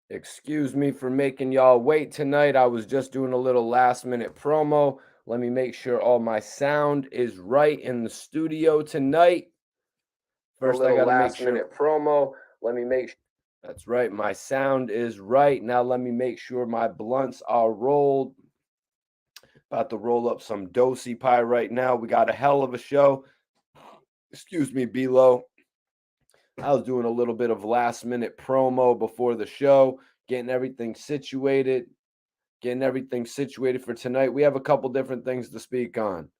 Excuse me for making y'all wait tonight. I was just doing a little last minute promo. Let me make sure all my sound is right in the studio tonight. First, I got to make sure. Minute promo. Let me make sure. That's right. My sound is right. Now, let me make sure my blunts are rolled. About to roll up some Dosi-Pie right now. We got a hell of a show. Excuse me, B-Lo. I was doing a little bit of last minute promo before the show, getting everything situated for tonight. We have a couple different things to speak on.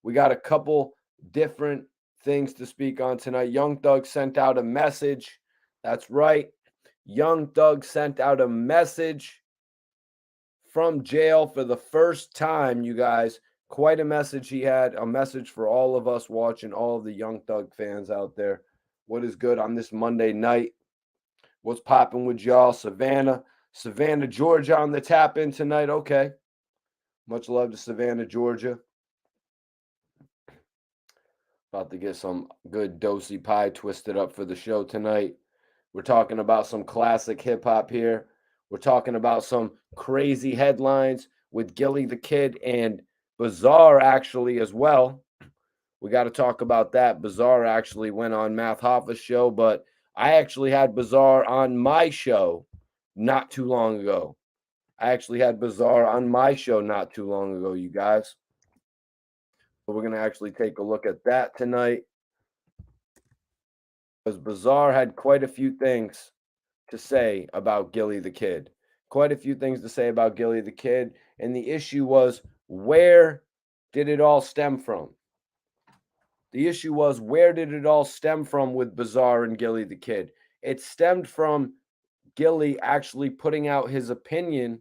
We got a couple different things to speak on tonight. Young Thug sent out a message. That's right. Young Thug sent out a message from jail for the first time, you guys. Quite a message he had, a message for all of us watching, all of the Young Thug fans out there. What is good on this Monday night? What's popping with y'all? Savannah, Georgia on the tap in tonight. Okay. Much love to Savannah, Georgia. About to get some good Dosi-Pie twisted up for the show tonight. We're talking about some classic hip hop here. We're talking about some crazy headlines with Gilly the Kid and Bizarre actually as well. We got to talk about that. Bizarre actually went on Math Hoffa's show, but I actually had Bizarre on my show not too long ago. You guys. So we're going to actually take a look at that tonight. Because Bizarre had quite a few things to say about Gilly the Kid. And the issue was, where did it all stem from? With Bizarre and Gilly the Kid? It stemmed from Gilly actually putting out his opinion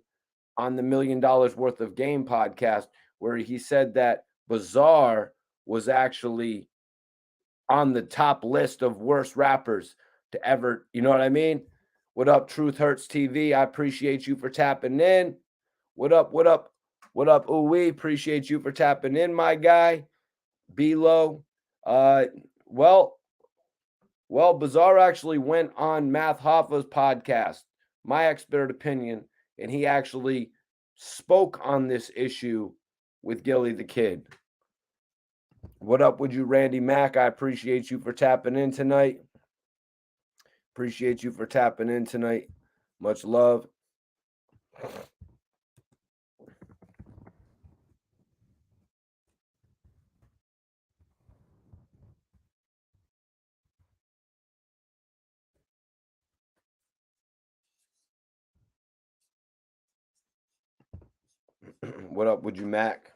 on the $1 Million Worth of Game podcast, where he said that Bizarre was actually on the top list of worst rappers to ever, you know what I mean? What up, Truth Hurts TV? I appreciate you for tapping in. What up? Ooh, appreciate you for tapping in, my guy. B-Lo. Well, Bizarre actually went on Math Hoffa's podcast, My Expert Opinion, and he actually spoke on this issue with Gilly the Kid. What up with you, Randy Mack? I appreciate you for tapping in tonight. Much love. What up with you, Mac?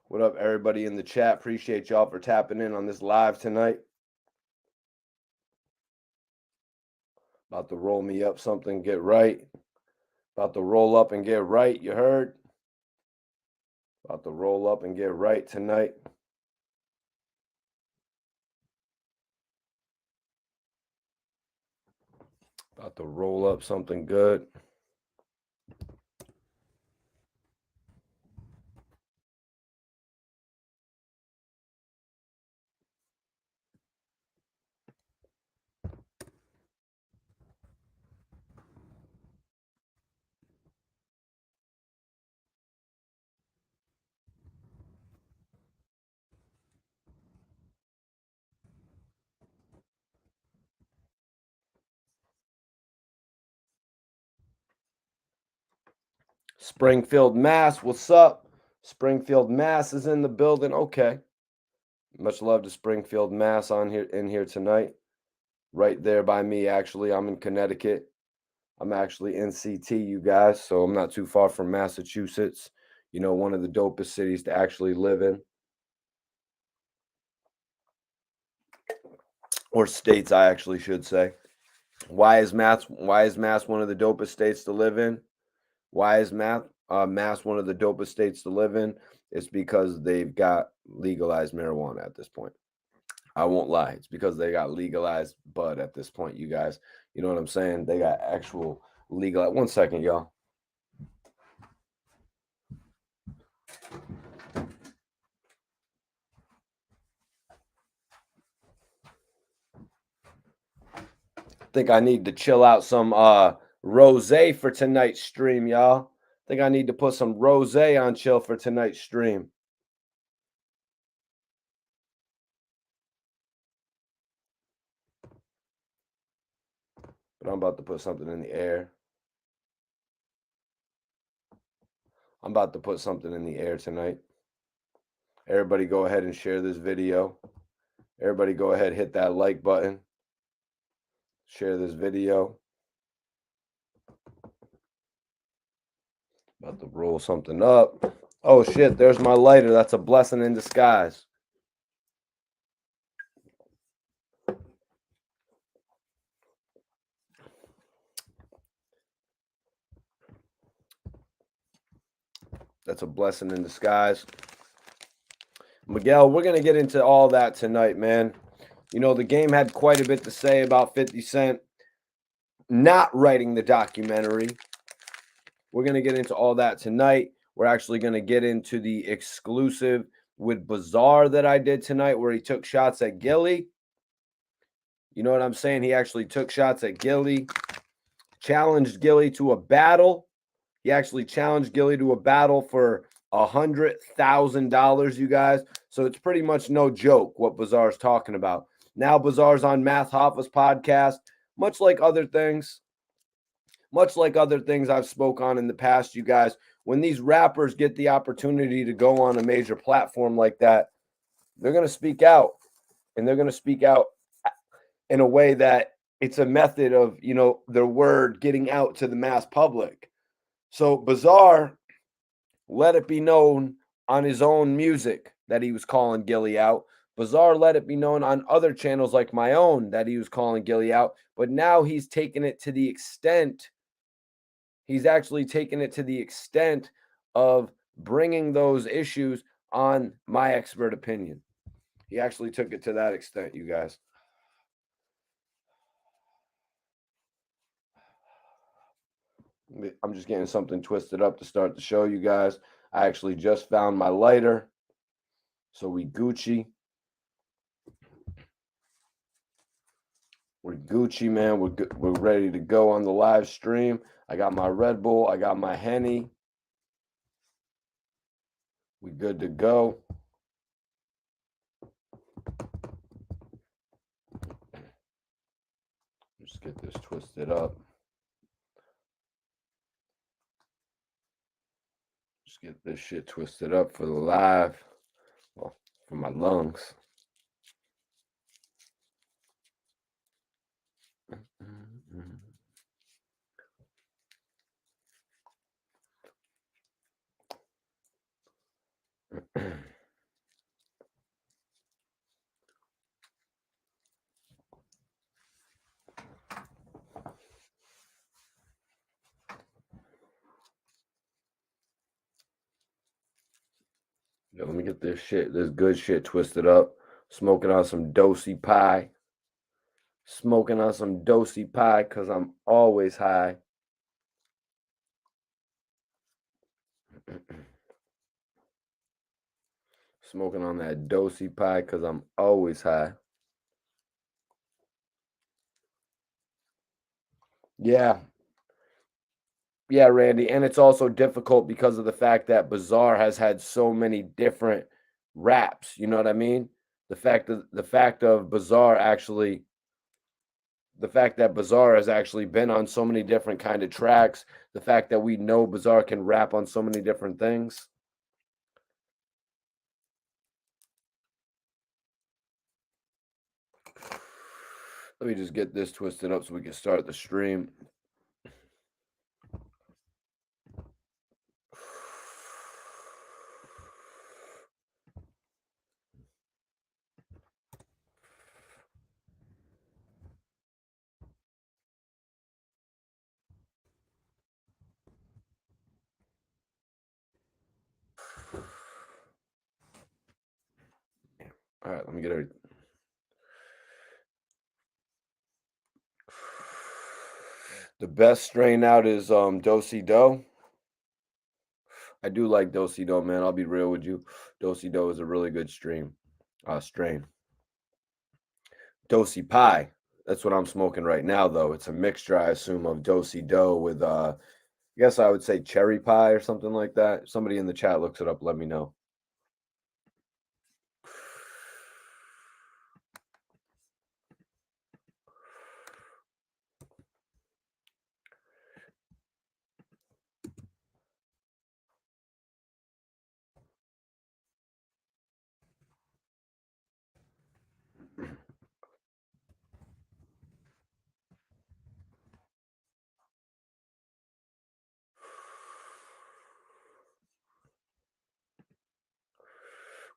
What up, everybody in the chat? Appreciate y'all for tapping in on this live tonight. About to roll me up something, get right. About to roll up and get right, you heard? About to roll up and get right tonight. About to roll up something good. Springfield, Mass. What's up? Springfield, Mass is in the building. Okay. Much love to Springfield, Mass in here tonight. Right there by me, actually. I'm in Connecticut. I'm actually in CT, you guys, so I'm not too far from Massachusetts. You know, one of the dopest cities to actually live in. Or states, I actually should say. Why is Mass one of the dopest states to live in? Why is Mass one of the dopest states to live in? It's because they've got legalized marijuana at this point. I won't lie. It's because they got legalized bud at this point, you guys. You know what I'm saying? They got actual legal. 1 second, y'all. I think I need to chill out some rosé for tonight's stream, y'all. I think I need to put some rosé on chill for tonight's stream. But I'm about to put something in the air. I'm about to put something in the air tonight. Everybody go ahead and share this video. Everybody go ahead, hit that like button. Share this video. About to roll something up. Oh shit, there's my lighter. That's a blessing in disguise. That's a blessing in disguise. Miguel, we're going to get into all that tonight, man. You know, the game had quite a bit to say about 50 Cent not writing the documentary. We're going to get into all that tonight. We're actually going to get into the exclusive with Bizarre that I did tonight where he took shots at Gilly. You know what I'm saying? He actually took shots at Gilly, challenged Gilly to a battle. He actually challenged Gilly to a battle for $100,000, you guys. So it's pretty much no joke what Bizarre's talking about. Now Bizarre's on Math Hoffa's podcast, much like other things I've spoke on in the past, you guys. When these rappers get the opportunity to go on a major platform like that, they're going to speak out, and they're going to speak out in a way that it's a method of, you know, their word getting out to the mass public. So Bizarre let it be known on his own music that he was calling Gilly out. Bizarre let it be known on other channels like my own that he was calling Gilly out. But now he's taken it to the extent, he's actually taken it to the extent of bringing those issues on my expert opinion. He actually took it to that extent, you guys. I'm just getting something twisted up to start the show, you guys. I actually just found my lighter. So we Gucci. We're Gucci, man. We're ready to go on the live stream. I got my Red Bull. I got my Henny. We good to go. Just get this twisted up. Just get this shit twisted up for the live. Well, for my lungs. Yo, let me get this good shit twisted up. Smoking on some Dosi-Pie. Smoking on some Dosi-Pie because I'm always high. Smoking on that Dosi-Pie because I'm always high. Yeah. Yeah, Randy. And it's also difficult because of the fact that Bizarre has had so many different raps. You know what I mean? The fact that Bizarre has actually been on so many different kind of tracks. The fact that we know Bizarre can rap on so many different things. Let me just get this twisted up so we can start the stream. All right, let me get it. The best strain out is Dosi-Do. I do like Dosi-Do, man. I'll be real with you. Dosi-Do is a really good strain. Dosi-Pie. That's what I'm smoking right now, though. It's a mixture, I assume, of Dosi-Do with, I guess I would say cherry pie or something like that. If somebody in the chat looks it up, let me know.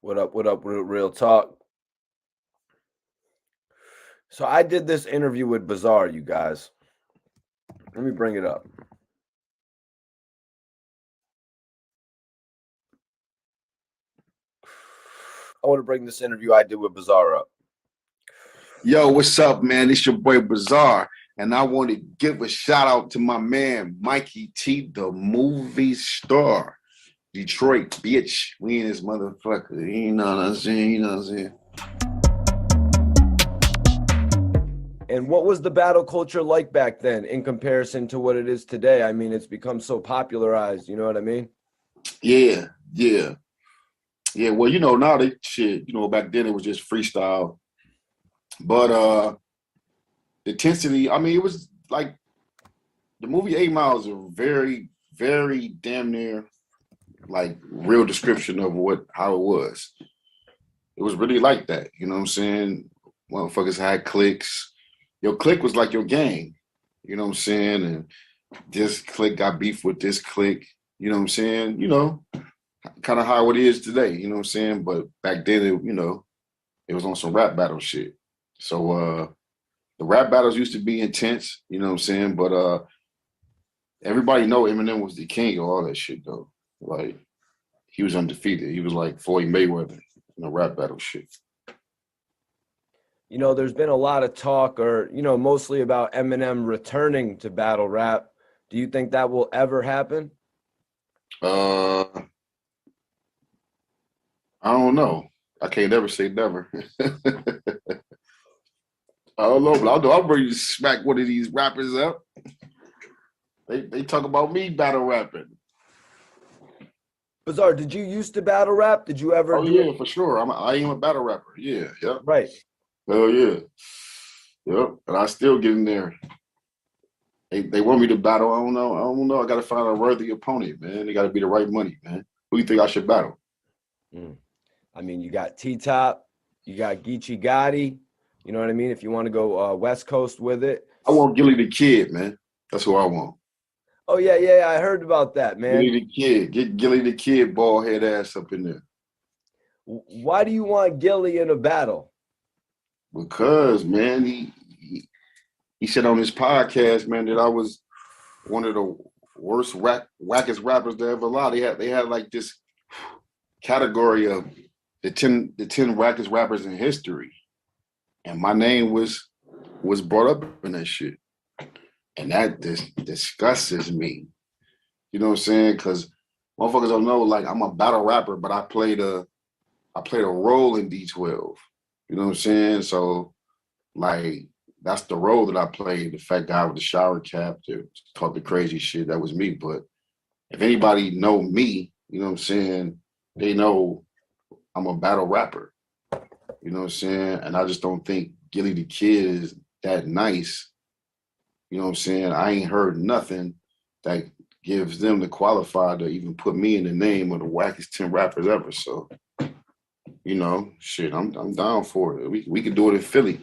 What up, real talk? So I did this interview with Bizarre, you guys. Let me bring it up. I want to bring this interview I did with Bizarre up. Yo, what's up, man? It's your boy Bizarre, and I want to give a shout out to my man Mikey T, the movie star. Detroit, bitch. We in this motherfucker. You know what I'm saying? You know what I'm saying? And what was the battle culture like back then in comparison to what it is today? I mean, it's become so popularized, you know what I mean? Yeah. Well, now they shit, back then it was just freestyle. But the intensity, I mean, it was like the movie 8 Mile is a very, very damn near like real description of how it was. It was really like that, you know what I'm saying? Motherfuckers had cliques. Your clique was like your gang, you know what I'm saying? And this clique got beef with this clique, you know what I'm saying? Kind of how it is today, you know what I'm saying? But back then, it was on some rap battle shit. So the rap battles used to be intense, you know what I'm saying? But everybody know Eminem was the king of all that shit, though. Like, he was undefeated. He was like Floyd Mayweather in the rap battle shit. There's been a lot of talk mostly about Eminem returning to battle rap. Do you think that will ever happen? I don't know. I can't ever say never. I don't know, but I'm ready to smack one of these rappers up. They talk about me battle rapping. Bizarre, did you used to battle rap? Did you ever do it? For sure. I am a battle rapper. Yeah. Right. Oh, yeah. Yep. And I still get in there. They want me to battle. I don't know. I got to find a worthy opponent, man. They got to be the right money, man. Who do you think I should battle? I mean, you got T-Top, you got Geechee Gotti. You know what I mean? If you want to go West Coast with it. I want Gilly the Kid, man. That's who I want. Oh, yeah. I heard about that, man. Gilly the Kid. Get Gilly the Kid bald head ass up in there. Why do you want Gilly in a battle? Because, man, he said on his podcast, man, that I was one of the worst wackest rappers to ever lie. They had like this category of the 10 wackest rappers in history. And my name was brought up in that shit. And that disgusts me. You know what I'm saying? Because motherfuckers don't know, like, I'm a battle rapper, but I played a role in D12. You know what I'm saying? So, like, that's the role that I played. The fat guy with the shower cap to talk the crazy shit. That was me. But if anybody know me, you know what I'm saying, they know I'm a battle rapper. You know what I'm saying? And I just don't think Gilly the Kid is that nice. You know what I'm saying? I ain't heard nothing that gives them the qualifier to even put me in the name of the wackest 10 rappers ever. So, shit, I'm down for it. We can do it in Philly.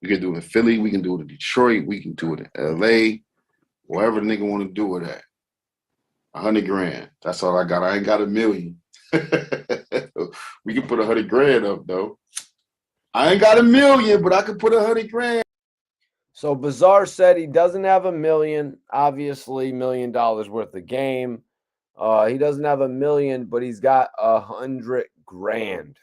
We can do it in Philly. We can do it in Detroit. We can do it in LA. Wherever the nigga want to do it at. $100,000. That's all I got. I ain't got $1 million. We can put $100,000 up though. I ain't got $1 million, but I could put $100,000. So Bizarre said he doesn't have $1 million. Obviously, $1 million worth of game. He doesn't have $1 million, but he's got $100,000.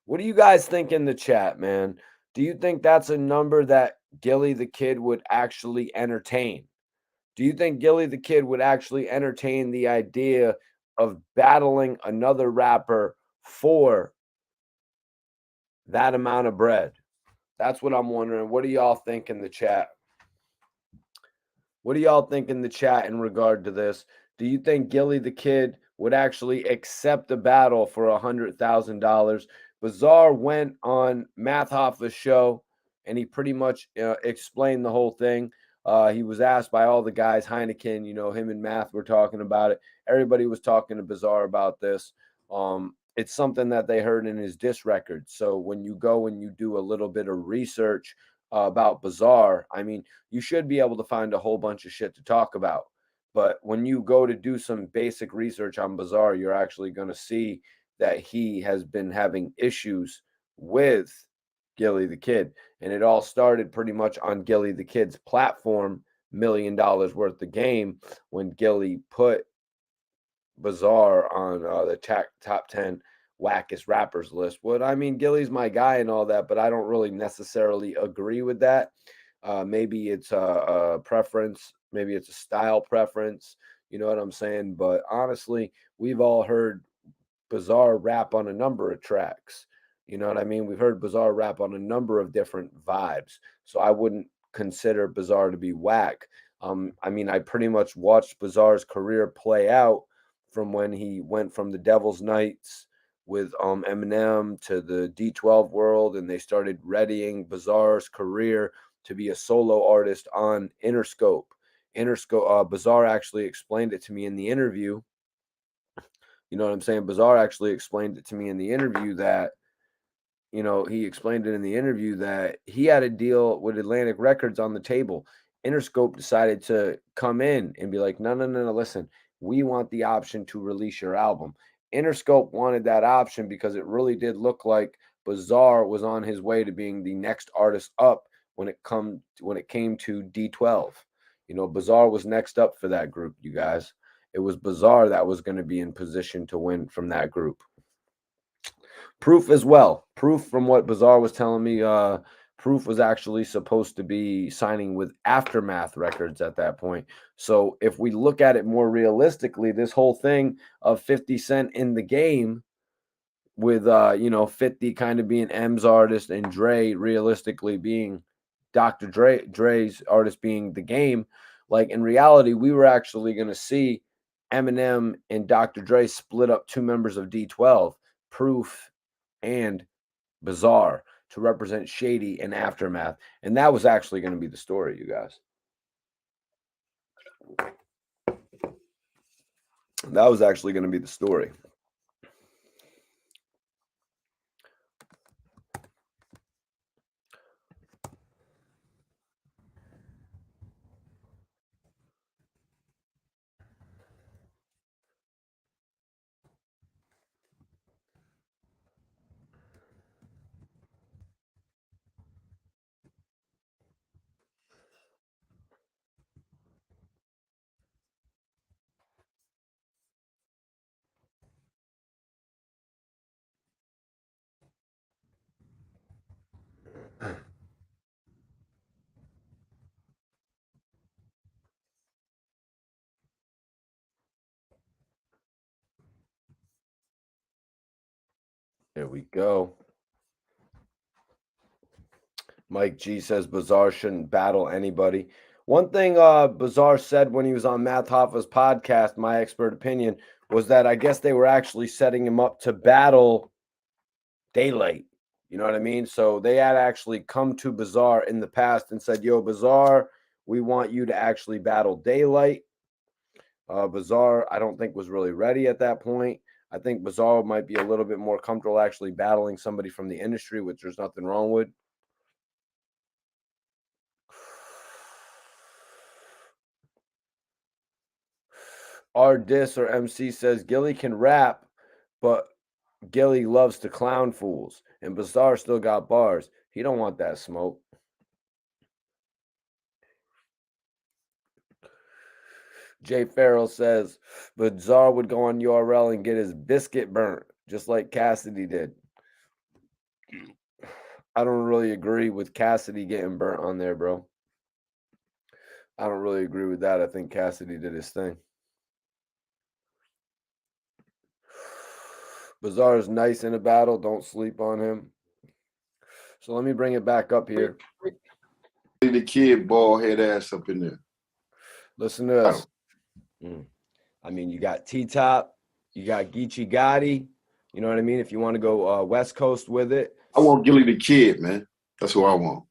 What do you guys think in the chat, man? Do you think that's a number that Gilly the Kid would actually entertain? Do you think Gilly the Kid would actually entertain the idea of battling another rapper for that amount of bread? That's what I'm wondering. What do y'all think in the chat? What do y'all think in the chat in regard to this? Do you think Gilly the Kid would actually accept a battle for $100,000? Bizarre went on Math Hoffa's show and he pretty much explained the whole thing. He was asked by all the guys, Heineken, him and Math were talking about it. Everybody was talking to Bizarre about this. It's something that they heard in his diss record. So when you go and you do a little bit of research about Bizarre, I mean, you should be able to find a whole bunch of shit to talk about. But when you go to do some basic research on Bizarre, you're actually going to see that he has been having issues with Gilly the Kid. And it all started pretty much on Gilly the Kid's platform, $1 million worth of game, when Gilly put Bizarre on the top 10 wackest rappers list. What I mean, Gilly's my guy and all that, but I don't really necessarily agree with that. Maybe it's a preference, maybe it's a style preference. You know what I'm saying? But honestly, we've all heard Bizarre rap on a number of tracks. You know what I mean? We've heard Bizarre rap on a number of different vibes. So I wouldn't consider Bizarre to be whack. I mean, I pretty much watched Bizarre's career play out from when he went from the Devil's Nights with Eminem to the D12 world, and they started readying Bizarre's career to be a solo artist on Interscope. Bizarre actually explained it to me in the interview. You know what I'm saying? Bizarre actually explained it to me in the interview that, he explained it in the interview that he had a deal with Atlantic Records on the table. Interscope decided to come in and be like, no, no, no, no, listen, we want the option to release your album. Interscope wanted that option because it really did look like Bizarre was on his way to being the next artist up when it came to D12. Bizarre was next up for that group, you guys. It was Bizarre that was going to be in position to win from that group. Proof as well. Proof from what Bizarre was telling me, Proof was actually supposed to be signing with Aftermath Records at that point. So if we look at it more realistically, this whole thing of 50 Cent in the game with 50 kind of being M's artist and Dre realistically being Dr. Dre's artist being the game, like in reality, we were actually going to see Eminem and Dr. Dre split up two members of D12, Proof and Bizarre, to represent Shady and Aftermath. And that was actually going to be the story, you guys. That was actually going to be the story. There we go. Mike G says Bizarre shouldn't battle anybody. One thing Bizarre said when he was on Math Hoffa's podcast, my expert opinion, was that I guess they were actually setting him up to battle Daylight. You know what I mean? So they had actually come to Bizarre in the past and said, yo, Bizarre, we want you to actually battle Daylight. Bizarre, I don't think was really ready at that point. I think Bizarre might be a little bit more comfortable actually battling somebody from the industry, which there's nothing wrong with. R Dis or MC says Gilly can rap, but Gilly loves to clown fools, and Bizarre still got bars. He don't want that smoke. Jay Farrell says Bizarre would go on URL and get his biscuit burnt, just like Cassidy did. I don't really agree with Cassidy getting burnt on there, bro. I don't really agree with that. I think Cassidy did his thing. Bizarre is nice in a battle. Don't sleep on him. So let me bring it back up here. Gilly the Kid, bald head ass up in there. Listen to this. I mean, you got T-Top, you got Geechee Gotti. You know what I mean? If you want to go West Coast with it. I want Gilly the Kid, man. That's who I want.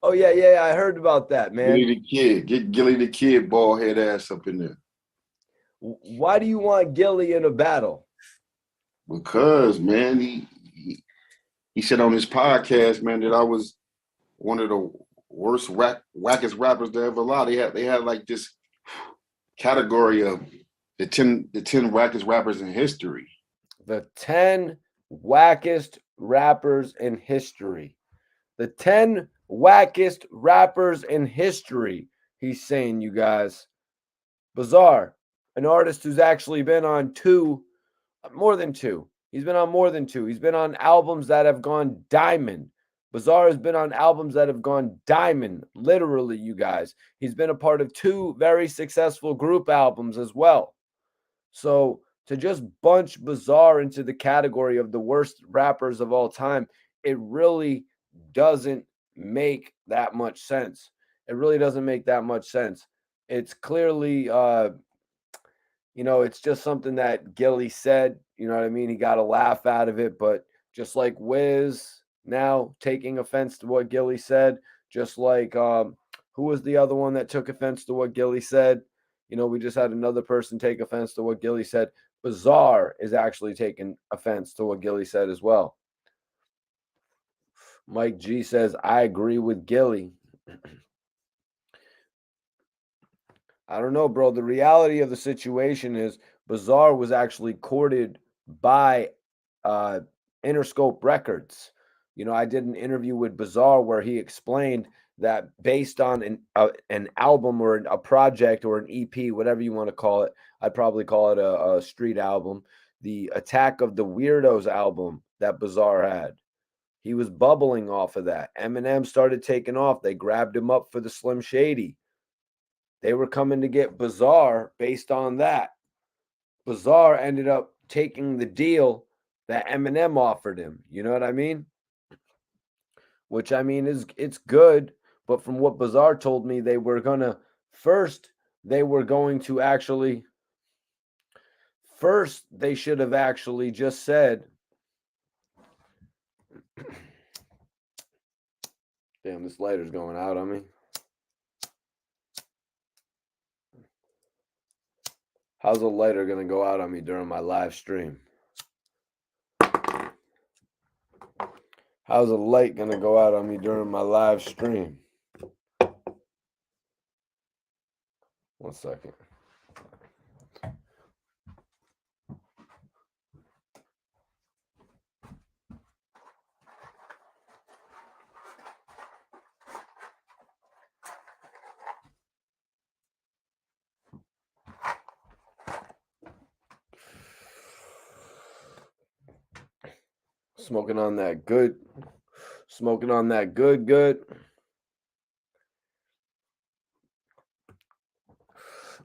Oh, yeah. I heard about that, man. Gilly the Kid. Get Gilly the Kid, bald head ass up in there. Why do you want Gilly in a battle? Because, man, he said on his podcast, man, that I was one of the worst wackest rappers there ever lived. They had like this category of the 10 wackest rappers in history. The 10 wackest rappers in history. The 10 wackest rappers in history. He's saying, you guys. Bizarre, an artist who's actually been on more than two. He's been on more than two. He's been on albums that have gone diamond. Bizarre has been on albums that have gone diamond, literally, you guys. He's been a part of 2 very successful group albums as well. So to just bunch Bizarre into the category of the worst rappers of all time, it really doesn't make that much sense. It really doesn't make that much sense. It's clearly, it's just something that Gilly said. You know what I mean? He got a laugh out of it, but just like Wiz now taking offense to what Gilly said, just like who was the other one that took offense to what Gilly said? We just had another person take offense to what Gilly said. Bizarre is actually taking offense to what Gilly said as well. Mike G says, I agree with Gilly. I don't know, bro. The reality of the situation is Bizarre was actually courted by Interscope Records. I did an interview with Bizarre where he explained that based on an album or a project or an EP, whatever you want to call it, I'd probably call it a street album, the Attack of the Weirdos album that Bizarre had. He was bubbling off of that. Eminem started taking off. They grabbed him up for the Slim Shady. They were coming to get Bizarre based on that. Bizarre ended up taking the deal that Eminem offered him. You know what I mean? Which I mean it's good, but from what Bizarre told me, they should have actually just said, damn, this lighter's going out on me. How's a lighter going to go out on me during my live stream? How's a light going to go out on me during my live stream? 1 second. Smoking on that good.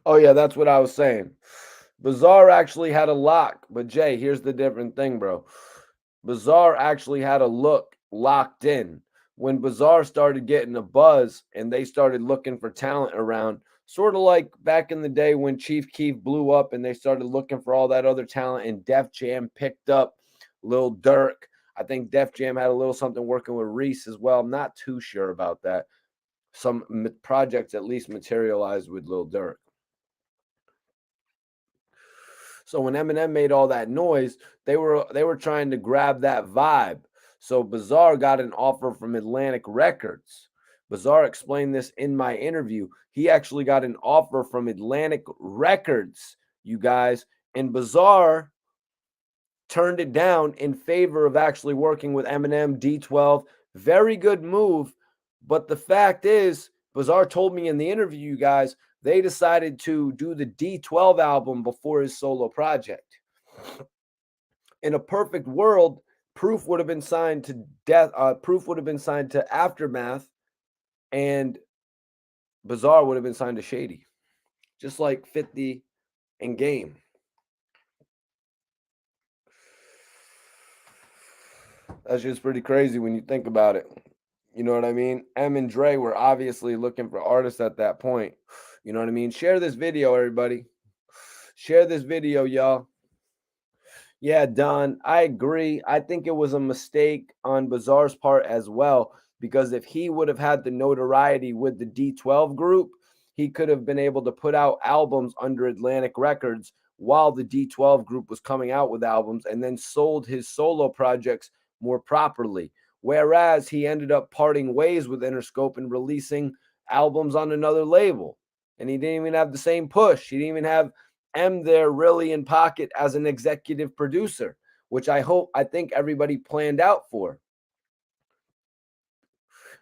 Oh, yeah, that's what I was saying. Bizarre actually had a lock, but Jay, here's the different thing, bro. Bizarre actually had a look locked in. When Bizarre started getting a buzz and they started looking for talent around, sort of like back in the day when Chief Keef blew up and they started looking for all that other talent and Def Jam picked up Lil Durk. I think Def Jam had a little something working with Reese as well. I'm not too sure about that. Some projects at least materialized with Lil Durk. So when Eminem made all that noise, they were trying to grab that vibe. So Bizarre got an offer from Atlantic Records. Bizarre explained this in my interview. He actually got an offer from Atlantic Records, you guys, and Bizarre turned it down in favor of actually working with Eminem, D12. Very good move. But the fact is, Bizarre told me in the interview, you guys, they decided to do the D12 album before his solo project. In a perfect world, Proof would have been signed to Proof would have been signed to Aftermath, and Bizarre would have been signed to Shady, just like 50 and Game. That's just pretty crazy when you think about it. You know what I mean? M and Dre were obviously looking for artists at that point. You know what I mean? Share this video, everybody. Share this video, y'all. Yeah, Don, I agree. I think it was a mistake on Bizarre's part as well, because if he would have had the notoriety with the D12 group, he could have been able to put out albums under Atlantic Records while the D12 group was coming out with albums, and then sold his solo projects more properly. Whereas he ended up parting ways with Interscope and releasing albums on another label. And he didn't even have the same push. He didn't even have M there really in pocket as an executive producer, which I think everybody planned out for.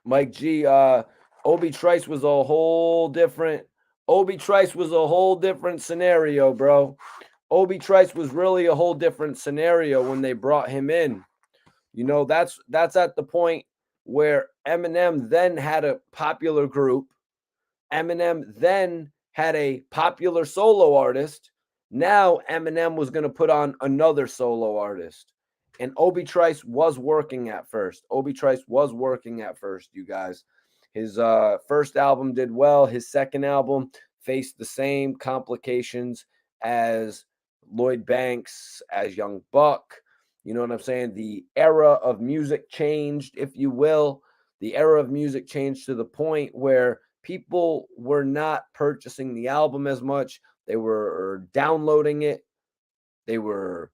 Mike G, Obie Trice was a whole different. Obie Trice was a whole different scenario, bro. Obie Trice was really a whole different scenario when they brought him in. You know, that's at the point where Eminem then had a popular group. Eminem then had a popular solo artist. Now Eminem was going to put on another solo artist. And Obie Trice was working at first. Obie Trice was working at first, you guys. His first album did well. His second album faced the same complications as Lloyd Banks, as Young Buck. You know what I'm saying? The era of music changed, if you will. The era of music changed to the point where people were not purchasing the album as much. They were downloading it. They were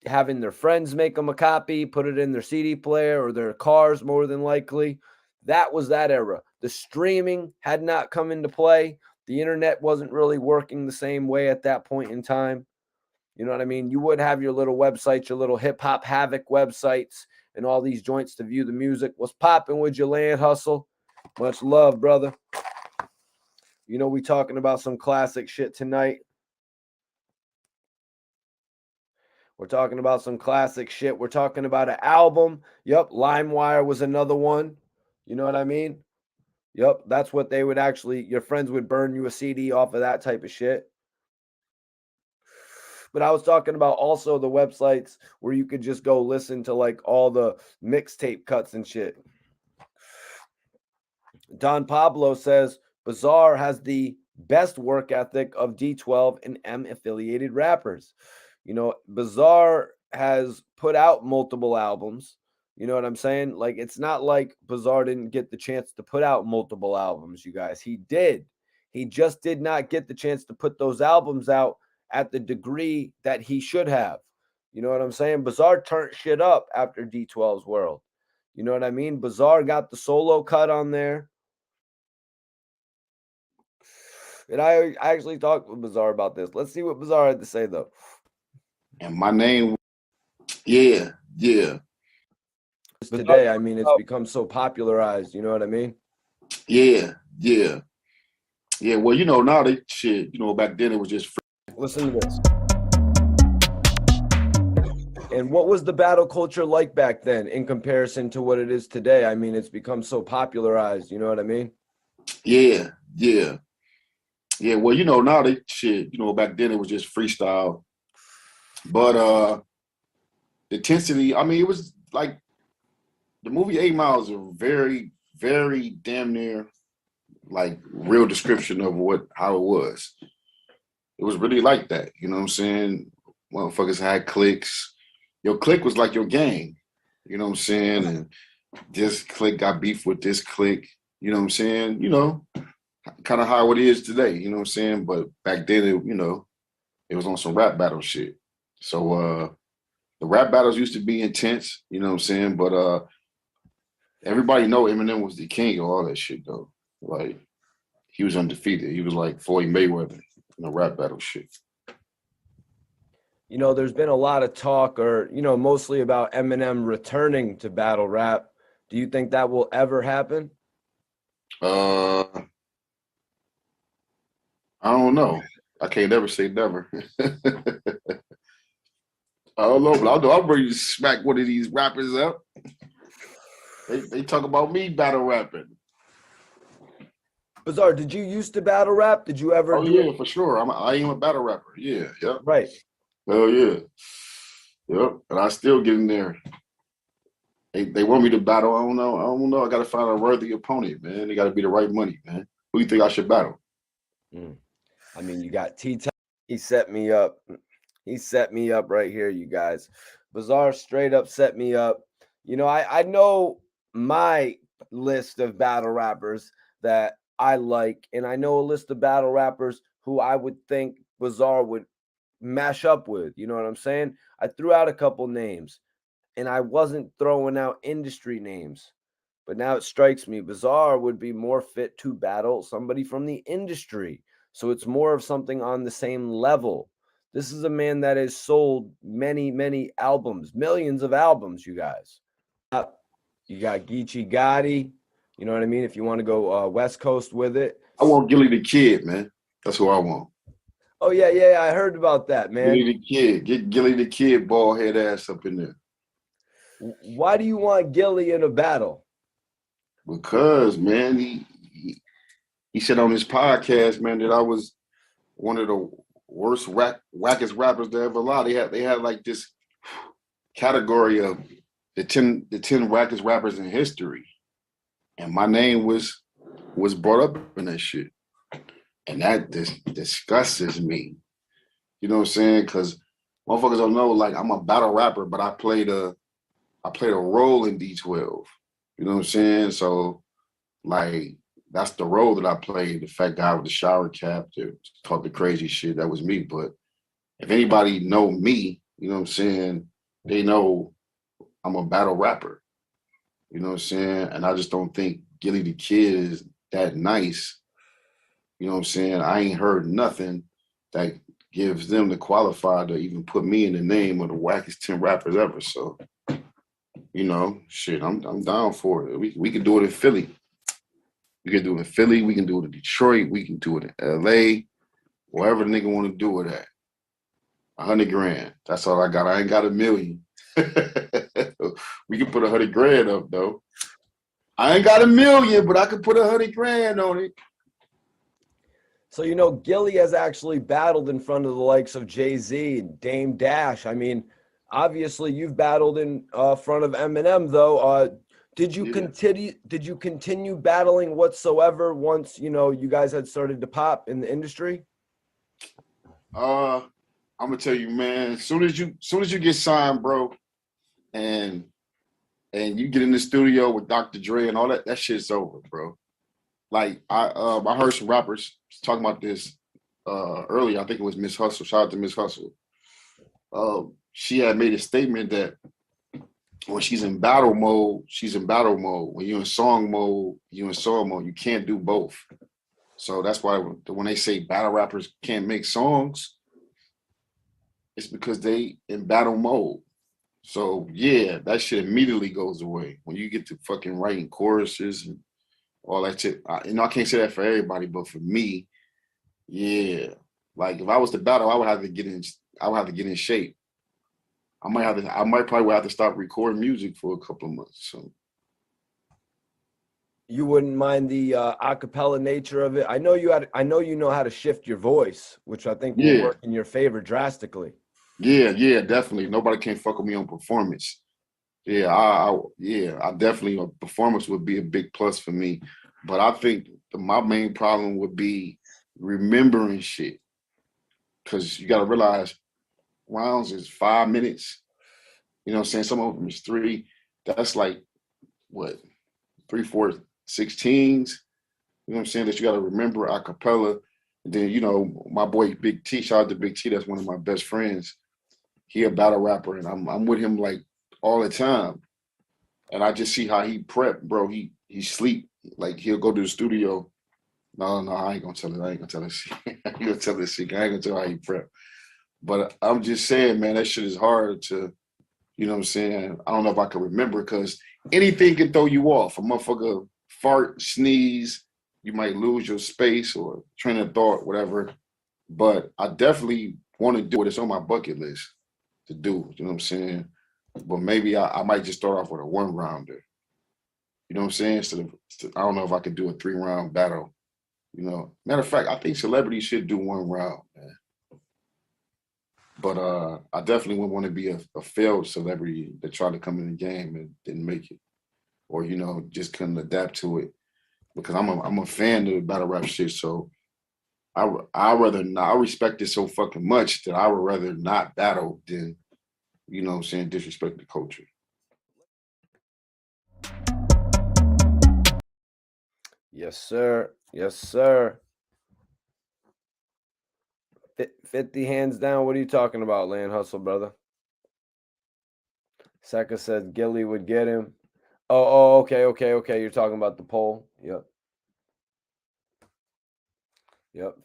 having their friends make them a copy, put it in their CD player or their cars, more than likely. That was that era. The streaming had not come into play. The internet wasn't really working the same way at that point in time. You know what I mean? You would have your little websites, your little hip hop havoc websites, and all these joints to view the music. What's popping with your land hustle? Much love, brother. You know, we talking about some classic shit tonight. We're talking about some classic shit. We're talking about an album. Yep, LimeWire was another one. You know what I mean? Yep, that's what they would actually, your friends would burn you a CD off of that type of shit. But I was talking about also the websites where you could just go listen to like all the mixtape cuts and shit. Don Pablo says Bizarre has the best work ethic of D12 and M affiliated rappers. You know, Bizarre has put out multiple albums. You know what I'm saying? Like, it's not like Bizarre didn't get the chance to put out multiple albums, you guys. He did. He just did not get the chance to put those albums out at the degree that he should have. You know what I'm saying? Bizarre turned shit up after D12's World. You know what I mean? Bizarre got the solo cut on there. And I actually talked with Bizarre about this. Let's see what Bizarre had to say, though. And my name, yeah. Today, I mean, it's become so popularized. You know what I mean? Yeah. Well, you know, now they shit, you know, back then it was just free. Listen to this. And what was the battle culture like back then in comparison to what it is today? I mean, it's become so popularized. You know what I mean? Yeah. Well, you know, now they shit, you know, back then it was just freestyle. But the intensity, I mean, it was like the movie 8 Mile is a very, very damn near like real description of how it was. It was really like that, you know what I'm saying? Motherfuckers had cliques. Your clique was like your gang, you know what I'm saying? And this clique got beef with this clique, you know what I'm saying? You know, kind of how it is today, you know what I'm saying? But back then, you know, it was on some rap battle shit. So the rap battles used to be intense, you know what I'm saying? But everybody know Eminem was the king of all that shit, though. Like, he was undefeated. He was like Floyd Mayweather in the rap battle shit. You know, there's been a lot of talk, or, you know, mostly about Eminem returning to battle rap. Do you think that will ever happen? I don't know. I can't never say never. I don't know, but I'll bring you smack one of these rappers up. They talk about me battle rapping. Bizarre, did you used to battle rap? Did you ever do it? For sure. I am a battle rapper. Yeah. Right. Oh, yeah. Yep. And I still get in there. They want me to battle. I don't know. I don't know. I got to find a worthy opponent, man. They got to be the right money, man. Who you think I should battle? I mean, you got T-Top. He set me up. He set me up right here, you guys. Bizarre straight up set me up. You know, I know my list of battle rappers that I like, and I know a list of battle rappers who I would think Bizarre would mash up with. You know what I'm saying? I threw out a couple names, and I wasn't throwing out industry names. But now it strikes me Bizarre would be more fit to battle somebody from the industry. So it's more of something on the same level. This is a man that has sold many, many albums, millions of albums, you guys. You got Geechee Gotti. You know what I mean? If you want to go West Coast with it. I want Gilly the Kid, man. That's who I want. Oh, yeah. I heard about that, man. Gilly the Kid. Get Gilly the Kid bald head ass up in there. Why do you want Gilly in a battle? Because, man, he said on his podcast, man, that I was one of the worst wackest rappers that ever lived. They had like this category of the 10 wackest rappers in history. And my name was brought up in that shit. And that disgusts me. You know what I'm saying? Because motherfuckers don't know, like, I'm a battle rapper, but I played a role in D12. You know what I'm saying? So, like, that's the role that I played, the fat guy with the shower cap to talk the crazy shit. That was me. But if anybody know me, you know what I'm saying, they know I'm a battle rapper. You know what I'm saying? And I just don't think Gilly the Kid is that nice. You know what I'm saying? I ain't heard nothing that gives them the qualifier to even put me in the name of the wackest 10 rappers ever. So, you know, shit, I'm down for it. We can do it in Philly. We can do it in Philly. We can do it in Detroit. We can do it in LA. Wherever the nigga want to do it at. 100 grand. That's all I got. I ain't got $1 million. We can put 100 grand up though. I ain't got $1 million, but I could put 100 grand on it. So, you know, Gilly has actually battled in front of the likes of Jay-Z and Dame Dash. I mean, obviously you've battled in front of Eminem though. Did you continue battling whatsoever once, you know, you guys had started to pop in the industry? I'm gonna tell you, man, as soon as you get signed, bro, and you get in the studio with Dr. Dre and all that shit's over, bro. Like I heard some rappers talking about this earlier. I think it was Miss Hustle. Shout out to Miss Hustle. She had made a statement that when she's in battle mode, she's in battle mode. When you're in song mode, you're in song mode. You can't do both. So that's why when they say battle rappers can't make songs, it's because they in battle mode. So yeah, that shit immediately goes away when you get to fucking writing choruses and all that shit. I can't say that for everybody, but for me, yeah. Like if I was to battle, I would have to get in shape. I might probably have to stop recording music for a couple of months. So You wouldn't mind the acapella nature of it. I know you know how to shift your voice, which I think will work in your favor drastically. Yeah, definitely. Nobody can fuck with me on performance. Yeah, I definitely a performance would be a big plus for me. But I think my main problem would be remembering shit. Cause you gotta realize rounds is 5 minutes. You know what I'm saying? Some of them is 3. That's like what 3, 4, 16s. You know what I'm saying? That you gotta remember a cappella. And then, you know, my boy Big T, shout out to Big T, that's one of my best friends. He a battle rapper and I'm with him like all the time. And I just see how he prep, bro. He sleep. Like he'll go to the studio. No, I ain't gonna tell it. I ain't gonna tell this shit. I ain't gonna tell this shit. I ain't gonna tell how he prep. But I'm just saying, man, that shit is hard to, you know what I'm saying? I don't know if I can remember because anything can throw you off. A motherfucker fart, sneeze, you might lose your space or train of thought, whatever. But I definitely want to do it. It's on my bucket list to do. You know what I'm saying? But maybe I might just start off with a 1-rounder. You know what I'm saying? I don't know if I could do a 3-round battle. You know, matter of fact, I think celebrities should do 1 round, man. But I definitely wouldn't want to be a failed celebrity that tried to come in the game and didn't make it, or just couldn't adapt to it. Because I'm a fan of the battle rap shit, so I rather not. I respect it so fucking much that I would rather not battle than what I'm saying, disrespect the culture. Yes, sir. Yes, sir. 50 hands down. What are you talking about, Land Hustle, brother? Seka said Gilly would get him. Oh, okay. You're talking about the poll. Yep.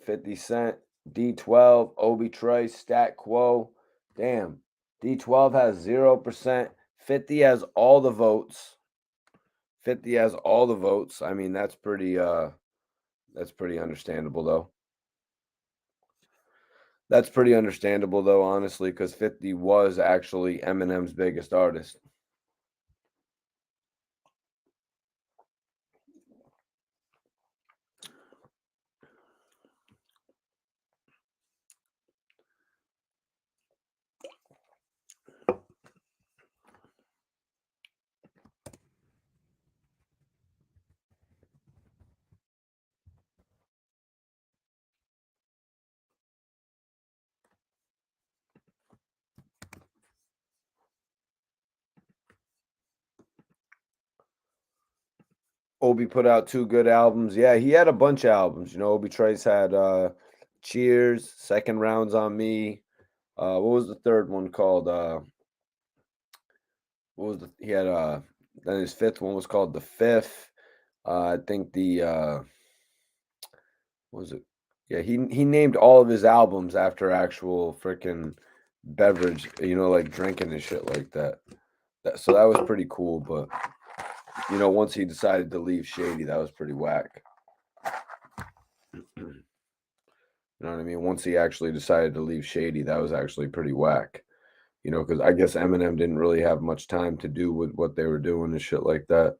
50 Cent, D12, Obie Trice, Stat Quo. Damn. D12 has 0%. 50 has all the votes. 50 has all the votes. I mean, that's pretty understandable though. That's pretty understandable though, honestly, because 50 was actually Eminem's biggest artist. Obie put out 2 good albums. Yeah, he had a bunch of albums. Obie Trice had Cheers, Second Rounds on Me. What was the third one called? He had then his fifth one was called The Fifth. I think what was it? Yeah, he named all of his albums after actual freaking beverage, like drinking and shit like that. So that was pretty cool, but once he decided to leave Shady, that was pretty whack. You know what I mean? Once he actually decided to leave Shady, that was actually pretty whack. Because I guess Eminem didn't really have much time to do with what they were doing and shit like that.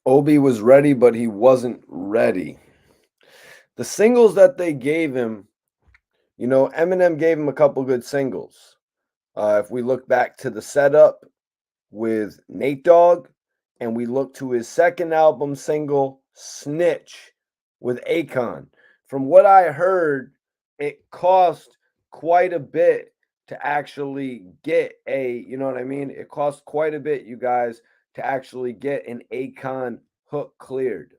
Obie was ready, but he wasn't ready. The singles that they gave him, Eminem gave him a couple good singles. If we look back to the setup with Nate Dogg, and we look to his second album single, Snitch, with Akon. From what I heard, it cost quite a bit to actually get you know what I mean? It cost quite a bit, you guys, to actually get an Akon hook cleared.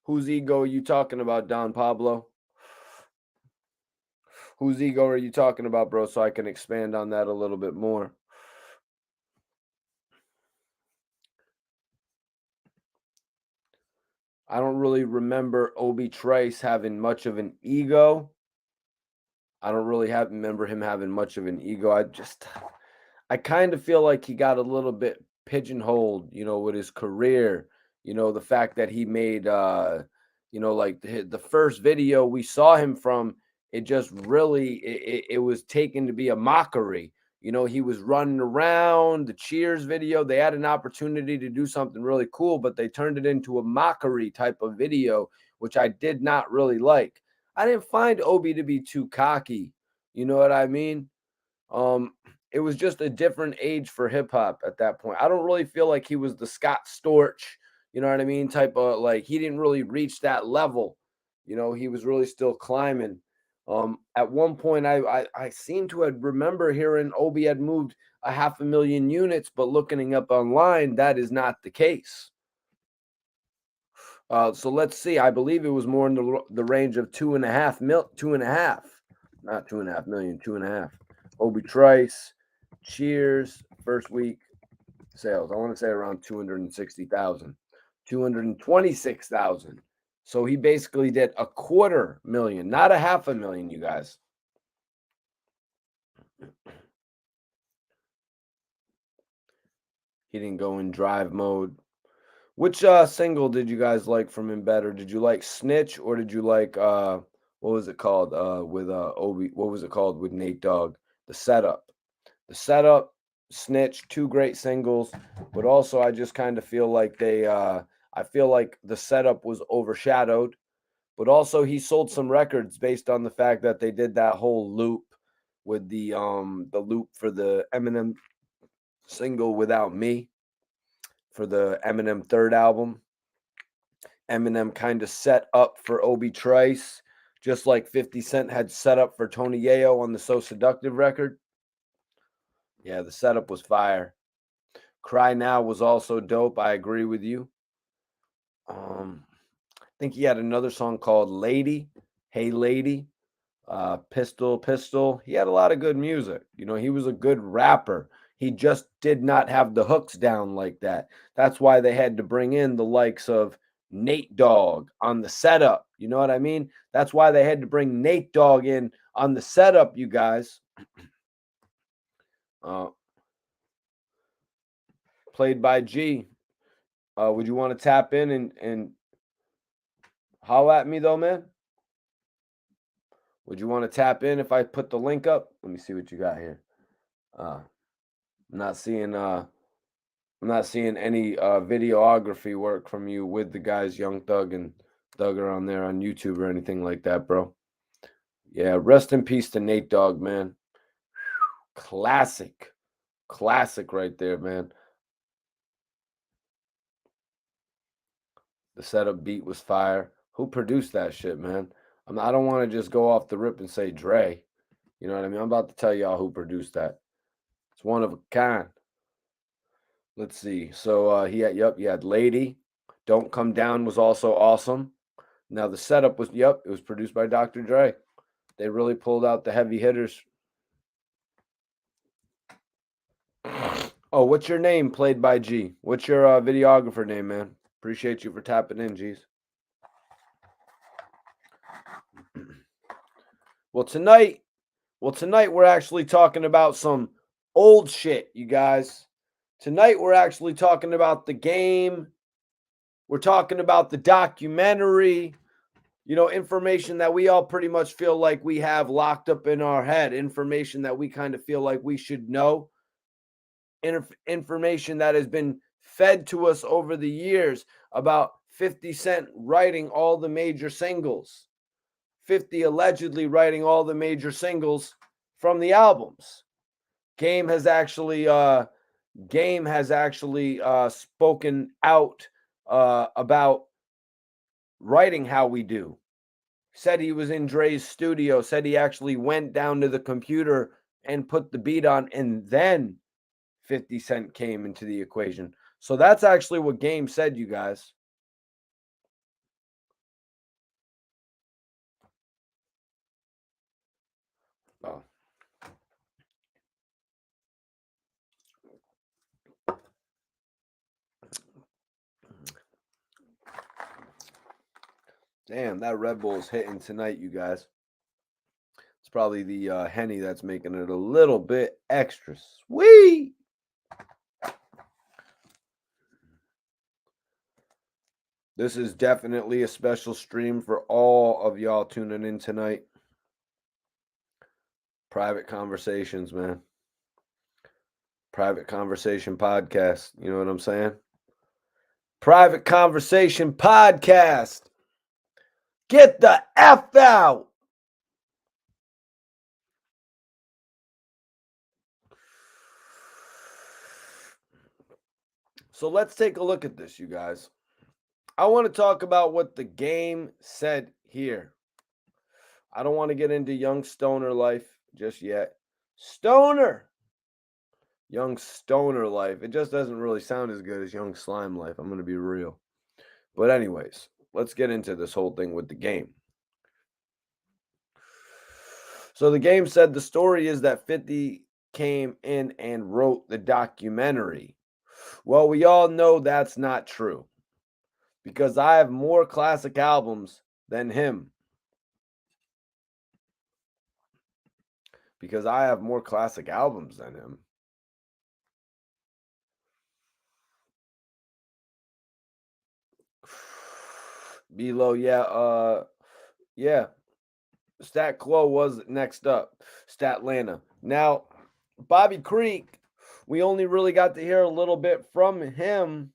Whose ego are you talking about, Don Pablo? Whose ego are you talking about, bro? So I can expand on that a little bit more. I don't really remember Obie Trice having much of an ego. I don't really remember him having much of an ego. I kind of feel like he got a little bit pigeonholed, with his career You know, the fact that he made, you know, like the first video we saw him from, it just really, it was taken to be a mockery. You know, he was running around the Cheers video. They had an opportunity to do something really cool, but they turned it into a mockery type of video, which I did not really like. I didn't find Obie to be too cocky. You know what I mean? It was just a different age for hip hop at that point. I don't really feel like he was the Scott Storch, you know what I mean? Type of like he didn't really reach that level. You know, he was really still climbing. At one point, I seem to remember hearing Obie had moved 500,000 units, but looking up online, that is not the case. So let's see. I believe it was more in the range of 2.5, not 2.5 million, 2.5. Obie Trice, Cheers, first week sales. I want to say around 260,000, 226,000. So he basically did 250,000, not 500,000, you guys. He didn't go in drive mode. Which single did you guys like from him better? Did you like Snitch or did you like what was it called with Obie? What was it called with Nate Dogg? The Setup. The Setup, Snitch, two great singles, but also I just kind of feel like they I feel like the Setup was overshadowed, but also he sold some records based on the fact that they did that whole loop with the loop for the Eminem single Without Me for the Eminem third album. Eminem kind of set up for Obie Trice, just like 50 Cent had set up for Tony Yayo on the So Seductive record. Yeah, the setup was fire. Cry Now was also dope. I agree with you. I think he had another song called Lady, Hey Lady, Pistol, Pistol. He had a lot of good music. You know, he was a good rapper. He just did not have the hooks down like that. That's why they had to bring in the likes of Nate Dogg on the setup. You know what I mean? That's why they had to bring Nate Dogg in on the setup, you guys. Played by G. Would you want to tap in and holler at me though, man? Would you want to tap in if I put the link up? Let me see what you got here. I'm not seeing any videography work from you with the guys Young Thug and Thugger on there on YouTube or anything like that, bro. Yeah, rest in peace to Nate Dogg, man. Classic. Classic right there, man. The setup beat was fire. Who produced that shit, man? I don't want to just go off the rip and say Dre. You know what I mean? I'm about to tell y'all who produced that. It's one of a kind. Let's see. So he had Lady. Don't Come Down was also awesome. Now the setup was it was produced by Dr. Dre. They really pulled out the heavy hitters. Oh, what's your name? Played by G. What's your videographer name, man? Appreciate you for tapping in, G's. Well, tonight we're actually talking about some old shit, you guys. Tonight we're actually talking about the game. We're talking about the documentary. You know, information that we all pretty much feel like we have locked up in our head, information that we kind of feel like we should know, information that has been fed to us over the years about 50 Cent writing all the major singles, 50 allegedly writing all the major singles from the albums. Game has actually spoken out about writing How We Do. Said he was in Dre's studio, said he actually went down to the computer and put the beat on, and then 50 Cent came into the equation. So that's actually what Game said, you guys. Oh. Damn, that Red Bull's hitting tonight, you guys. It's probably the Henny that's making it a little bit extra sweet. This is definitely a special stream for all of y'all tuning in tonight. Private conversations, man. Private conversation podcast. You know what I'm saying? Private conversation podcast. Get the F out. So let's take a look at this, you guys. I want to talk about what the game said here. I don't want to get into young stoner life just yet. Stoner! Young stoner life. It just doesn't really sound as good as young slime life. I'm going to be real. But anyways, let's get into this whole thing with the game. So the game said the story is that 50 came in and wrote the documentary. Well, we all know that's not true because I have more classic albums than him. Because I have more classic albums than him. Below, yeah. Stat Quo was next up. Statlanta. Now, Bobby Creek, we only really got to hear a little bit from him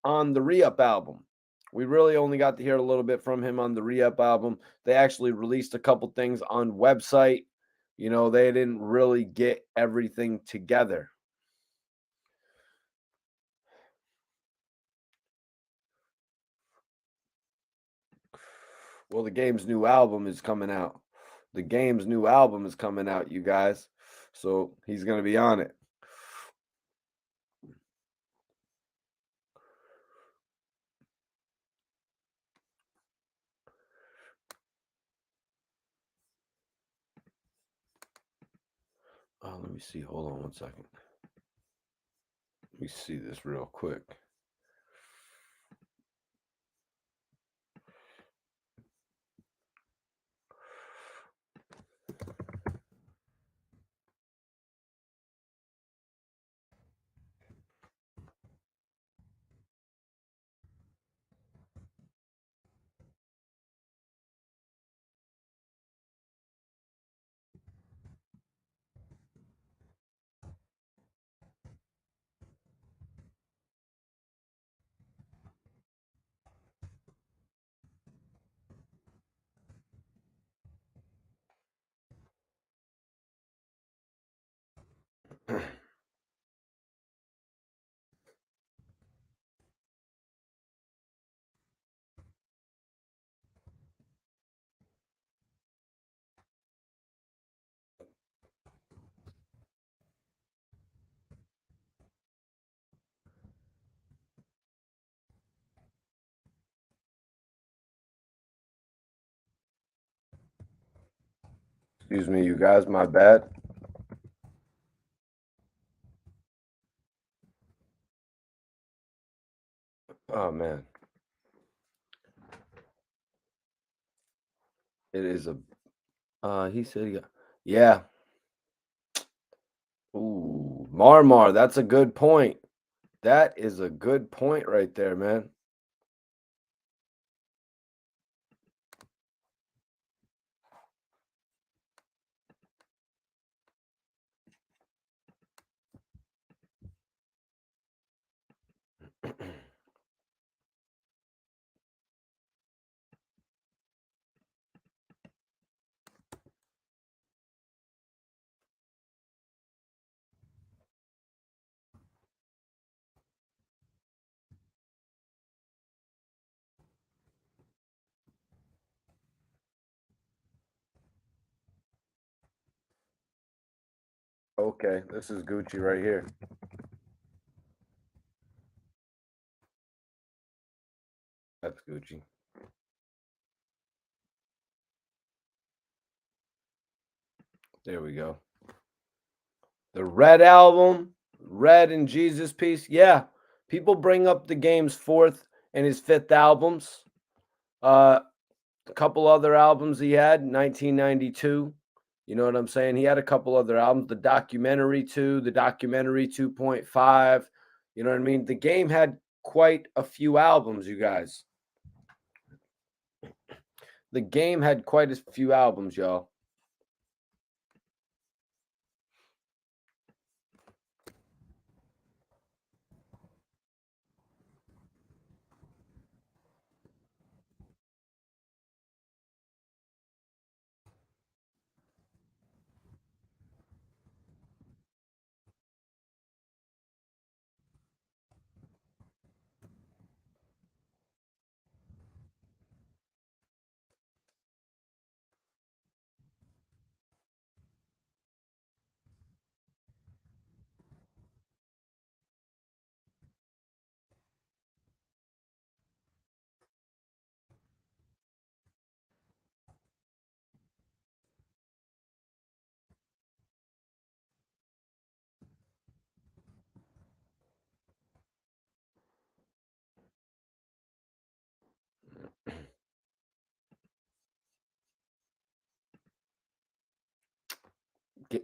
on the Re-Up album. We really only got to hear a little bit from him on the Re-Up album. They actually released a couple things on website. You know, they didn't really get everything together. Well, the game's new album is coming out. The game's new album is coming out, you guys. So he's going to be on it. Oh, let me see. Hold on one second. Let me see this real quick. Excuse me, you guys, my bad. Oh, man. It is a, he said, yeah. Ooh, Marmar, that's a good point. That is a good point right there, man. Okay, this is Gucci right here. That's Gucci. There we go. The Red album, Red and Jesus Piece. Yeah, people bring up the game's fourth and his fifth albums. A couple other albums he had, 1992. You know what I'm saying? He had a couple other albums, the documentary 2, the documentary 2.5. You know what I mean? The game had quite a few albums, you guys. The Game had quite a few albums, y'all.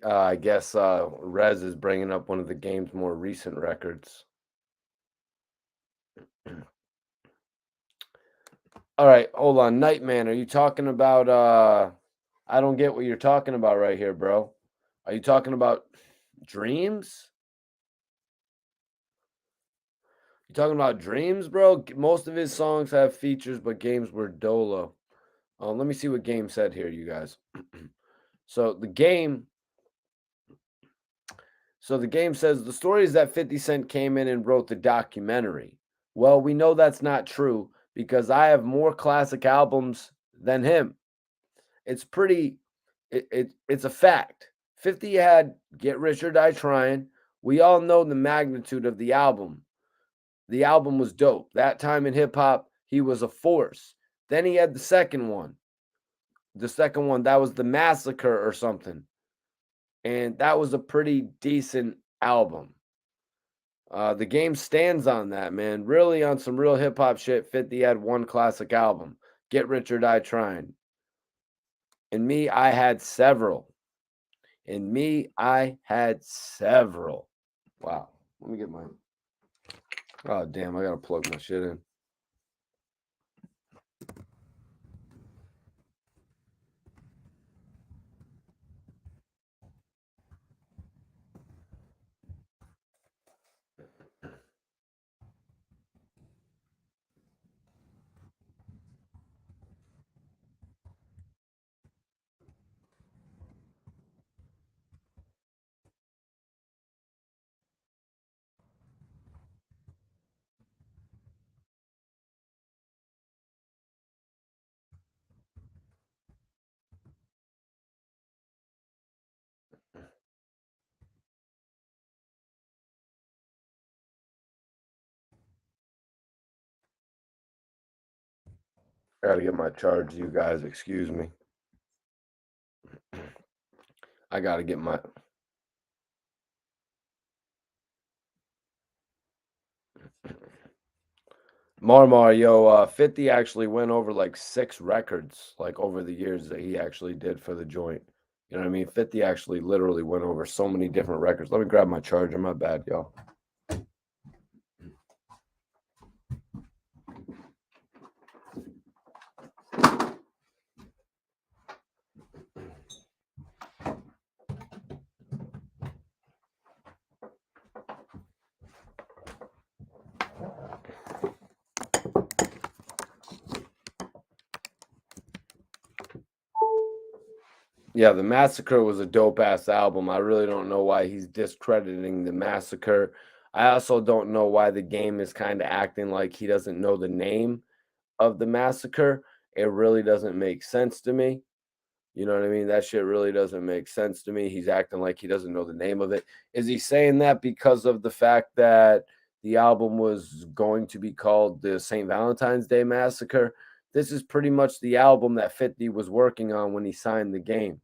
I guess Rez is bringing up one of the Game's more recent records. All right, hold on. Nightman, are you talking about I don't get what you're talking about right here, bro. Are you talking about Dreams? You talking about Dreams, bro? Most of his songs have features, but Games were dolo. Let me see what Game said here, you guys. So the Game says the story is that 50 Cent came in and wrote the documentary. Well, we know that's not true because I have more classic albums than him. It's pretty it's a fact. 50 had Get Rich or Die Trying. We all know the magnitude of the album. The album was dope. That time in hip hop, he was a force. Then he had the second one. The second one, that was the Massacre or something. And that was a pretty decent album. The Game stands on that, man. Really on some real hip hop shit. 50 had one classic album, Get Rich or Die Trying. And me, I had several. Wow. Let me get mine. Oh, damn. I got to plug my shit in. I got to get my charge, you guys. Excuse me. I got to get my. Marmar, yo, 50 actually went over like 6 records, like over the years that he actually did for the joint. You know what I mean? 50 actually literally went over so many different records. Let me grab my charger. My bad, y'all. Yeah, the Massacre was a dope ass album. I really don't know why he's discrediting the Massacre. I also don't know why the Game is kind of acting like he doesn't know the name of the Massacre. It really doesn't make sense to me. You know what I mean? That shit really doesn't make sense to me. He's acting like he doesn't know the name of it. Is he saying that because of the fact that the album was going to be called the St. Valentine's Day Massacre? This is pretty much the album that 50 was working on when he signed the Game.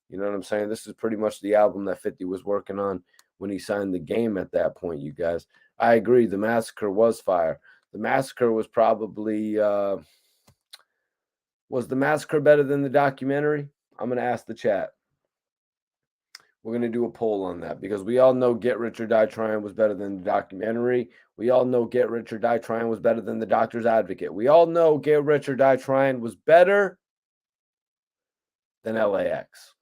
You know what I'm saying? This is pretty much the album that 50 was working on when he signed the Game at that point, you guys. I agree. The Massacre was fire. The Massacre was probably was the Massacre better than the documentary? I'm going to ask the chat. We're going to do a poll on that because we all know Get Rich or Die Trying was better than the documentary. We all know Get Rich or Die Trying was better than The Doctor's Advocate. We all know Get Rich or Die Trying was better than LAX.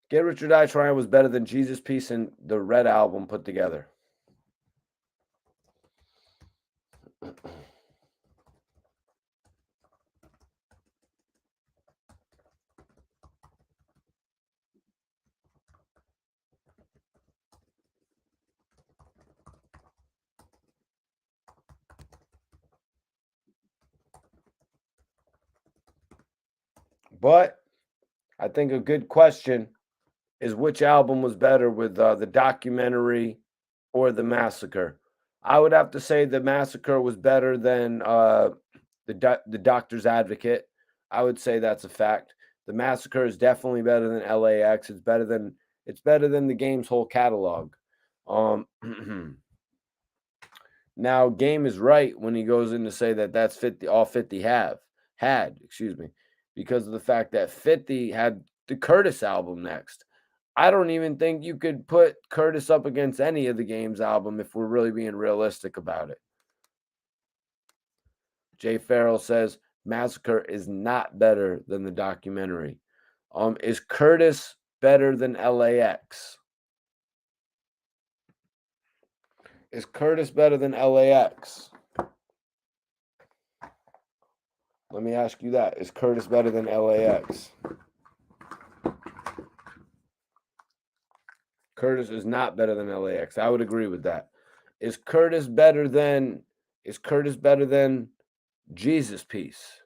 Get Rich or Die Trying was better than Jesus Piece and the Red album put together. But I think a good question is which album was better with the documentary or the Massacre? I would have to say the Massacre was better than the Doctor's Advocate. I would say that's a fact. The Massacre is definitely better than LAX. It's better than the game's whole catalog. Now, Game is right when he goes in to say that that's 50. All 50 had, because of the fact that 50 had the Curtis album next. I don't even think you could put Curtis up against any of the Game's album if we're really being realistic about it. Jay Farrell says Massacre is not better than the documentary. Is Curtis better than LAX? Is Curtis better than LAX? Let me ask you that. Is Curtis better than LAX? Curtis is not better than LAX. I would agree with that. Is Curtis better than Jesus Piece?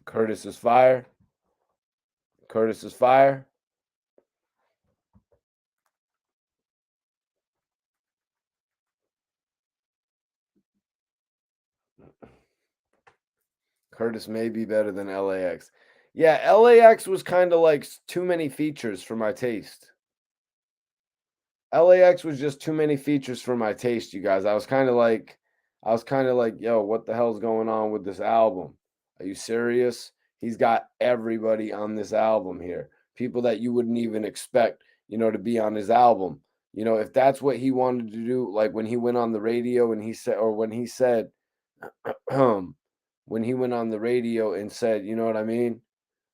Curtis is fire. Curtis is fire. Curtis may be better than LAX. Yeah, LAX was kind of like too many features for my taste. LAX was just too many features for my taste, you guys. I was kind of like, yo, what the hell's going on with this album? Are you serious? He's got everybody on this album here. People that you wouldn't even expect, to be on his album. If that's what he wanted to do, like when he went on the radio and he said, when he went on the radio and said, you know what I mean?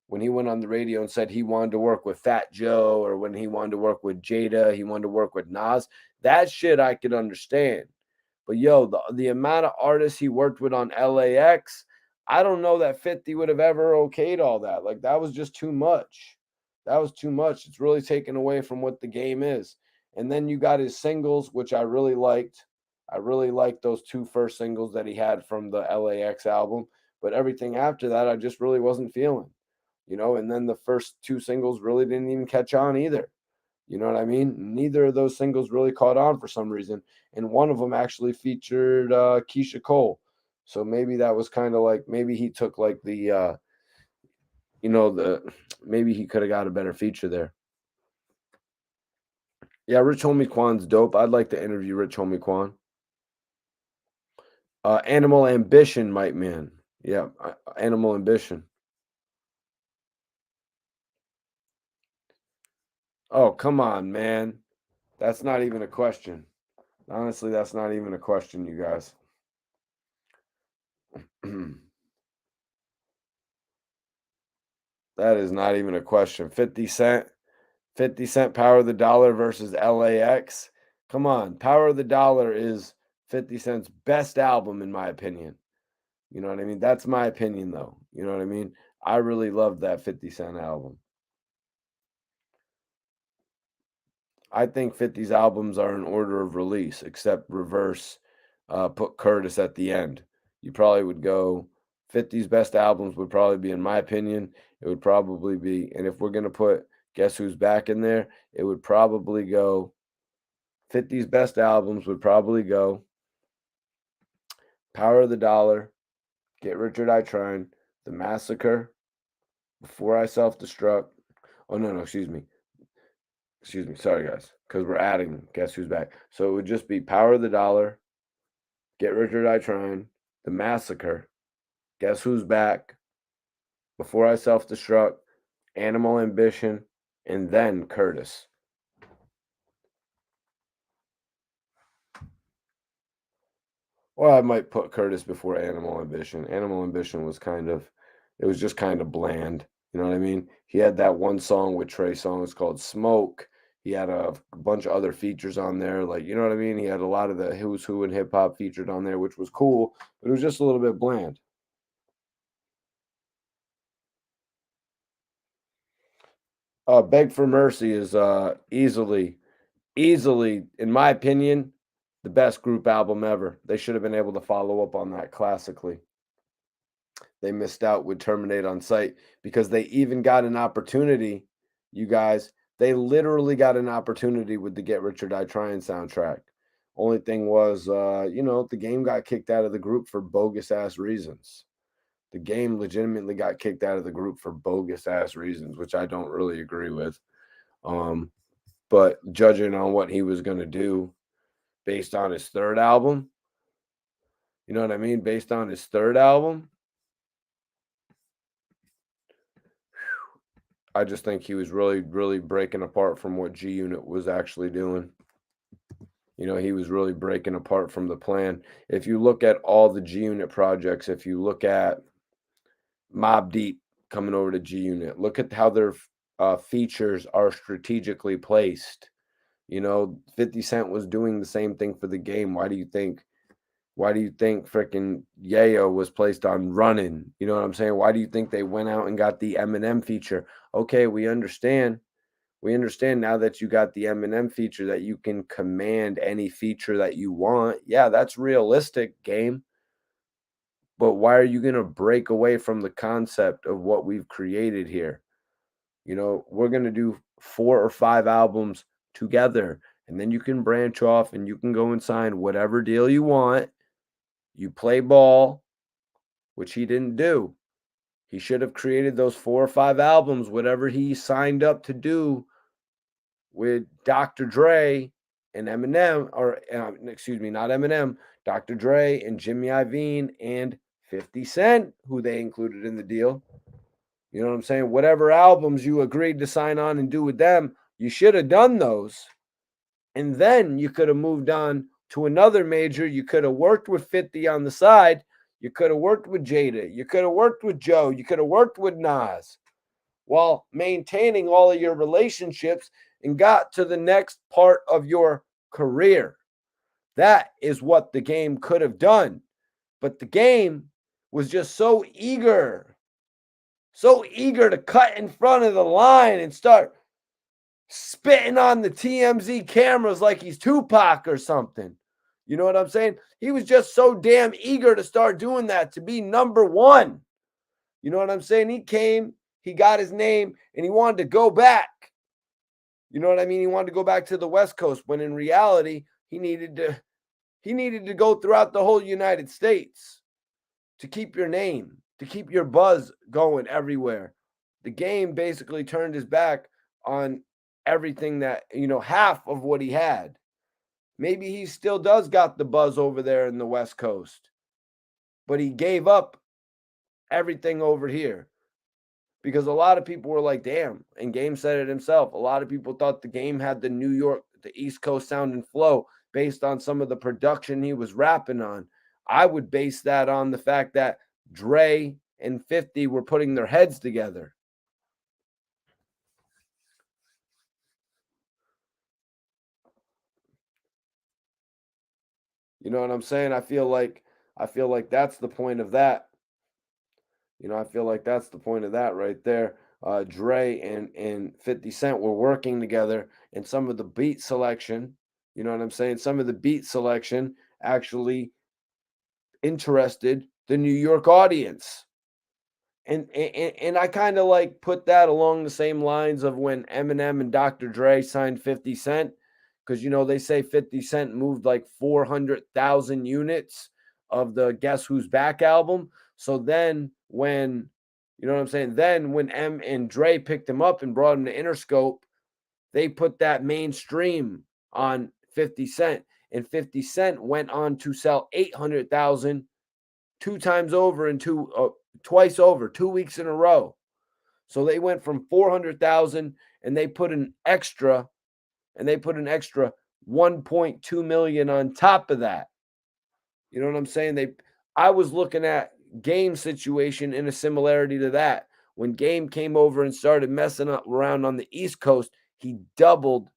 When he went on the radio and said he wanted to work with Fat Joe, or when he wanted to work with Jada, he wanted to work with Nas, that shit I could understand. But yo, the amount of artists he worked with on LAX, I don't know that 50 would have ever okayed all that. Like, that was just too much. That was too much. It's really taken away from what the game is. And then you got his singles, which I really liked. I really liked those two first singles that he had from the LAX album. But everything after that, I just really wasn't feeling. And then the first two singles really didn't even catch on either. You know what I mean? Neither of those singles really caught on for some reason. And one of them actually featured Keisha Cole. So maybe that was kind of like, maybe he took like the, maybe he could have got a better feature there. Yeah, Rich Homie Quan's dope. I'd like to interview Rich Homie Quan. Animal Ambition, Mike Man. Yeah, Animal Ambition. Oh, come on, man. That's not even a question. Honestly, that's not even a question, you guys. That is not even a question. 50 Cent Power of the Dollar versus LAX. Come on. Power of the Dollar is 50 Cent's best album, in my opinion. You know what I mean? That's my opinion, though. You know what I mean? I really loved that 50 Cent album. I think 50's albums are in order of release, except reverse, put Curtis at the end. You probably would go 50's best albums would probably be, in my opinion, it would probably be, and if we're going to put Guess Who's Back in there, it would probably go 50's best albums would probably go Power of the Dollar, Get Rich or Die Trying, The Massacre, Before I Self-Destruct. Oh, no, excuse me. Sorry, guys, because we're adding Guess Who's Back. So it would just be Power of the Dollar, Get Rich or Die Trying, The Massacre, Guess Who's Back, Before I Self-Destruct, Animal Ambition, and then Curtis. Or I might put Curtis before Animal Ambition. Animal Ambition was it was just kind of bland. You know what I mean? He had that one song with Trey Songz called Smoke. He had a bunch of other features on there. Like, you know what I mean? He had a lot of the who's who in hip hop featured on there, which was cool, but it was just a little bit bland. Beg for Mercy is easily, in my opinion, the best group album ever. They should have been able to follow up on that classically. They missed out with Terminate on Sight because they even got an opportunity, you guys. They literally got an opportunity with the Get Rich or Die Trying soundtrack. Only thing was, the game got kicked out of the group for bogus ass reasons. The game legitimately got kicked out of the group for bogus ass reasons, which I don't really agree with. But judging on what he was going to do based on his third album, you know what I mean? Based on his third album, I just think he was really, really breaking apart from what G Unit was actually doing. You know, he was really breaking apart from the plan. If you look at all the G Unit projects, if you look at Mobb Deep coming over to G Unit, look at how their features are strategically placed. You know, 50 Cent was doing the same thing for the game. Why do you think freaking Yayo was placed on Running? You know what I'm saying? Why do you think they went out and got the Eminem feature? Okay, we understand. We understand now that you got the Eminem feature that you can command any feature that you want. Yeah, that's realistic, game. But why are you going to break away from the concept of what we've created here? You know, we're going to do 4 or 5 albums together, and then you can branch off and you can go and sign whatever deal you want. You play ball, which he didn't do. He should have created those 4 or 5 albums, whatever he signed up to do with Dr. Dre and Eminem, or excuse me, not Eminem, Dr. Dre and Jimmy Iovine and 50 Cent, who they included in the deal. You know what I'm saying? Whatever albums you agreed to sign on and do with them, you should have done those. And then you could have moved on to another major. You could have worked with 50 on the side. You could have worked with Jada. You could have worked with Joe. You could have worked with Nas while maintaining all of your relationships and got to the next part of your career. That is what the game could have done. But the game was just so eager to cut in front of the line and start spitting on the TMZ cameras like he's Tupac or something. You know what I'm saying? He was just so damn eager to start doing that, to be number one. You know what I'm saying? He came, he got his name, and he wanted to go back. You know what I mean? He wanted to go back to the West Coast, when in reality, he needed to go throughout the whole United States to keep your name, to keep your buzz going everywhere. The game basically turned his back on everything that, half of what he had. Maybe he still does got the buzz over there in the West Coast, but he gave up everything over here. Because a lot of people were like, damn, and Game said it himself. A lot of people thought the game had the New York, the East Coast sound and flow based on some of the production he was rapping on. I would base that on the fact that Dre and 50 were putting their heads together. You know what I'm saying? I feel like that's the point of that. I feel like that's the point of that right there. Dre and 50 Cent were working together, and some of the beat selection, you know what I'm saying? Some of the beat selection actually interested the New York audience. And I kind of like put that along the same lines of when Eminem and Dr. Dre signed 50 Cent, because they say 50 Cent moved like 400,000 units of the Guess Who's Back album. So then when, you know what I'm saying? Then when M and Dre picked him up and brought him to Interscope, they put that mainstream on 50 Cent. And 50 Cent went on to sell 800,000 twice over, 2 weeks in a row. So they went from 400,000 and they put an extra 1.2 million on top of that. You know what I'm saying? I was looking at Game situation in a similarity to that. When Game came over and started messing around on the East Coast, he doubled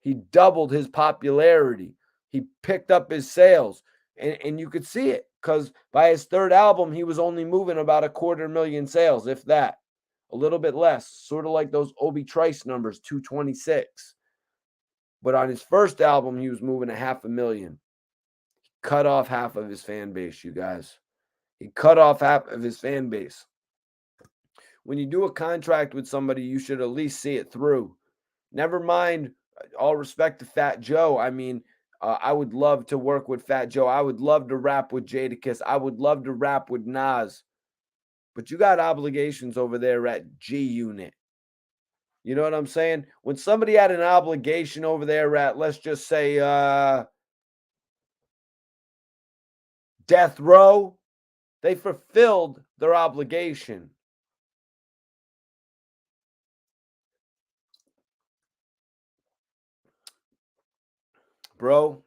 his popularity. He picked up his sales. And you could see it because by his third album, he was only moving about 250,000 sales, if that. A little bit less, sort of like those Obie Trice numbers, 226. But on his first album, he was moving 500,000. He cut off half of his fan base, you guys. He cut off half of his fan base. When you do a contract with somebody, you should at least see it through. Never mind, all respect to Fat Joe. I mean, I would love to work with Fat Joe. I would love to rap with Jadakiss. I would love to rap with Nas. But you got obligations over there at G Unit. You know what I'm saying? When somebody had an obligation over there at, let's just say, Death Row, they fulfilled their obligation. Bro,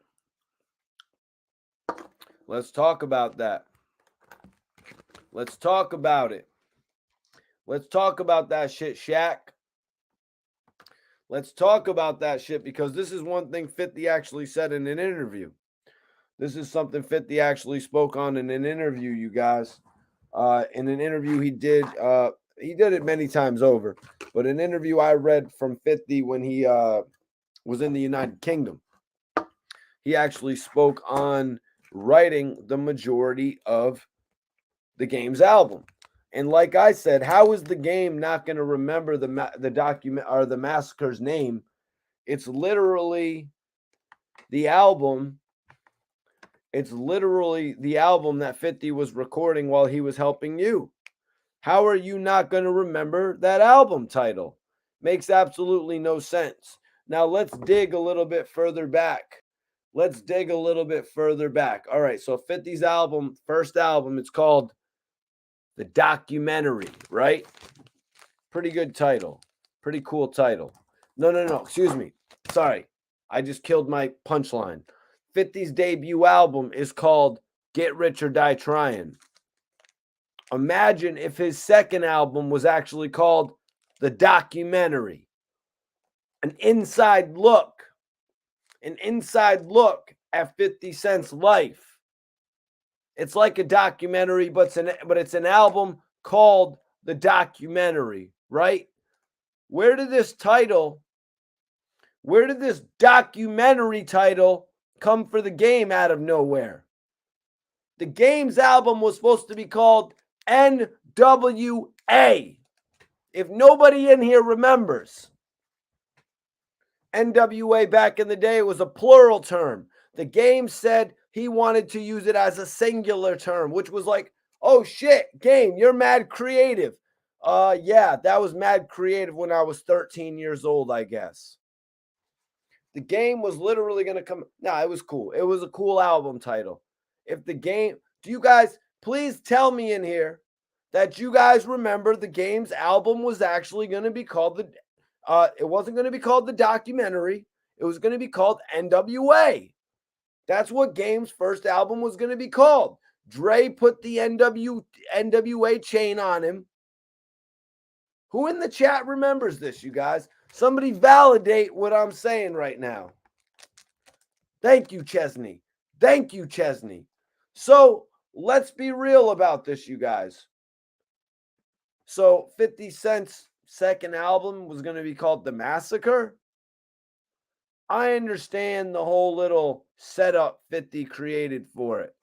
let's talk about that. Let's talk about it. Let's talk about that shit, Shaq. Let's talk about that shit because this is one thing 50 actually said in an interview. This is something 50 actually spoke on in an interview, you guys. In an interview he did it many times over, but an interview I read from 50 when he was in the United Kingdom. He actually spoke on writing the majority of the Game's album. And like I said, how is the Game not going to remember the document or the Massacre's name? It's literally the album. It's literally the album that 50 was recording while he was helping you. How are you not going to remember that album title? Makes absolutely no sense. Now let's dig a little bit further back. All right, so 50's album, first album, it's called The Documentary, right? Pretty good title. Pretty cool title. No, excuse me. Sorry. I just killed my punchline. 50's debut album is called Get Rich or Die Trying. Imagine if his second album was actually called The Documentary. An inside look at 50 Cent's life. It's like a documentary, but it's an album called The Documentary, right? Where did this documentary title come for the Game out of nowhere? The Game's album was supposed to be called NWA. If nobody in here remembers, NWA back in the day, it was a plural term. The Game said he wanted to use it as a singular term, which was like, oh shit, Game, you're mad creative. Yeah, that was mad creative when I was 13 years old, I guess. The Game was literally going to come. Nah, it was cool. It was a cool album title. If the Game, do you guys, please tell me in here that you guys remember the Game's album was actually going to be called it wasn't going to be called The Documentary. It was going to be called NWA. That's what Game's first album was going to be called. Dre put the NWA chain on him. Who in the chat remembers this, you guys? Somebody validate what I'm saying right now. Thank you, Chesney. So let's be real about this, you guys. So 50 Cent's second album was going to be called The Massacre. I understand the whole little setup 50 created for it.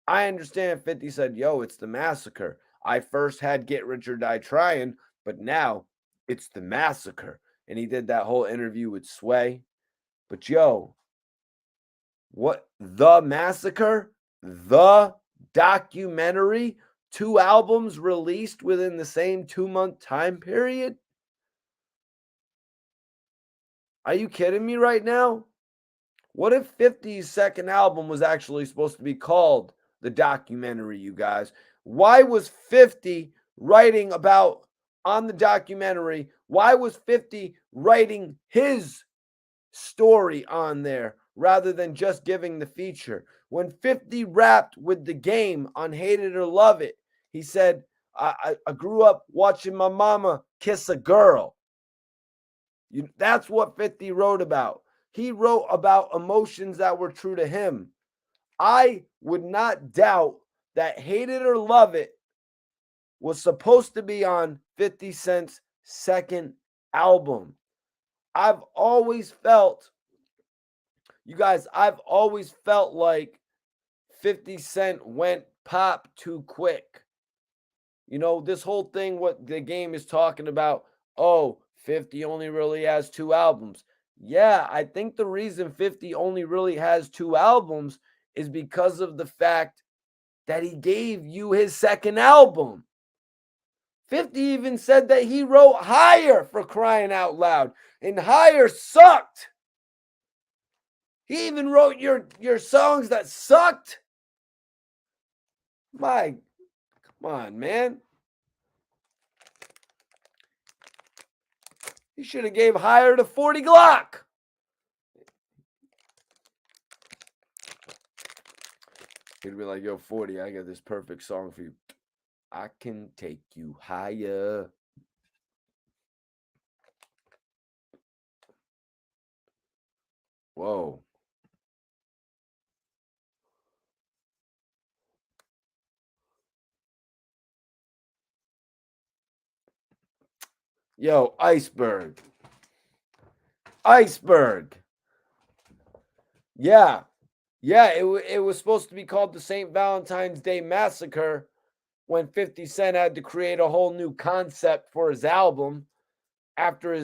I understand 50 said, yo, it's The Massacre. I first had Get Rich or Die Trying, but now it's The Massacre. And he did that whole interview with Sway. But yo, what? The Massacre? The Documentary? 2 albums released within the same 2-month time period? Are you kidding me right now? What if 50's second album was actually supposed to be called the documentary, you guys? Why was 50 writing about on the documentary? Why was 50 writing his story on there rather than just giving the feature? When 50 rapped with The Game on Hate It or Love It, he said, I grew up watching my mama kiss a girl. That's what 50 wrote about. He wrote about emotions that were true to him. I would not doubt that Hate It or Love It was supposed to be on 50 Cent's second album. I've always felt, you guys, I've always felt like 50 Cent went pop too quick. This whole thing, what The Game is talking about, 50 only really has 2 albums. Yeah, I think the reason 50 only really has 2 albums is because of the fact that he gave you his second album. 50 even said that he wrote Higher, for crying out loud, and Higher sucked. He even wrote your songs that sucked. Come on, man. He should have gave Higher to 40 Glock. He'd be like, yo, 40, I got this perfect song for you. I can take you higher. Whoa. Yo, Iceberg. Yeah. It was supposed to be called the St. Valentine's Day Massacre when 50 Cent had to create a whole new concept for his album after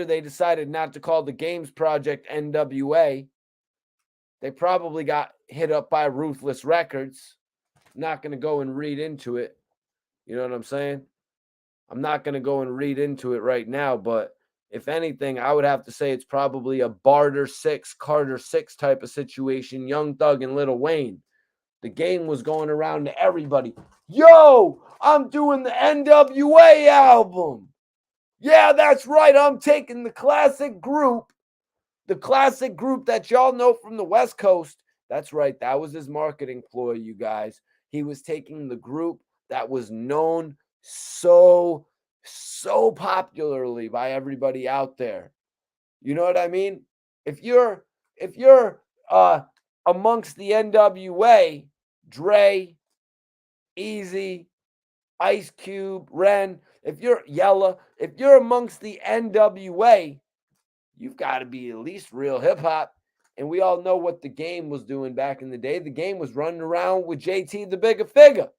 they decided not to call the Games Project NWA. They probably got hit up by Ruthless Records. Not going to go and read into it. You know what I'm saying? I'm not going to go and read into it right now, but if anything, I would have to say it's probably a Barter 6, Carter 6 type of situation. Young Thug and Lil Wayne. The Game was going around to everybody. Yo, I'm doing the NWA album. Yeah, that's right. I'm taking the classic group that y'all know from the West Coast. That's right. That was his marketing ploy, you guys. He was taking the group that was known so popularly by everybody out there. You know what I mean? If you're amongst the NWA, Dre, Easy, Ice Cube, Ren, if you're Yella, if you're amongst the NWA, you've got to be at least real hip hop. And we all know what The Game was doing back in the day. The Game was running around with JT the Bigger Figure.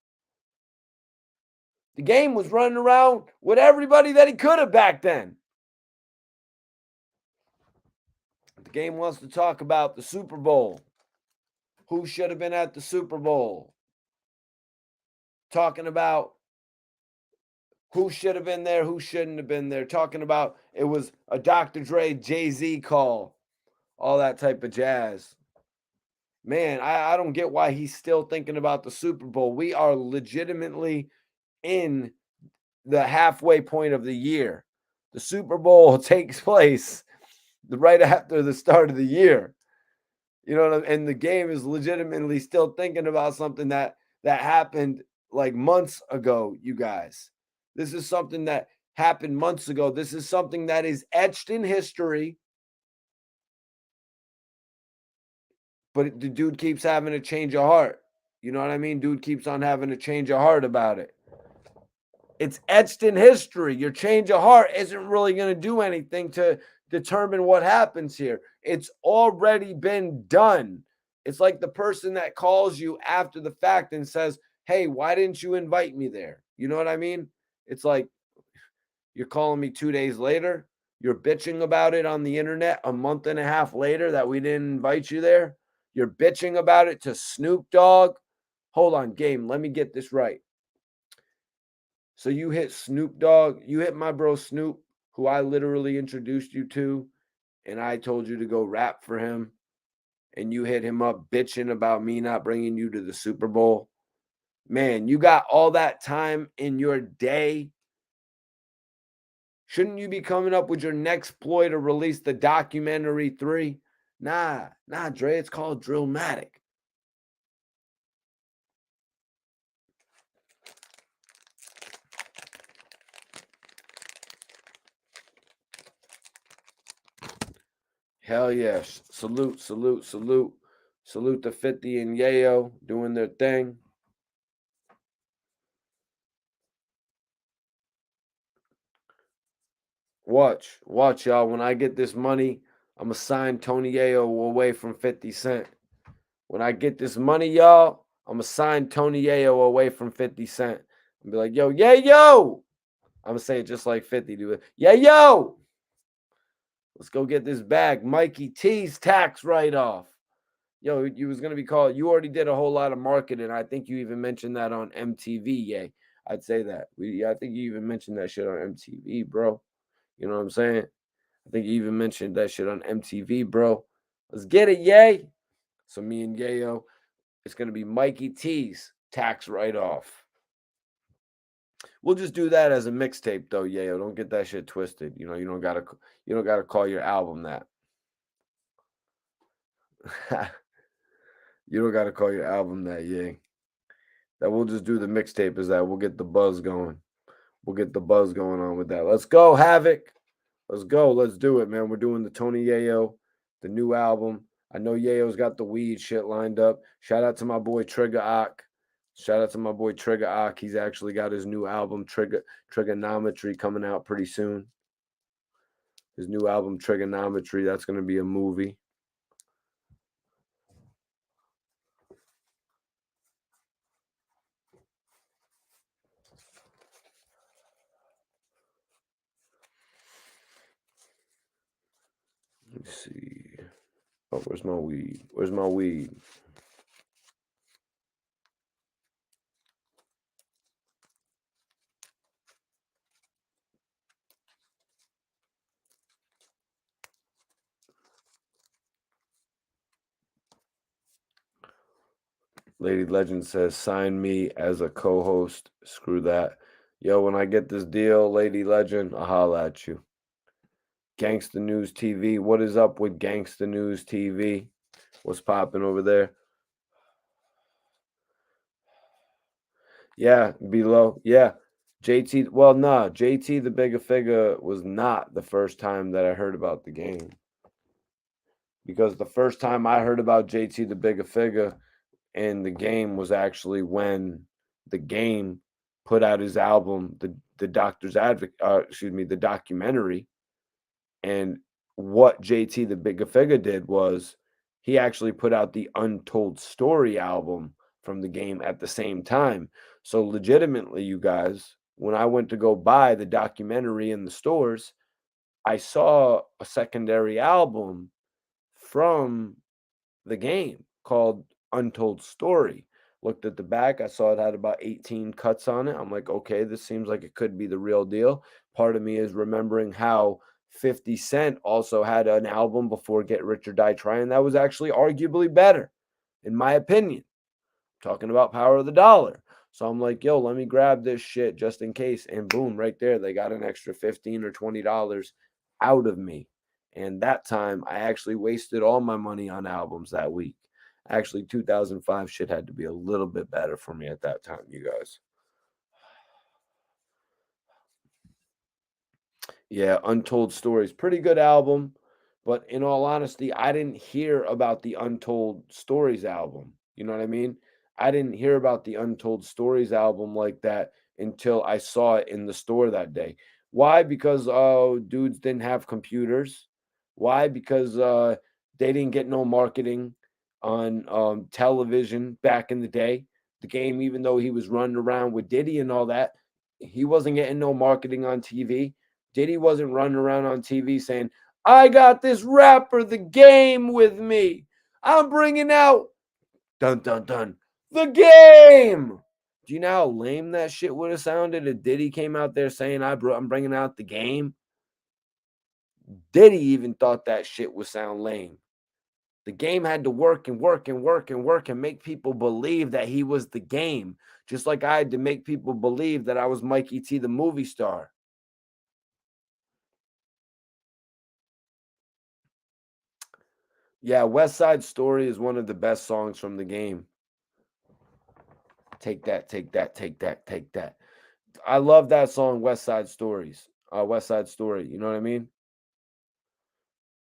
The Game was running around with everybody that he could have back then. The Game wants to talk about the Super Bowl. Who should have been at the Super Bowl? Talking about who should have been there, who shouldn't have been there. Talking about it was a Dr. Dre, Jay-Z call. All that type of jazz. Man, I don't get why he's still thinking about the Super Bowl. We are legitimately in the halfway point of the year. The Super Bowl takes place right after the start of the year. You know what I mean? And The Game is legitimately still thinking about something that happened like months ago, you guys. This is something that happened months ago. This is something that is etched in history. But the dude keeps having a change of heart. You know what I mean? Dude keeps on having a change of heart about it. It's etched in history. Your change of heart isn't really going to do anything to determine what happens here. It's already been done. It's like the person that calls you after the fact and says, hey, why didn't you invite me there? You know what I mean? It's like you're calling me 2 days later. You're bitching about it on the internet a month and a half later that we didn't invite you there. You're bitching about it to Snoop Dogg. Hold on, Game. Let me get this right. So you hit Snoop Dogg. You hit my bro Snoop, who I literally introduced you to, and I told you to go rap for him. and you hit him up bitching about me not bringing you to the Super Bowl. Man, you got all that time in your day. Shouldn't you be coming up with your next ploy to release the documentary 3? Nah, Dre, it's called Drillmatic. Hell yeah. Salute to 50 and Yayo doing their thing. Watch, y'all. When I get this money, I'm going to sign Tony Yayo away from 50 Cent. When I get this money, y'all, I'm going to sign Tony Yayo away from 50 Cent. And be like, yo, Yayo. I'm going to say it just like 50 do it. Yayo. Let's go get this bag. Mikey T's tax write-off. Yo, you was going to be called. You already did a whole lot of marketing. I think you even mentioned that on MTV, yay. I'd say that. I think you even mentioned that shit on MTV, bro. You know what I'm saying? I think you even mentioned that shit on MTV, bro. Let's get it, yay. So me and Yayo, it's going to be Mikey T's tax write-off. We'll just do that as a mixtape, though, Yayo. Don't get that shit twisted. You know, you don't gotta call your album that. You don't gotta call your album that, yay. That we'll just do the mixtape as that. We'll get the buzz going. We'll get the buzz going on with that. Let's go, Havoc. Let's go. Let's do it, man. We're doing the Tony Yayo, the new album. I know Yayo's got the weed shit lined up. Shout out to my boy Trigger Ock. He's actually got his new album, Trigonometry, coming out pretty soon. His new album, Trigonometry, that's going to be a movie. Let me see. Oh, where's my weed? Where's my weed? Lady Legend says, sign me as a co-host. Screw that. Yo, when I get this deal, Lady Legend, I'll holla at you. Gangsta News TV. What is up with Gangsta News TV? What's popping over there? Yeah, below. Yeah. JT. Well, nah. JT the Bigger Figure was not the first time that I heard about the game. Because the first time I heard about JT the Bigger Figure and the game was actually when the game put out his album, the Doctor's Advocate, the documentary. And what JT the Bigger Figure did was he actually put out the Untold Story album from the game at the same time. So legitimately, you guys, when I went to go buy the documentary in the stores, I saw a secondary album from the game called Untold Story. Looked at the back, I saw it had about 18 cuts on it. I'm like, okay, this seems like it could be the real deal. Part of me is remembering how 50 Cent also had an album before Get Rich or Die Trying that was actually arguably better, in my opinion. Talking about Power of the Dollar. So I'm like, yo, let me grab this shit just in case. And boom, right there, they got an extra $15 or $20 out of me. And that time, I actually wasted all my money on albums that week. Actually, 2005 shit had to be a little bit better for me at that time, you guys. Yeah, Untold Stories, pretty good album. But in all honesty, I didn't hear about the Untold Stories album. You know what I mean? I didn't hear about the Untold Stories album like that until I saw it in the store that day. Why? Because dudes didn't have computers. Why? Because they didn't get no marketing on television back in the day. The game, even though he was running around with Diddy and all that, he wasn't getting no marketing on TV. Diddy wasn't running around on TV saying, I got this rapper, The Game, with me. I'm bringing out, dun, dun, dun, The Game. Do you know how lame that shit would have sounded if Diddy came out there saying, I'm bringing out The Game? Diddy even thought that shit would sound lame. The game had to work and work and work and work and make people believe that he was the game, just like I had to make people believe that I was Mikey T, the movie star. Yeah, West Side Story is one of the best songs from the game. Take that, take that, take that, take that. I love that song, West Side Stories. West Side Story. You know what I mean?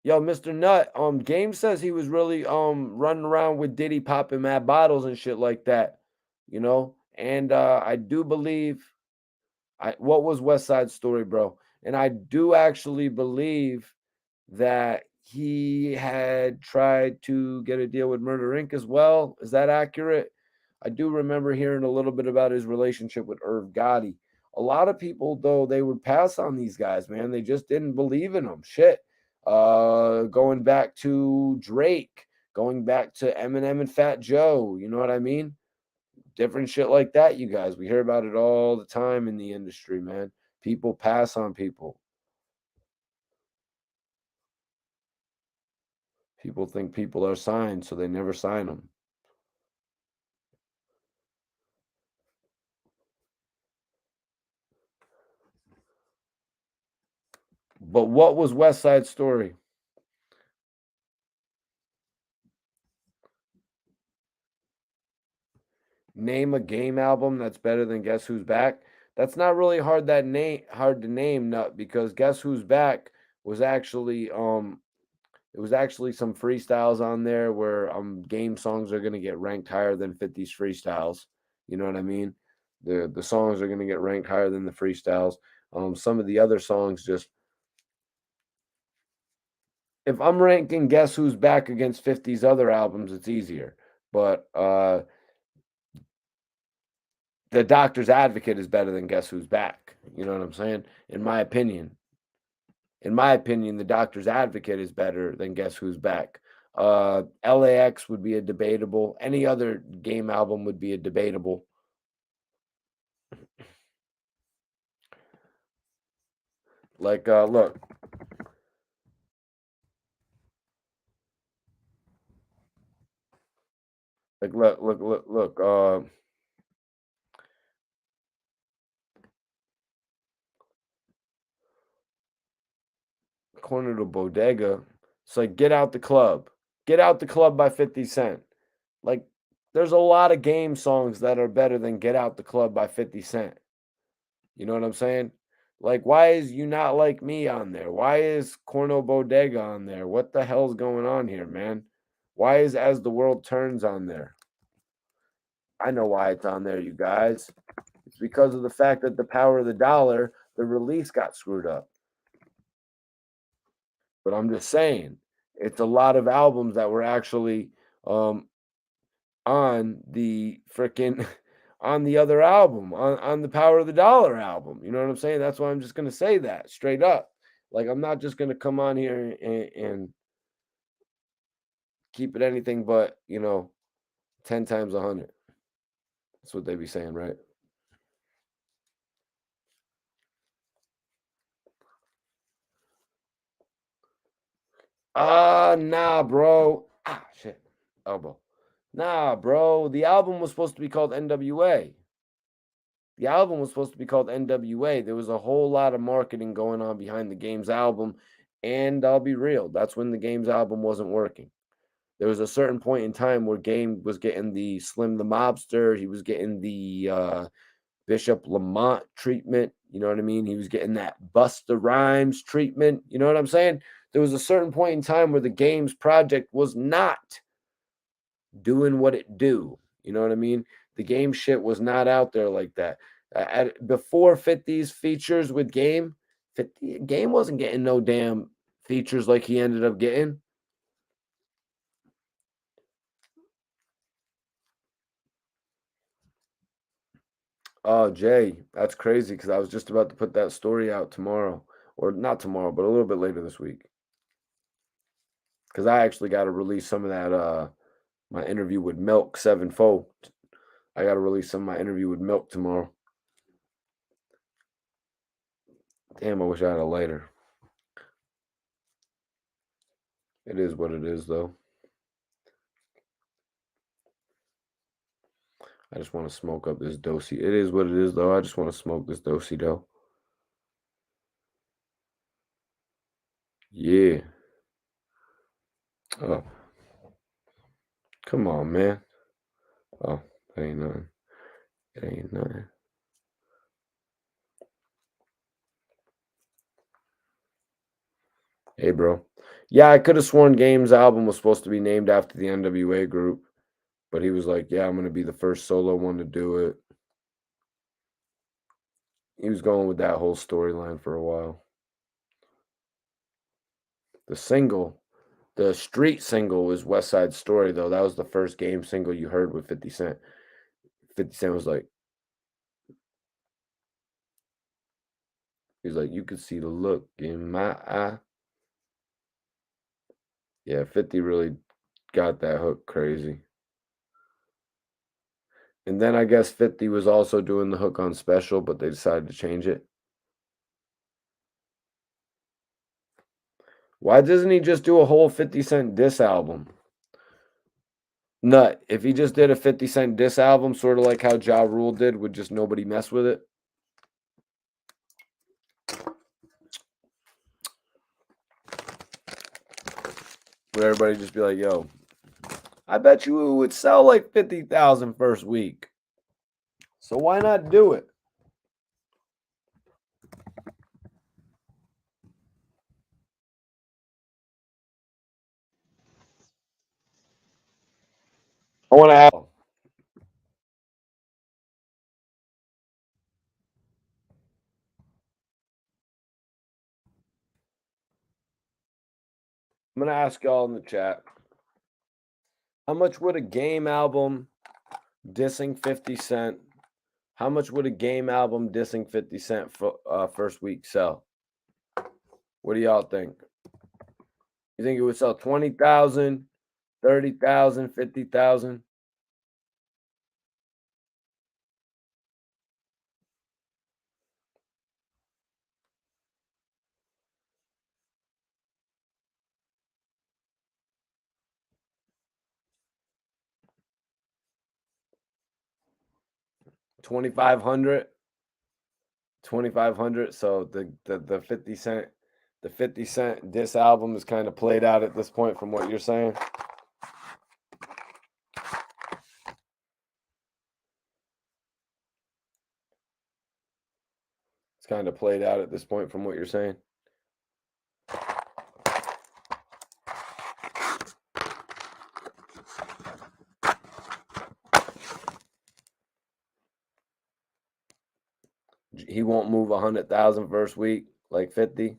Yo, Mr. Nut, Game says he was really running around with Diddy popping mad bottles and shit like that, you know. And I do believe what was West Side Story, bro? And I do actually believe that he had tried to get a deal with Murder Inc. as well. Is that accurate? I do remember hearing a little bit about his relationship with Irv Gotti. A lot of people, though, they would pass on these guys, man. They just didn't believe in them. Shit. Going back to Drake, going back to Eminem and Fat Joe, you know what I mean? Different shit like that, you guys. We hear about it all the time in the industry, man. People pass on people. People think people are signed, so they never sign them. But what was West Side Story? Name a game album that's better than Guess Who's Back. That's not really hard to name, Nut, because Guess Who's Back was actually it was actually some freestyles on there where game songs are gonna get ranked higher than 50's freestyles. You know what I mean? The songs are gonna get ranked higher than the freestyles. Some of the other songs just if I'm ranking Guess Who's Back against 50's other albums, it's easier. But the Doctor's Advocate is better than Guess Who's Back. You know what I'm saying? In my opinion. In my opinion, the Doctor's Advocate is better than Guess Who's Back. LAX would be a debatable. Any other game album would be a debatable. Like, look. Like, look. Corner to Bodega. It's like Get Out the Club. Get Out the Club by 50 Cent. Like, there's a lot of game songs that are better than Get Out the Club by 50 Cent. You know what I'm saying? Like, why is You Not Like Me on there? Why is Corno Bodega on there? What the hell's going on here, man? Why is As the World Turns on there? I know why it's on there, you guys. It's because of the fact that the Power of the Dollar, the release got screwed up. But I'm just saying, it's a lot of albums that were actually on the freaking on the other album, on the Power of the Dollar album. You know what I'm saying? That's why I'm just gonna say that straight up. Like I'm not just gonna come on here and keep it anything but 10 times 100. That's what they be saying, right? Nah, bro. Ah, shit. Elbow. Nah, bro. The album was supposed to be called NWA. The album was supposed to be called NWA. There was a whole lot of marketing going on behind the Game's album. And I'll be real, that's when the Game's album wasn't working. There was a certain point in time where Game was getting the Slim the Mobster. He was getting the Bishop Lamont treatment. You know what I mean? He was getting that Busta Rhymes treatment. You know what I'm saying? There was a certain point in time where the Game's project was not doing what it do. You know what I mean? The Game shit was not out there like that. Before 50's features with Game, 50 Game wasn't getting no damn features like he ended up getting. Oh, Jay, that's crazy because I was just about to put that story out tomorrow, or not tomorrow, but a little bit later this week. Because I actually got to release some of that my interview with Milk 7-4. I got to release some of my interview with Milk tomorrow. Damn, I wish I had a lighter. It is what it is, though. I just want to smoke up this Dosi. It is what it is, though. I just want to smoke this Dosi, though. Yeah. Oh. Come on, man. Oh, that ain't nothing. It ain't nothing. Hey, bro. Yeah, I could have sworn Game's album was supposed to be named after the NWA group, but he was like, yeah, I'm going to be the first solo one to do it. He was going with that whole storyline for a while. The single, the street single was West Side Story, though. That was the first Game single you heard with 50 Cent. 50 Cent was like, he's like, you could see the look in my eye. Yeah, 50 really got that hook crazy. And then I guess 50 was also doing the hook on Special, but they decided to change it. Why doesn't he just do a whole 50 Cent diss album? Nut. If he just did a 50 Cent diss album, sort of like how Ja Rule did, would just nobody mess with it? Would everybody just be like, yo, I bet you it would sell like 50,000 first week. So why not do it? I want to ask. I'm going to ask y'all in the chat. How much would a Game album dissing 50 Cent? How much would a Game album dissing 50 Cent first week sell? What do y'all think? You think it would sell 20,000, 30,000, 50,000? $2,500. 2,500. So the 50 Cent diss album is kind of played out at this point from what you're saying. It's kind of played out at this point from what you're saying. He won't move 100,000 first week like 50.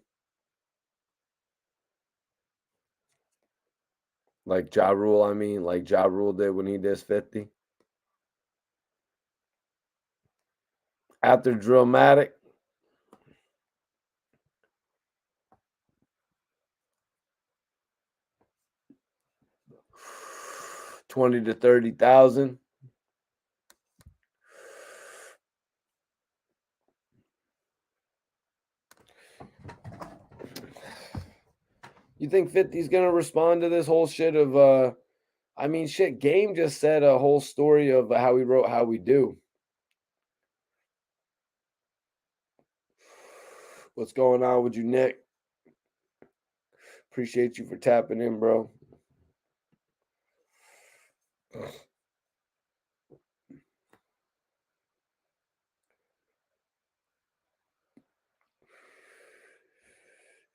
Like Ja Rule, I mean, like Ja Rule did when he dissed 50. After Drillmatic, 20 to 30,000. You think 50's gonna respond to this whole shit of I mean shit, Game just said a whole story of how he wrote How We Do. What's going on with you, Nick? Appreciate you for tapping in, bro.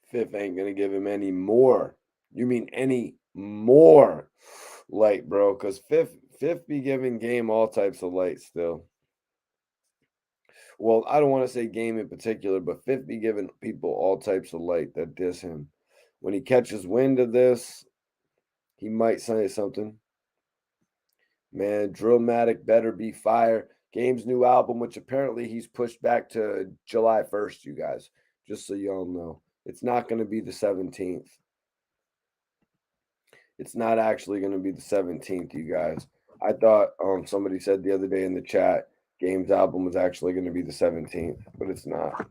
Fifth ain't gonna give him any more. You mean any more light, bro? Because fifth be giving Game all types of light still. Well, I don't want to say Game in particular, but fifth be giving people all types of light that diss him. When he catches wind of this, he might say something. Man, Drillmatic better be fire. Game's new album, which apparently he's pushed back to July 1st, you guys. Just so y'all know. It's not going to be the 17th. It's not actually going to be the 17th, you guys. I thought somebody said the other day in the chat, Game's album was actually going to be the 17th, but it's not.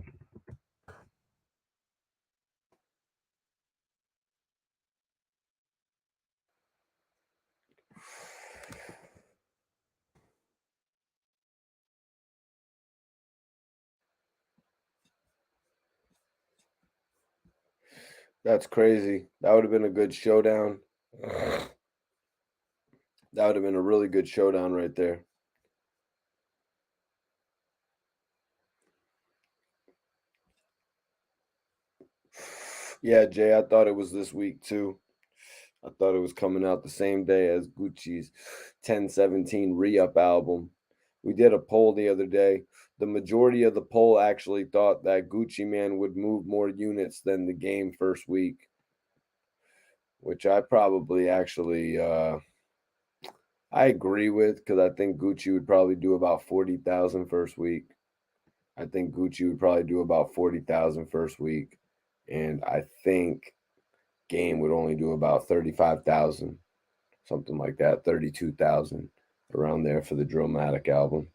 That's crazy. That would have been a good showdown. That would have been a really good showdown right there. Yeah, Jay, I thought it was this week too. I thought it was coming out the same day as Gucci's 1017 Re-Up album. We did a poll the other day. The majority of the poll actually thought that Gucci Mane would move more units than the game first week, which I probably actually I agree with, because I think Gucci would probably do about 40,000 first week. I think Gucci would probably do about 40,000 first week, and I think Game would only do about 35,000, something like that, 32,000, around there for the Drillmatic album.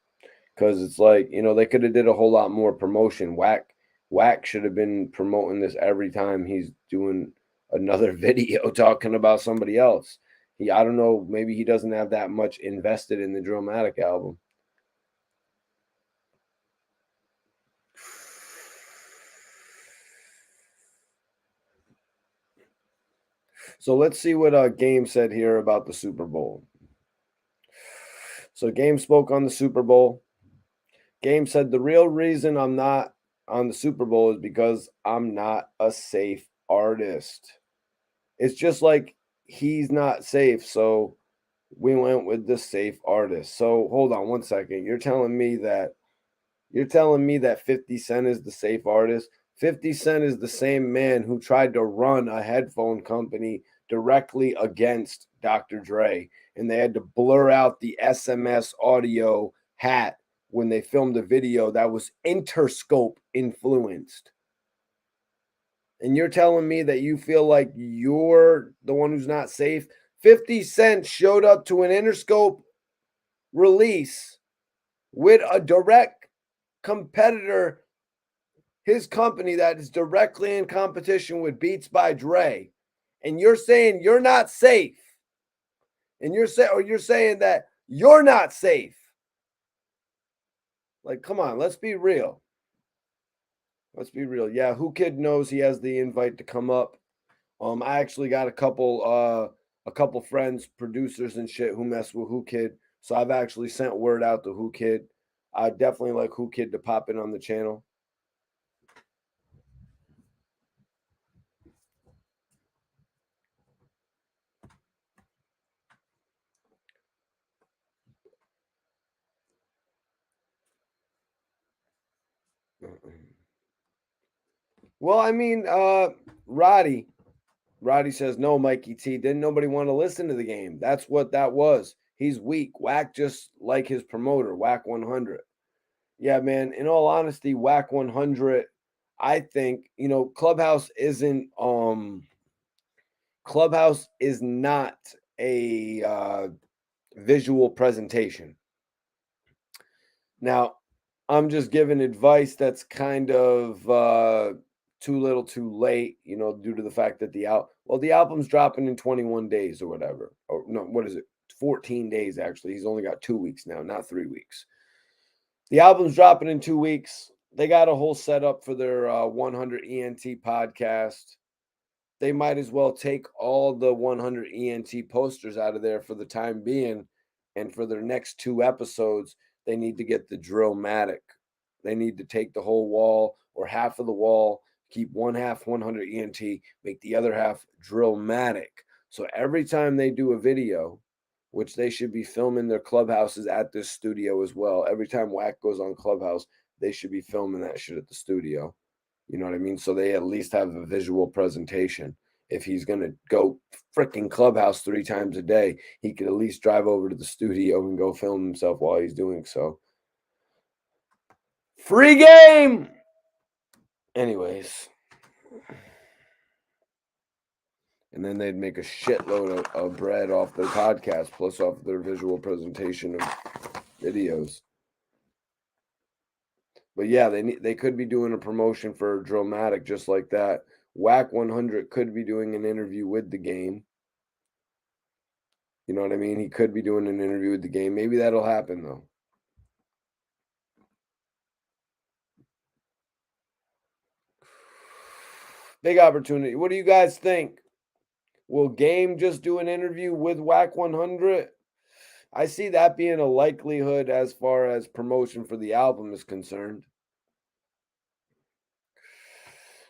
Because it's like, they could have did a whole lot more promotion. Whack should have been promoting this every time he's doing another video talking about somebody else. I don't know, maybe he doesn't have that much invested in the Drillmatic album. So let's see what Game said here about the Super Bowl. So Game spoke on the Super Bowl. Game said, the real reason I'm not on the Super Bowl is because I'm not a safe artist. It's just like he's not safe, so we went with the safe artist. So hold on one second. You're telling me that 50 Cent is the safe artist? 50 Cent is the same man who tried to run a headphone company directly against Dr. Dre, and they had to blur out the SMS audio hat when they filmed a video that was Interscope influenced. And you're telling me that you feel like you're the one who's not safe? 50 Cent showed up to an Interscope release with a direct competitor, his company that is directly in competition with Beats by Dre. And you're saying you're not safe. And you're saying that you're not safe. Like, come on, let's be real. Let's be real. Yeah, Who Kid knows he has the invite to come up. I actually got a couple friends, producers and shit, who mess with Who Kid. So I've actually sent word out to Who Kid. I definitely like Who Kid to pop in on the channel. Well, I mean, Roddy says, no, Mikey T, didn't nobody want to listen to the game. That's what that was. He's weak. Whack just like his promoter, Whack 100. Yeah, man, in all honesty, Whack 100, I think, Clubhouse is not a visual presentation. Now, I'm just giving advice that's kind of too little too late, due to the fact that the album's dropping in 21 days or whatever. Or no, what is it? 14 days, actually. He's only got 2 weeks now, not 3 weeks. The album's dropping in 2 weeks. They got a whole setup for their 100 ENT podcast. They might as well take all the 100 ENT posters out of there for the time being. And for their next 2 episodes, they need to get the Drillmatic. They need to take the whole wall or half of the wall, keep one half 100 ENT, make the other half Drillmatic. So every time they do a video, which they should be filming their Clubhouses at this studio as well. Every time Whack goes on Clubhouse, they should be filming that shit at the studio. You know what I mean? So they at least have a visual presentation. If he's going to go freaking Clubhouse 3 times a day, he could at least drive over to the studio and go film himself while he's doing so. Free game! Anyways. And then they'd make a shitload of bread off their podcast, plus off their visual presentation of videos. But yeah, they could be doing a promotion for Drillmatic just like that. Whack 100 could be doing an interview with the game. You know what I mean? He could be doing an interview with the game. Maybe that'll happen, though. Big opportunity. What do you guys think? Will Game just do an interview with Whack 100? I see that being a likelihood as far as promotion for the album is concerned.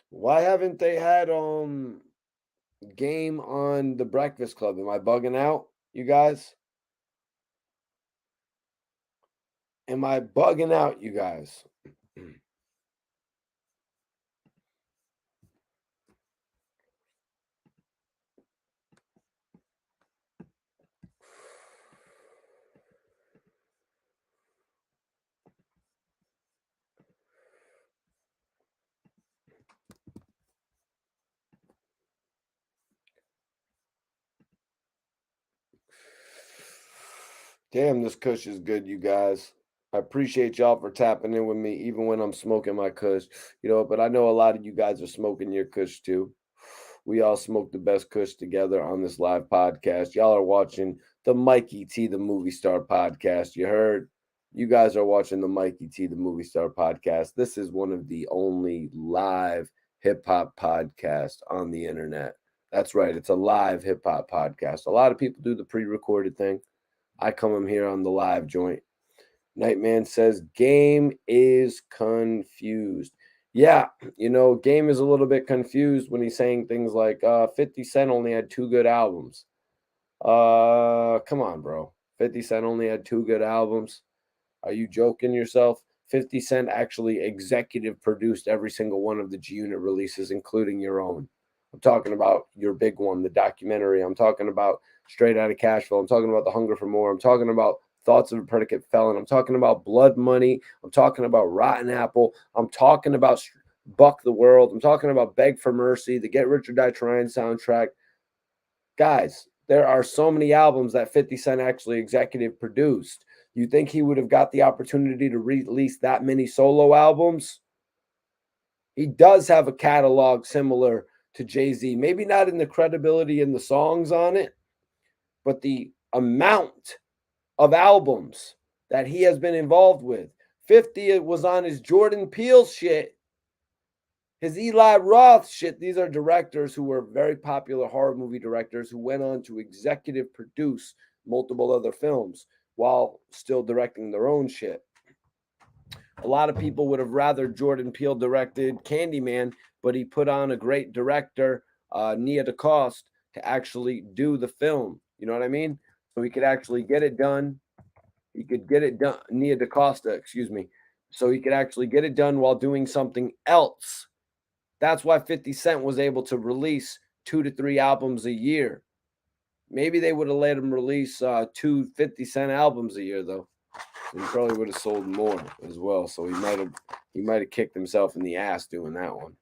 Why haven't they had Game on the Breakfast Club? Am I bugging out, you guys? Am I bugging out, you guys? Damn, this kush is good, you guys. I appreciate y'all for tapping in with me, even when I'm smoking my kush. But I know a lot of you guys are smoking your kush too. We all smoke the best kush together on this live podcast. Y'all are watching the Mikey T, the movie star podcast. You heard? You guys are watching the Mikey T, the movie star podcast. This is one of the only live hip hop podcasts on the internet. That's right. It's a live hip hop podcast. A lot of people do the pre recorded thing. I come in here on the live joint. Nightman says, Game is confused. Yeah, Game is a little bit confused when he's saying things like 50 Cent only had 2 good albums. Come on, bro. 50 Cent only had 2 good albums. Are you joking yourself? 50 Cent actually executive produced every single one of the G Unit releases, including your own. I'm talking about your big one, the documentary. I'm talking about Straight Outta Cashville. I'm talking about The Hunger for More. I'm talking about Thoughts of a Predicate Felon. I'm talking about Blood Money. I'm talking about Rotten Apple. I'm talking about Buck the World. I'm talking about Beg for Mercy, the Get Rich or Die Trying soundtrack. Guys, there are so many albums that 50 Cent actually executive produced. You think he would have got the opportunity to release that many solo albums? He does have a catalog similar to Jay-Z. Maybe not in the credibility and the songs on it, but the amount of albums that he has been involved with. 50 was on his Jordan Peele shit, his Eli Roth shit. These are directors who were very popular horror movie directors who went on to executive produce multiple other films while still directing their own shit. A lot of people would have rather Jordan Peele directed Candyman, but he put on a great director, Nia DaCoste, to actually do the film. You know what I mean? So he could actually get it done. He could get it done. Nia DaCosta, excuse me. So he could actually get it done while doing something else. That's why 50 Cent was able to release 2 to 3 albums a year. Maybe they would have let him release 2 50 Cent albums a year, though. He probably would have sold more as well. So he might have kicked himself in the ass doing that one.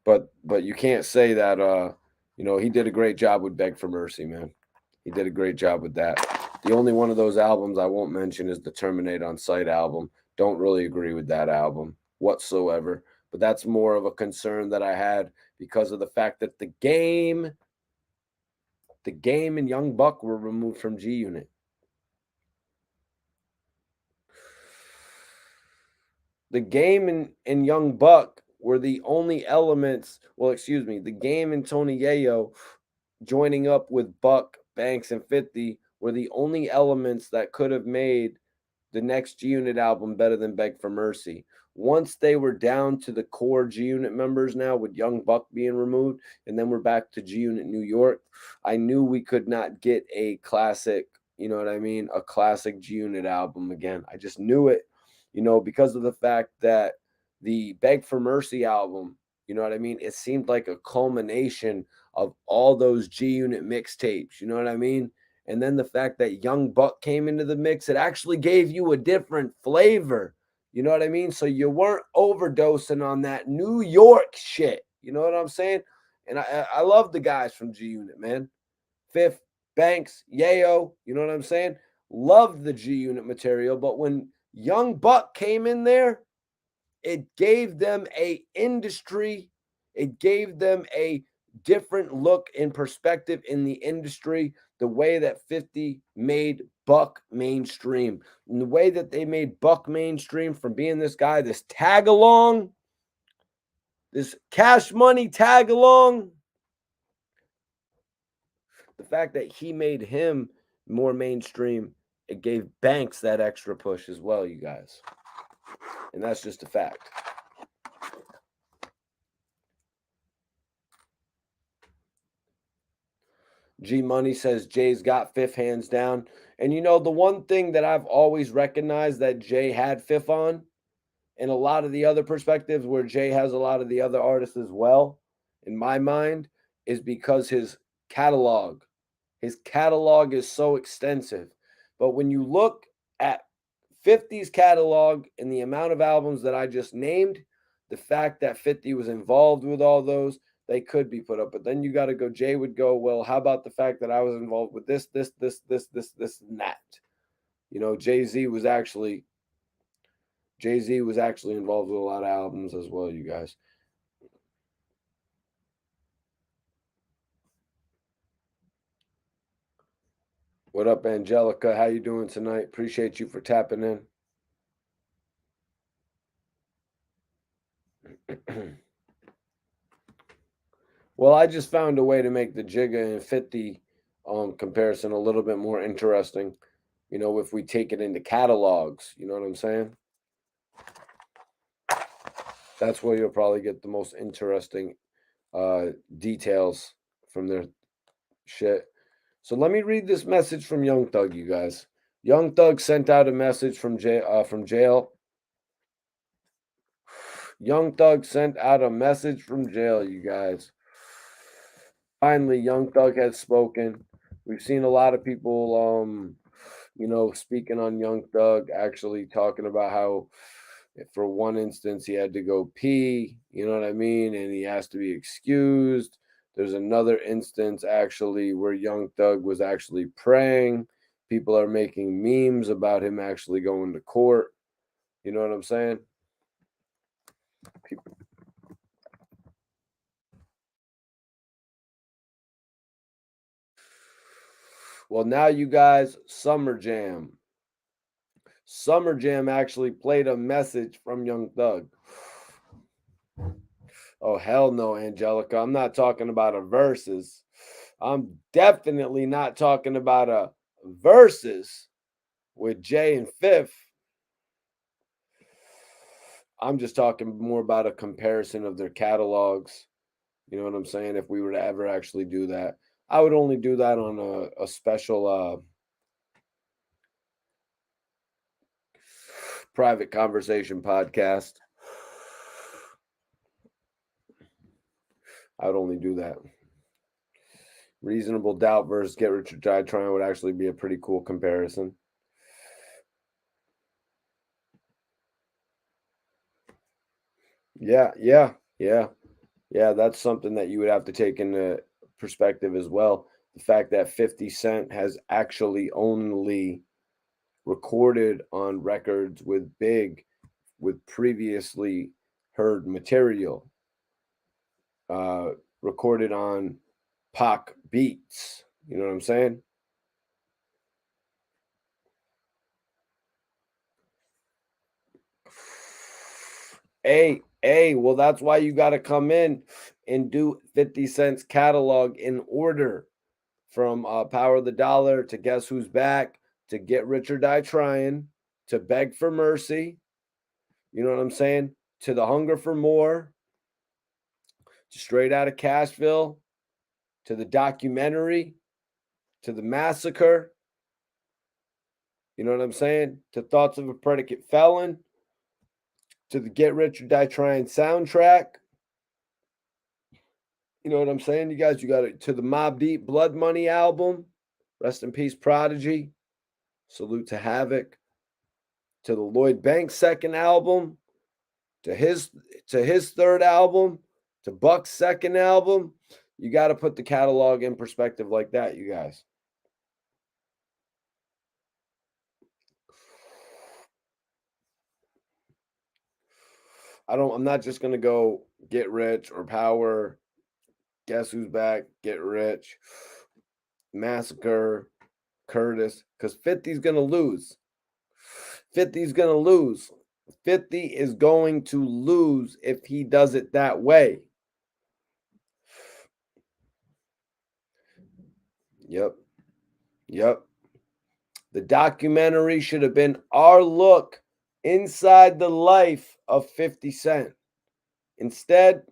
But you can't say that he did a great job with Beg for Mercy, man. He did a great job with that. The only one of those albums I won't mention is the Terminate on Sight album. Don't really agree with that album whatsoever. But that's more of a concern that I had because of the fact that the game and Young Buck were removed from G Unit. The game and Young Buck were the only elements. Well, excuse me. The game and Tony Yayo joining up with Buck, Banks, and 50 were the only elements that could have made the next G Unit album better than Beg for Mercy. Once they were down to the core G Unit members now, with Young Buck being removed, and then we're back to G Unit New York, I knew we could not get a classic, you know what I mean? A classic G Unit album again. I just knew it, because of the fact that the Beg for Mercy album, you know what I mean? It seemed like a culmination of all those G Unit mixtapes, you know what I mean? And then the fact that Young Buck came into the mix, it actually gave you a different flavor. You know what I mean? So you weren't overdosing on that New York shit. You know what I'm saying? And I love the guys from G Unit, man. Fifth, Banks, Yayo, you know what I'm saying? Loved the G Unit material. But when Young Buck came in there, it gave them a industry. It gave them a different look and perspective in the industry, the way that 50 made Buck mainstream, and the way that they made Buck mainstream from being this guy, this tag along, this Cash Money tag along, the fact that he made him more mainstream, it gave Banks that extra push as well, you guys. And that's just a fact. G Money says Jay's got Fifth hands down. And you know, the one thing that I've always recognized that Jay had Fifth on, in a lot of the other perspectives where Jay has a lot of the other artists as well, in my mind, is because his catalog is so extensive. But when you look at 50's catalog and the amount of albums that I just named, the fact that 50 was involved with all those, they could be put up. But then you got to go, Jay would go, well, how about the fact that I was involved with this, and that? You know, Jay-Z was actually involved with a lot of albums as well, you guys. What up, Angelica? How you doing tonight? Appreciate you for tapping in. Well, I just found a way to make the Jigga and 50 comparison a little bit more interesting. You know, if we take it into catalogs, you know what I'm saying? That's where you'll probably get the most interesting details from their shit. So let me read this message from Young Thug, you guys. Young Thug sent out a message from jail. Young Thug sent out a message from jail, you guys. Finally, Young Thug has spoken. We've seen a lot of people, you know, speaking on Young Thug, actually talking about how, for one instance, he had to go pee, you know what I mean? And he has to be excused. There's another instance, actually, where Young Thug was actually praying. People are making memes about him actually going to court. You know what I'm saying? People. Well, now you guys, Summer Jam. Summer Jam actually played a message from Young Thug. Oh, hell no, Angelica. I'm not talking about a versus. I'm definitely not talking about a versus with Jay and Fifth. I'm just talking more about a comparison of their catalogs. You know what I'm saying? If we were to ever actually do that, I would only do that on a special private conversation podcast. I would only do that. Reasonable Doubt versus Get Rich or Die Trying would actually be a pretty cool comparison. Yeah. That's something that you would have to take into perspective as well. The fact that 50 Cent has actually only recorded on records with Big, with previously heard material, recorded on Pac beats. You know what I'm saying? Well, that's why you got to come in and do 50 Cent's catalog in order, from Power of the Dollar to Guess Who's Back to Get Rich or Die Trying to Beg for Mercy. You know what I'm saying? To The Hunger for More, to Straight Outta Cashville, to the documentary, to the Massacre. You know what I'm saying? To Thoughts of a Predicate Felon, to the Get Rich or Die Trying soundtrack. You know what I'm saying? You guys, you got it to the Mobb Deep Blood Money album. Rest in peace, Prodigy. Salute to Havoc. To the Lloyd Banks second album. To his third album. To Buck's second album. You got to put the catalog in perspective like that, you guys. I'm not just gonna go Get Rich or Power, Guess Who's Back, Get Rich, Massacre, Curtis, because 50's gonna lose. 50's gonna lose. 50 is going to lose if he does it that way. Yep. The documentary should have been our look inside the life of 50 Cent. Instead,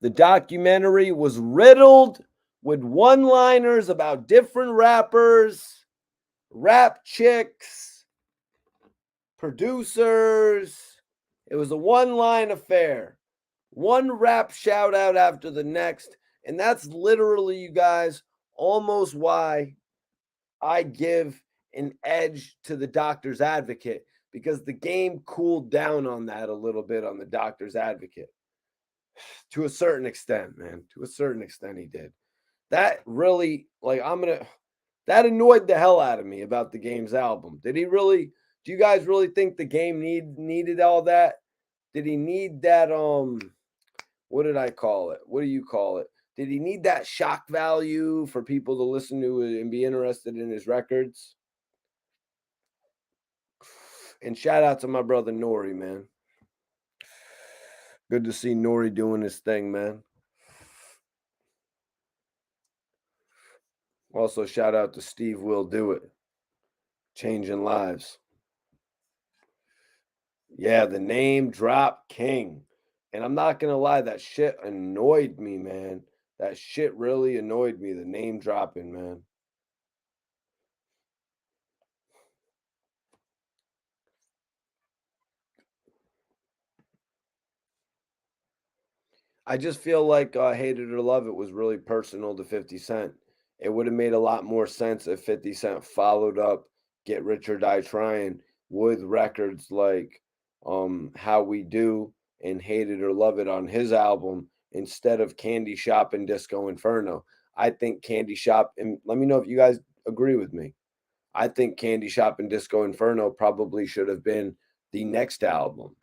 the documentary was riddled with one-liners about different rappers, rap chicks, producers. It was a one-line affair. One rap shout out after the next. And that's literally, you guys, almost why I give an edge to the Doctor's Advocate, because the game cooled down on that a little bit on the Doctor's Advocate. To a certain extent, man. To a certain extent, he did. That really, that annoyed the hell out of me about the Game's album. Did he really, do you guys really think the Game needed all that? Did he need that, what did I call it? What do you call it? Did he need that shock value for people to listen to it and be interested in his records? And shout out to my brother Nori, man. Good to see Nori doing his thing, man. Also, shout out to Steve Will Do It. Changing lives. Yeah, the name drop king. And I'm not going to lie, that shit annoyed me, man. That shit really annoyed me, the name dropping, man. I just feel like Hate It or Love It was really personal to 50 Cent. It would have made a lot more sense if 50 Cent followed up Get Rich or Die Trying with records like How We Do and Hate It or Love It on his album instead of Candy Shop and Disco Inferno. I think Candy Shop, and let me know if you guys agree with me. I think Candy Shop and Disco Inferno probably should have been the next album.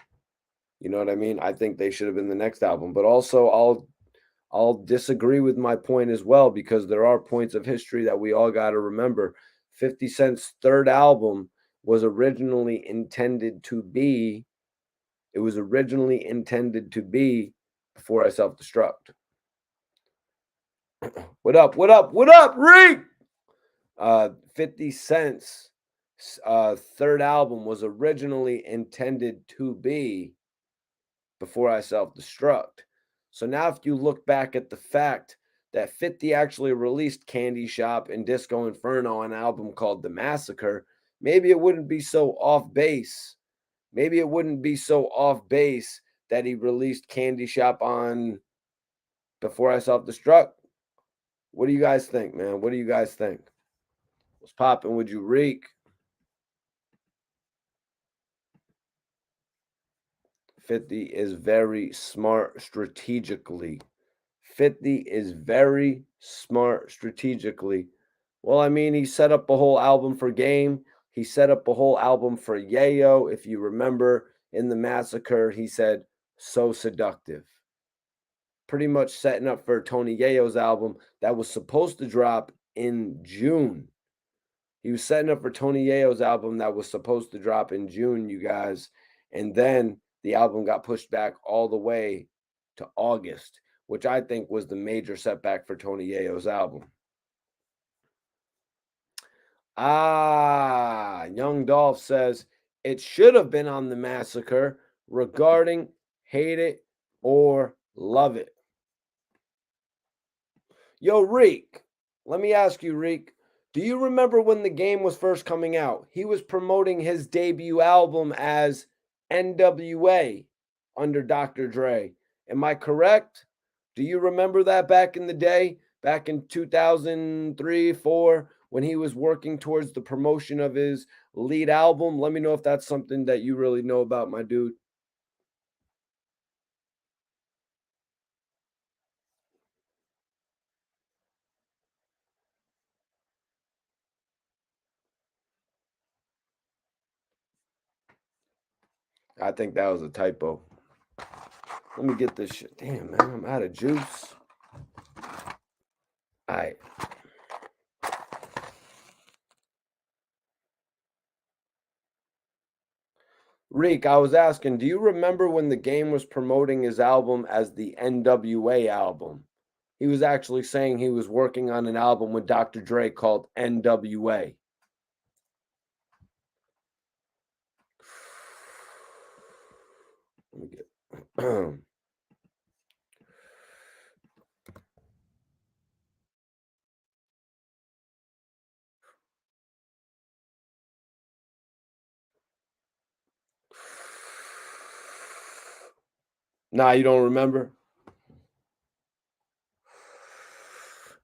You know what I mean? I think they should have been the next album. But also I'll disagree with my point as well, because there are points of history that we all got to remember. 50 Cent's third album was originally intended to be Before I Self-Destruct. What up, Reek? 50 Cent's third album was originally intended to be Before I Self-Destruct. So now if you look back at the fact that 50 actually released Candy Shop and Disco Inferno on an album called The Massacre, maybe it wouldn't be so off base. Maybe it wouldn't be so off base that he released Candy Shop on Before I Self-Destruct. What do you guys think, man? What do you guys think? What's popping with you, Reek? 50 is very smart strategically. 50 is very smart strategically. Well, I mean, he set up a whole album for Game. He set up a whole album for Yayo. If you remember in the Massacre, he said, "So seductive." Pretty much setting up for Tony Yayo's album that was supposed to drop in June. He was setting up for Tony Yayo's album that was supposed to drop in June, you guys. And then the album got pushed back all the way to August, which I think was the major setback for Tony Yayo's album. Young Dolph says it should have been on The Massacre regarding Hate It or Love It. Yo, Reek, let me ask you, Reek, do you remember when the Game was first coming out? He was promoting his debut album as NWA under Dr. Dre. Am I correct? Do you remember that back in the day, back in 2003, 4, when he was working towards the promotion of his lead album? Let me know if that's something that you really know about, my dude. I think that was a typo. Let me get this shit. Damn, man, I'm out of juice. All right. Reek, I was asking, do you remember when the Game was promoting his album as the NWA album? He was actually saying he was working on an album with Dr. Dre called NWA. Let me get Nah, you don't remember?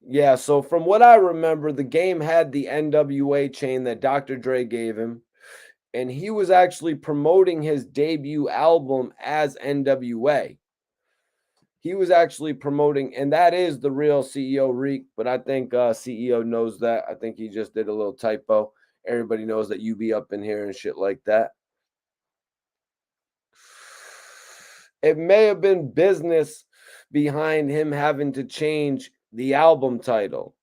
Yeah, so from what I remember, the Game had the NWA chain that Dr. Dre gave him, and he was actually promoting his debut album as NWA. He was actually promoting, and that is the real CEO Reek, but I think CEO knows that. I think he just did a little typo. Everybody knows that you be up in here and shit like that. It may have been business behind him having to change the album title.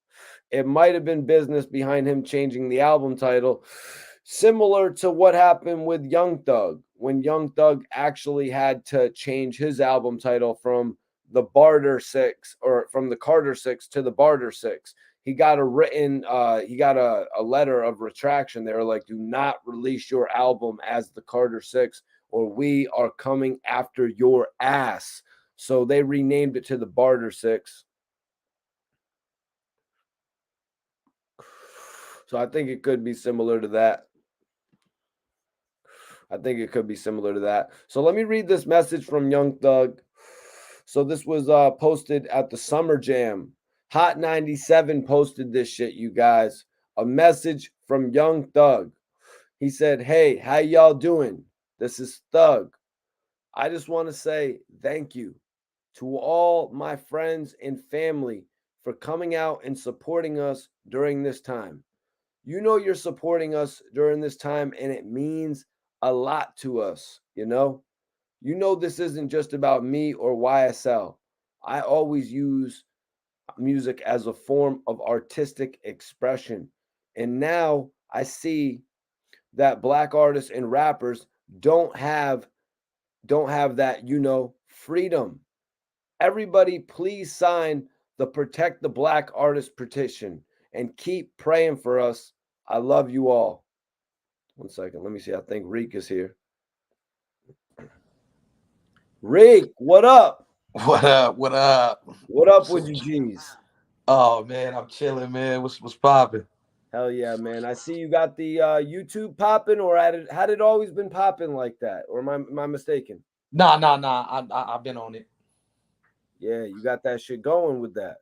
It might have been business behind him changing the album title, similar to what happened with Young Thug, when Young Thug actually had to change his album title from the Barter Six, or from the Carter Six to the Barter Six. He got a letter of retraction. They were like, do not release your album as the Carter Six, or we are coming after your ass. So they renamed it to the Barter Six. So I think it could be similar to that. So let me read this message from Young Thug. So this was posted at the Summer Jam. Hot 97 posted this shit, you guys. A message from Young Thug. He said, "Hey, how y'all doing? This is Thug. I just want to say thank you to all my friends and family for coming out and supporting us during this time. You know you're supporting us during this time, and it means a lot to us, you know? You know this isn't just about me or YSL. I always use music as a form of artistic expression. And now I see that black artists and rappers don't have that, freedom. Everybody please sign the Protect the Black Artist petition and keep praying for us. I love you all." 1 second. Let me see. I think Reek is here. Reek, what up? What up? What up? What up with you G's? Oh man, I'm chilling, man. What's popping? Hell yeah, man. I see you got the YouTube popping, or had it always been popping like that? Or am I mistaken? Nah. I've been on it. Yeah, you got that shit going with that.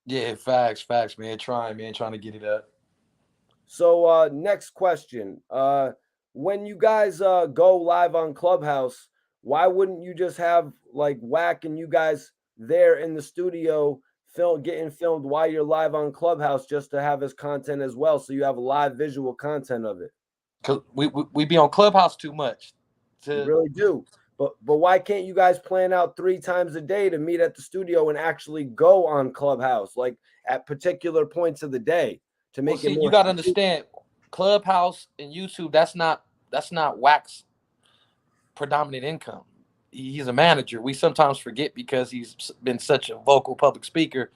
Yeah, facts, man. Trying to get it up. So next question. When you guys go live on Clubhouse, why wouldn't you just have like Whack and you guys there in the studio getting filmed while you're live on Clubhouse, just to have as content as well, so you have live visual content of it? Cause we be on Clubhouse too much. You To really do. But why can't you guys plan out 3 times a day to meet at the studio and actually go on Clubhouse, like at particular points of the day, to well, make it see, you more gotta strategic? understand, Clubhouse and YouTube. That's not Wax predominant income. He's a manager. We sometimes forget because he's been such a vocal public speaker.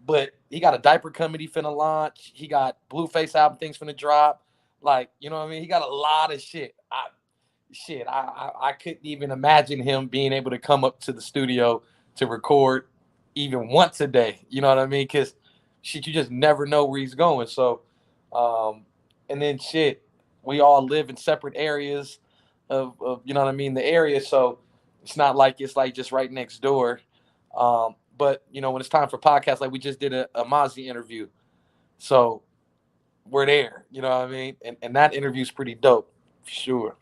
But he got a diaper company finna launch. He got Blueface album things finna drop. Like, you know what I mean? He got a lot of shit. I couldn't even imagine him being able to come up to the studio to record even once a day. You know what I mean? Because shit, you just never know where he's going. So, um, and then shit, we all live in separate areas of you know what I mean, the area. So it's not like it's like just right next door. But you know, when it's time for podcasts, like we just did a Mozzie interview, so we're there. You know what I mean? And that interview's pretty dope, for sure.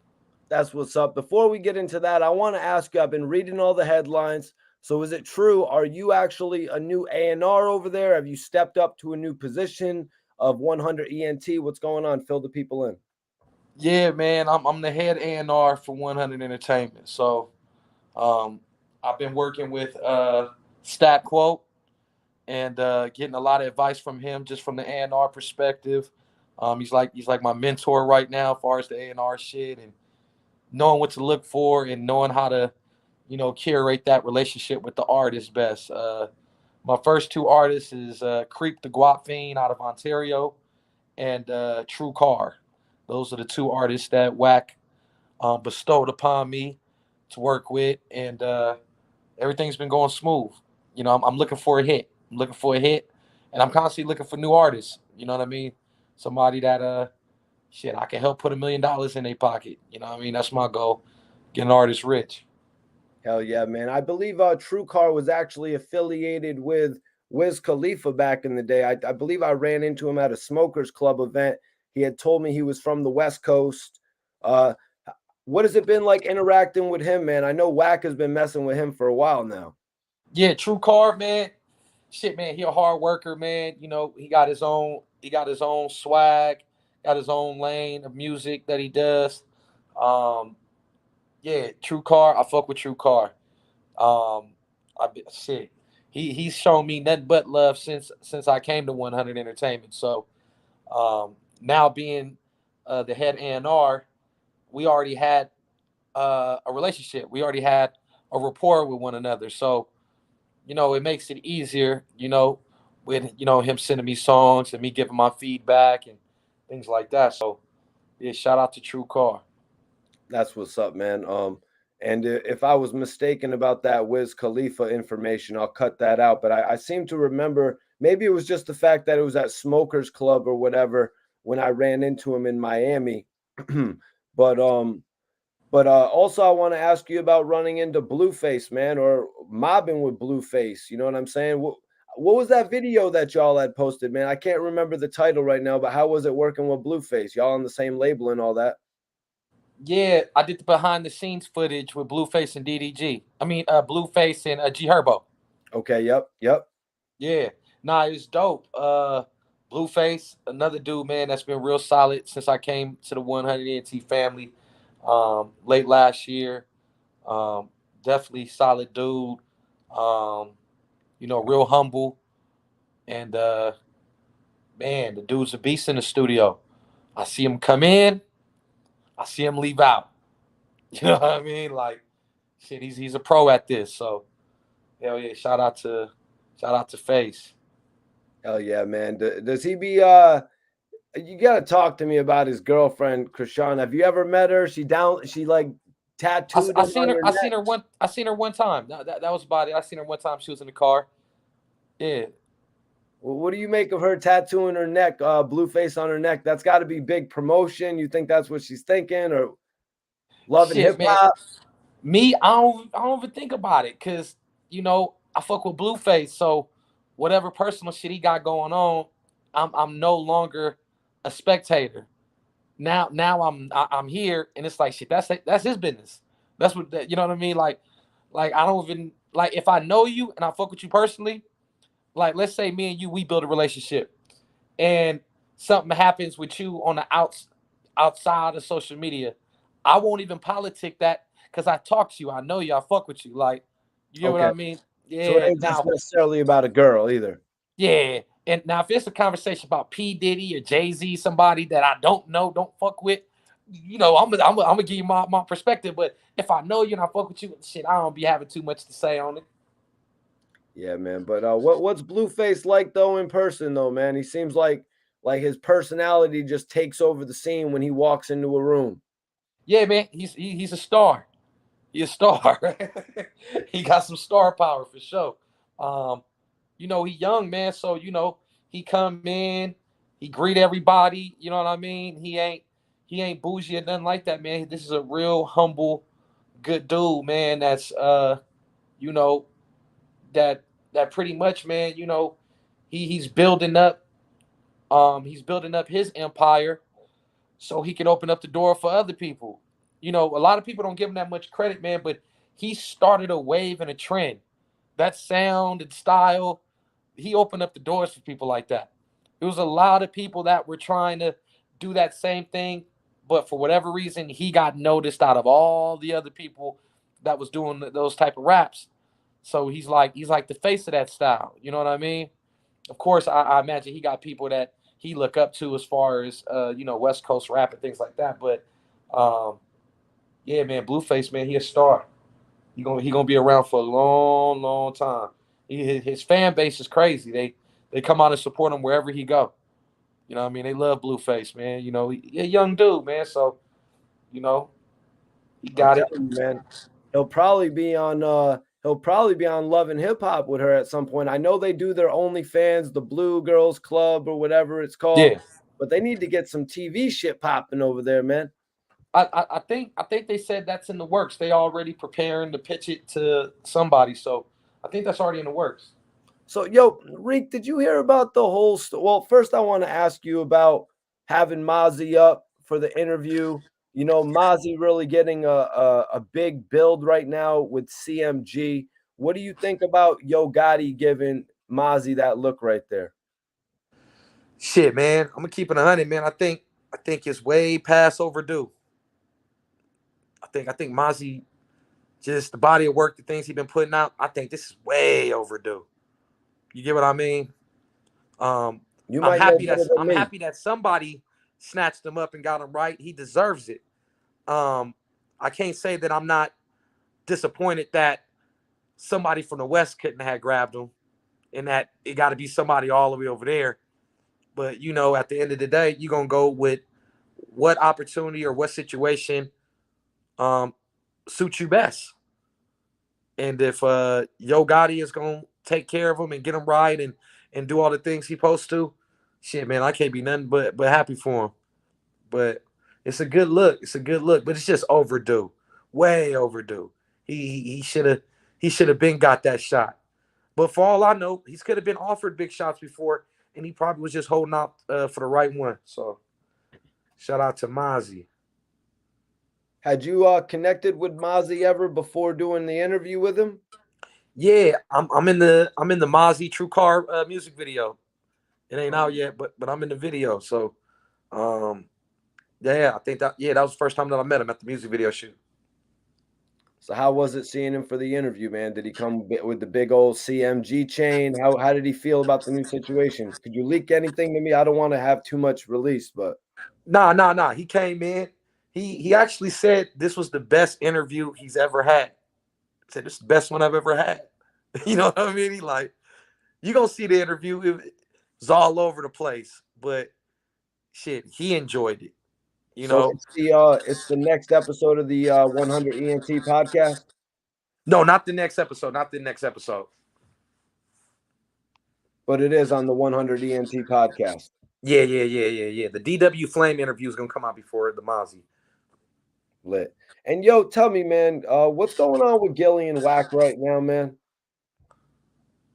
That's what's up. Before we get into that, I want to ask you, I've been reading all the headlines. So is it true? Are you actually a new A&R over there? Have you stepped up to a new position of 100 ENT? What's going on? Fill the people in. Yeah, man, I'm the head A&R for 100 Entertainment. So um, I've been working with Stat Quote and getting a lot of advice from him, just from the A&R perspective. He's like my mentor right now, as far as the A&R shit, and knowing what to look for and knowing how to, curate that relationship with the artist best. My first two artists is Creep the Guap Fiend out of Ontario and TrueCar. Those are the two artists that Whack bestowed upon me to work with, and everything's been going smooth. I'm looking for a hit. I'm looking for a hit, and I'm constantly looking for new artists. You know what I mean? Somebody that I can help put $1 million in their pocket. You know what I mean? That's my goal. Get an artist rich. Hell yeah, man. I believe TrueCar was actually affiliated with Wiz Khalifa back in the day. I believe I ran into him at a Smokers Club event. He had told me he was from the West Coast. Uh, what has it been like interacting with him, man? I know Wack has been messing with him for a while now. Yeah, TrueCar, man. Shit, man, he a hard worker, man. He got his own swag, got his own lane of music that he does. Um, yeah, TrueCar, I fuck with TrueCar. Shit. He's shown me nothing but love since I came to 100 Entertainment. So now being the head A&R, we already had a relationship. We already had a rapport with one another. So it makes it easier. With him sending me songs and me giving my feedback and things like that. So yeah, shout out to TrueCar. That's what's up, man. And if I was mistaken about that Wiz Khalifa information, I'll cut that out. But I seem to remember, maybe it was just the fact that it was at Smokers Club or whatever when I ran into him in Miami. but also I want to ask you about running into Blueface, man, or mobbing with Blueface. You know what I'm saying? What was that video that y'all had posted, man? I can't remember the title right now, but how was it working with Blueface? Y'all on the same label and all that? Yeah, I did the behind the scenes footage with Blueface and DDG. I mean, Blueface and G Herbo. Okay, yep. Yeah, nah, it's dope. Blueface, another dude, man, that's been real solid since I came to the 100 NT family late last year. Um, Definitely solid dude. Um, real humble, and man, the dude's a beast in the studio. I see him come in, I see him leave out. You know what I mean? Like, shit, he's a pro at this. So, hell yeah, shout out to Face. Hell yeah, man. Does he be you gotta talk to me about his girlfriend, Krishan. Have you ever met her? She like tattooed I him seen on her. her I neck. seen her one. I seen her one time. That was about it. I seen her one time. She was in the car. Yeah. Well, what do you make of her tattooing her neck, Blueface on her neck? That's gotta be big promotion. You think that's what she's thinking, or loving Shit, hip man. hop? Me, I don't even think about it because I fuck with Blueface. So whatever personal shit he got going on, I'm no longer a spectator. Now I'm here, and it's like shit. That's his business. That's what you know what I mean. Like I don't even like if I know you and I fuck with you personally. Like let's say me and you we build a relationship, and something happens with you on the outside of social media. I won't even politic that because I talk to you. I know you. I fuck with you. Like you get what Okay. I mean? So it Yeah. ain't just Now, necessarily about a girl either. yeah. And now, if it's a conversation about P Diddy or Jay-Z, somebody that I don't know, don't fuck with, I'm gonna give you my perspective. But if I know you and I fuck with you, shit, I don't be having too much to say on it. Yeah, man. But what's Blueface like though in person though, man? He seems like his personality just takes over the scene when he walks into a room. Yeah, man, he's a star. He's a star. He got some star power for sure. Um, he young man, so he come in, he greet everybody. You know what I mean? He ain't bougie or nothing like that, man. This is a real humble, good dude, man. That's you know, that that pretty much, man. He's building up. He's building up his empire so he can open up the door for other people. A lot of people don't give him that much credit, man, but he started a wave and a trend. That sound and style, he opened up the doors for people like that. There was a lot of people that were trying to do that same thing, but for whatever reason, he got noticed out of all the other people that was doing those type of raps. So he's like the face of that style. You know what I mean? Of course, I imagine he got people that he look up to as far as West Coast rap and things like that. But um, Yeah, man, Blueface, man, he a star. He gonna be around for a long, long time. His fan base is crazy. They come out and support him wherever he go. You know what I mean? They love Blueface, man. You know, he a young dude, man. So, you know, he I'm got it. telling you, man. He'll probably be on Love and Hip Hop with her at some point. I know they do their OnlyFans, the Blue Girls Club or whatever it's called, Yeah. but they need to get some TV shit popping over there, man. I think they said that's in the works. They already preparing to pitch it to somebody. So I think that's already in the works. So, yo, Reek, did you hear about the whole Well, first I want to ask you about having Mozzie up for the interview. You know, Mozzie really getting a big build right now with CMG. What do you think about Yo Gotti giving Mozzie that look right there? Shit, man. I'm gonna keep it 100, man. I think it's way past overdue. I think Mozzie, just the body of work, the things he's been putting out, I think this is way overdue. You get what I mean? Um, You I'm might know happy that better than I'm me. happy that somebody snatched him up and got him right. He deserves it. I can't say that I'm not disappointed that somebody from the West couldn't have grabbed him, and that it got to be somebody all the way over there. But you know, at the end of the day, you're gonna go with what opportunity or what situation um, suits you best. And if Yo Gotti is gonna take care of him and get him right and do all the things he supposed to, shit, man, I can't be nothing but happy for him. But it's a good look. It's a good look, but it's just overdue, way overdue. He should have been got that shot. But for all I know, he could have been offered big shots before, and he probably was just holding out for the right one. So shout out to Mozzie. Had you connected with Mozzie ever before doing the interview with him? Yeah, I'm in the Mozzie TrueCar music video. It ain't out yet, but I'm in the video. So um, yeah, I think that was the first time that I met him at the music video shoot. So how was it seeing him for the interview, man? Did he come with the big old CMG chain? How did he feel about the new situation? Could you leak anything to me? I don't want to have too much release, but Nah. He came in. He actually said this was the best interview he's ever had. He said this is the best one I've ever had. You know what I mean? He like, you gonna see the interview. It's all over the place, but shit, he enjoyed it. You so know, it's the next episode of the 100 ENT podcast, no, not the next episode. Not the next episode. but it is on the 100 ENT podcast. Yeah. The DW Flame interview is gonna come out before the Mozzie. Lit. And yo, tell me, man, what's going on with Gillie and Whack right now, man?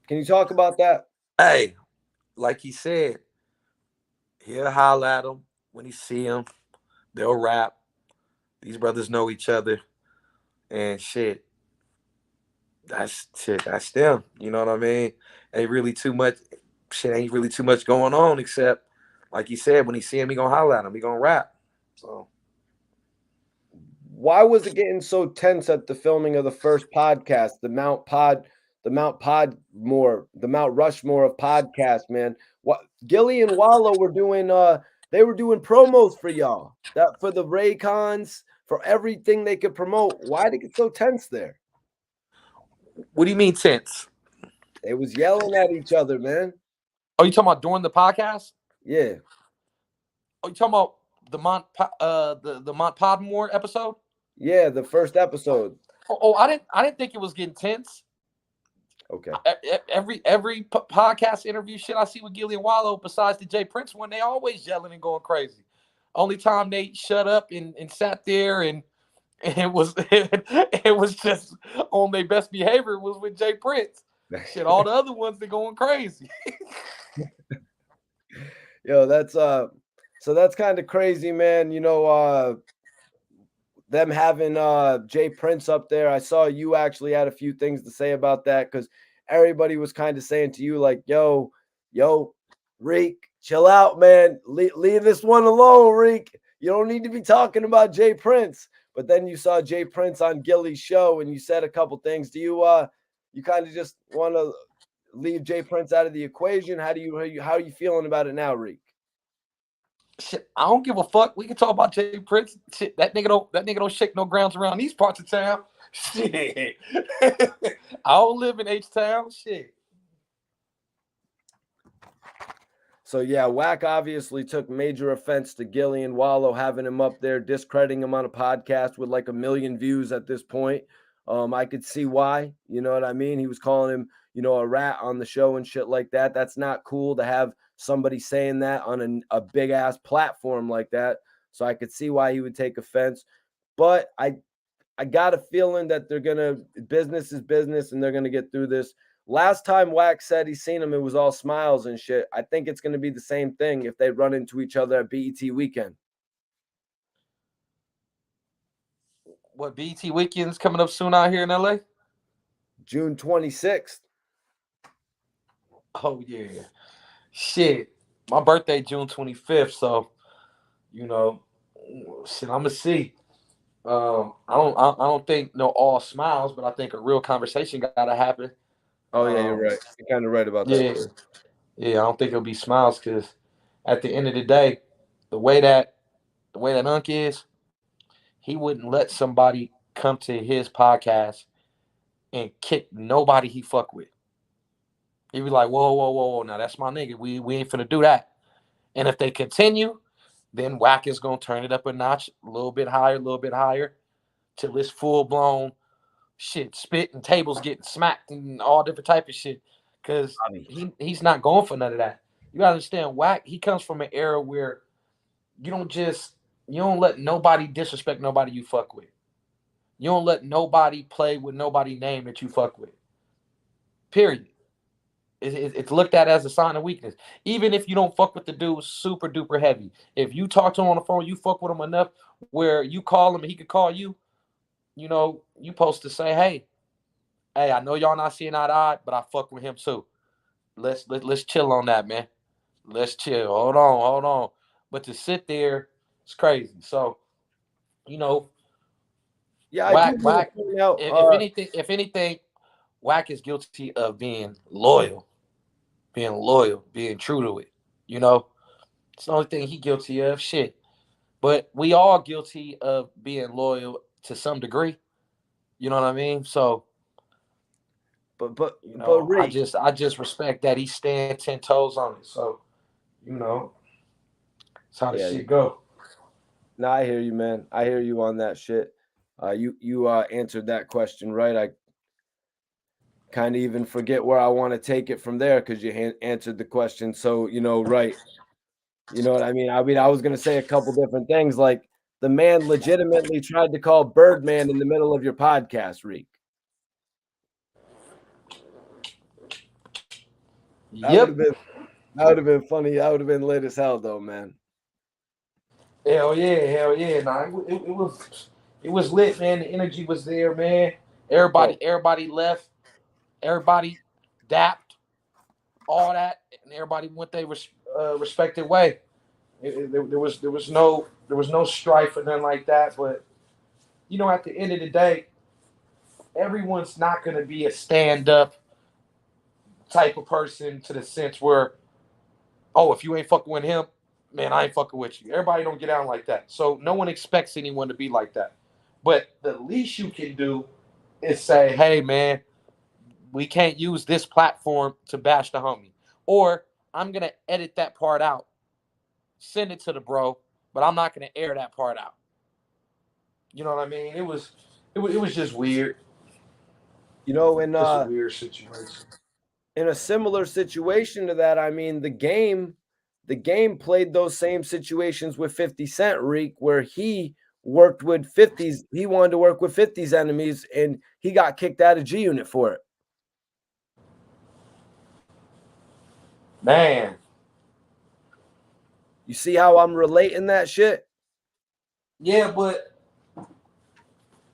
Can you talk about that? Hey, like he said, he'll holler at him when he see him. They'll rap. These brothers know each other, and shit. That's shit. That's them. You know what I mean? Ain't really too much. Shit ain't really too much going on except, like he said, when he see him, he gonna holler at him. He gonna rap. So Why was it getting so tense at the filming of the first podcast, the Mount Rushmore of podcasts, man? What Gillie and Wallow were doing, they were doing promos for y'all, that for the Raycons, for everything they could promote. Why did it get so tense there? what do you mean tense? They was yelling at each other, man. Oh, you talking about during the podcast? Yeah, Oh, you talking about the Mont Podmore episode? yeah, the first episode. Oh, I didn't think it was getting tense. Okay. Every podcast interview shit I see with Gillie and Wallow, besides the Jay Prince one, they always yelling and going crazy. Only time they shut up and sat there and it was it was just on their best behavior was with Jay Prince. Shit, all the other ones they going crazy. Yo, so that's kind of crazy, man. You know, them having Jay Prince up there. I saw you actually had a few things to say about that because everybody was kind of saying to you, like, yo, Reek, chill out, man. Leave this one alone, Reek. You don't need to be talking about Jay Prince. But then you saw Jay Prince on Gillie's show and you said a couple things. Do you kind of just want to leave Jay Prince out of the equation? How are you feeling about it now, Reek? Shit, I don't give a fuck. We can talk about Jay Prince. Shit, that nigga don't shake no grounds around these parts of town. Shit. I don't live in H-Town. Shit. So yeah, Wack obviously took major offense to Gillie and Wallow having him up there, discrediting him on a podcast with like 1 million views at this point. I could see why, you know what I mean? He was calling him, you know, a rat on the show and shit like that. That's not cool to have somebody saying that on a big ass platform like that. So I could see why he would take offense. But I got a feeling that business is business and they're gonna get through this. Last time Wax said he's seen him, it was all smiles and shit. I think it's gonna be the same thing if they run into each other at BET weekend. What, BET weekend's coming up soon out here in LA? June 26th. Oh yeah. Shit. My birthday June 25th, so you know, shit, I'm gonna see. I don't think no all smiles, but I think a real conversation gotta happen. Oh yeah, you're right. You're kind of right about Yeah, that. yeah. I don't think it'll be smiles because at the end of the day, the way that Unc is, he wouldn't let somebody come to his podcast and kick nobody he fuck with. He'd be like, whoa, whoa, whoa, whoa. Now that's my nigga. We ain't finna do that. And if they continue, then Wack is gonna turn it up a notch, a little bit higher, till it's full blown shit, spit and tables getting smacked and all different type of shit. Cause he's not going for none of that. You gotta understand, Wack, he comes from an era where you don't let nobody disrespect nobody you fuck with. You don't let nobody play with nobody name that you fuck with. Period. It's looked at as a sign of weakness. Even if you don't fuck with the dude super duper heavy. If you talk to him on the phone, you fuck with him enough where you call him and he could call you, you know, you supposed to say, hey, I know y'all not seeing eye to eye, but I fuck with him too. Let's chill on that, man. Let's chill. Hold on. But to sit there, it's crazy. So, you know, Yeah, I do Wack, want Wack. to point out. If anything, Wack is guilty of being loyal, being true to it. You know, it's the only thing he guilty of. Shit. But we all guilty of being loyal to some degree. You know what I mean? So, but you know, Reek, I just respect that he stand 10 toes on it. So, you know, that's how the yeah, shit go. no, I hear you, man. I hear you on that shit. You answered that question right. I kind of even forget where I want to take it from there because you answered the question. So, you know, right. You know what I mean? I was going to say a couple different things. Like the man legitimately tried to call Birdman in the middle of your podcast, Reek. Yep. That would have been funny. That would have been lit as hell, though, man. Hell yeah. Nah, it was lit, man. The energy was there, man. Everybody left. Everybody dapped, all that, and everybody went their respected way. There was no strife or nothing like that. But you know, at the end of the day, everyone's not gonna be a stand up type of person to the sense where, oh, if you ain't fucking with him, man, I ain't fucking with you. Everybody don't get out like that. So no one expects anyone to be like that. But the least you can do is say, hey, man, we can't use this platform to bash the homie. Or I'm going to edit that part out, send it to the bro, but I'm not going to air that part out. You know what I mean? It was just weird. You know, Just a weird situation. In a similar situation to that, I mean, the game played those same situations with 50 Cent, Reek, where he worked with 50's. He wanted to work with 50's enemies, and he got kicked out of G Unit for it. Man. You see how I'm relating that shit? Yeah, but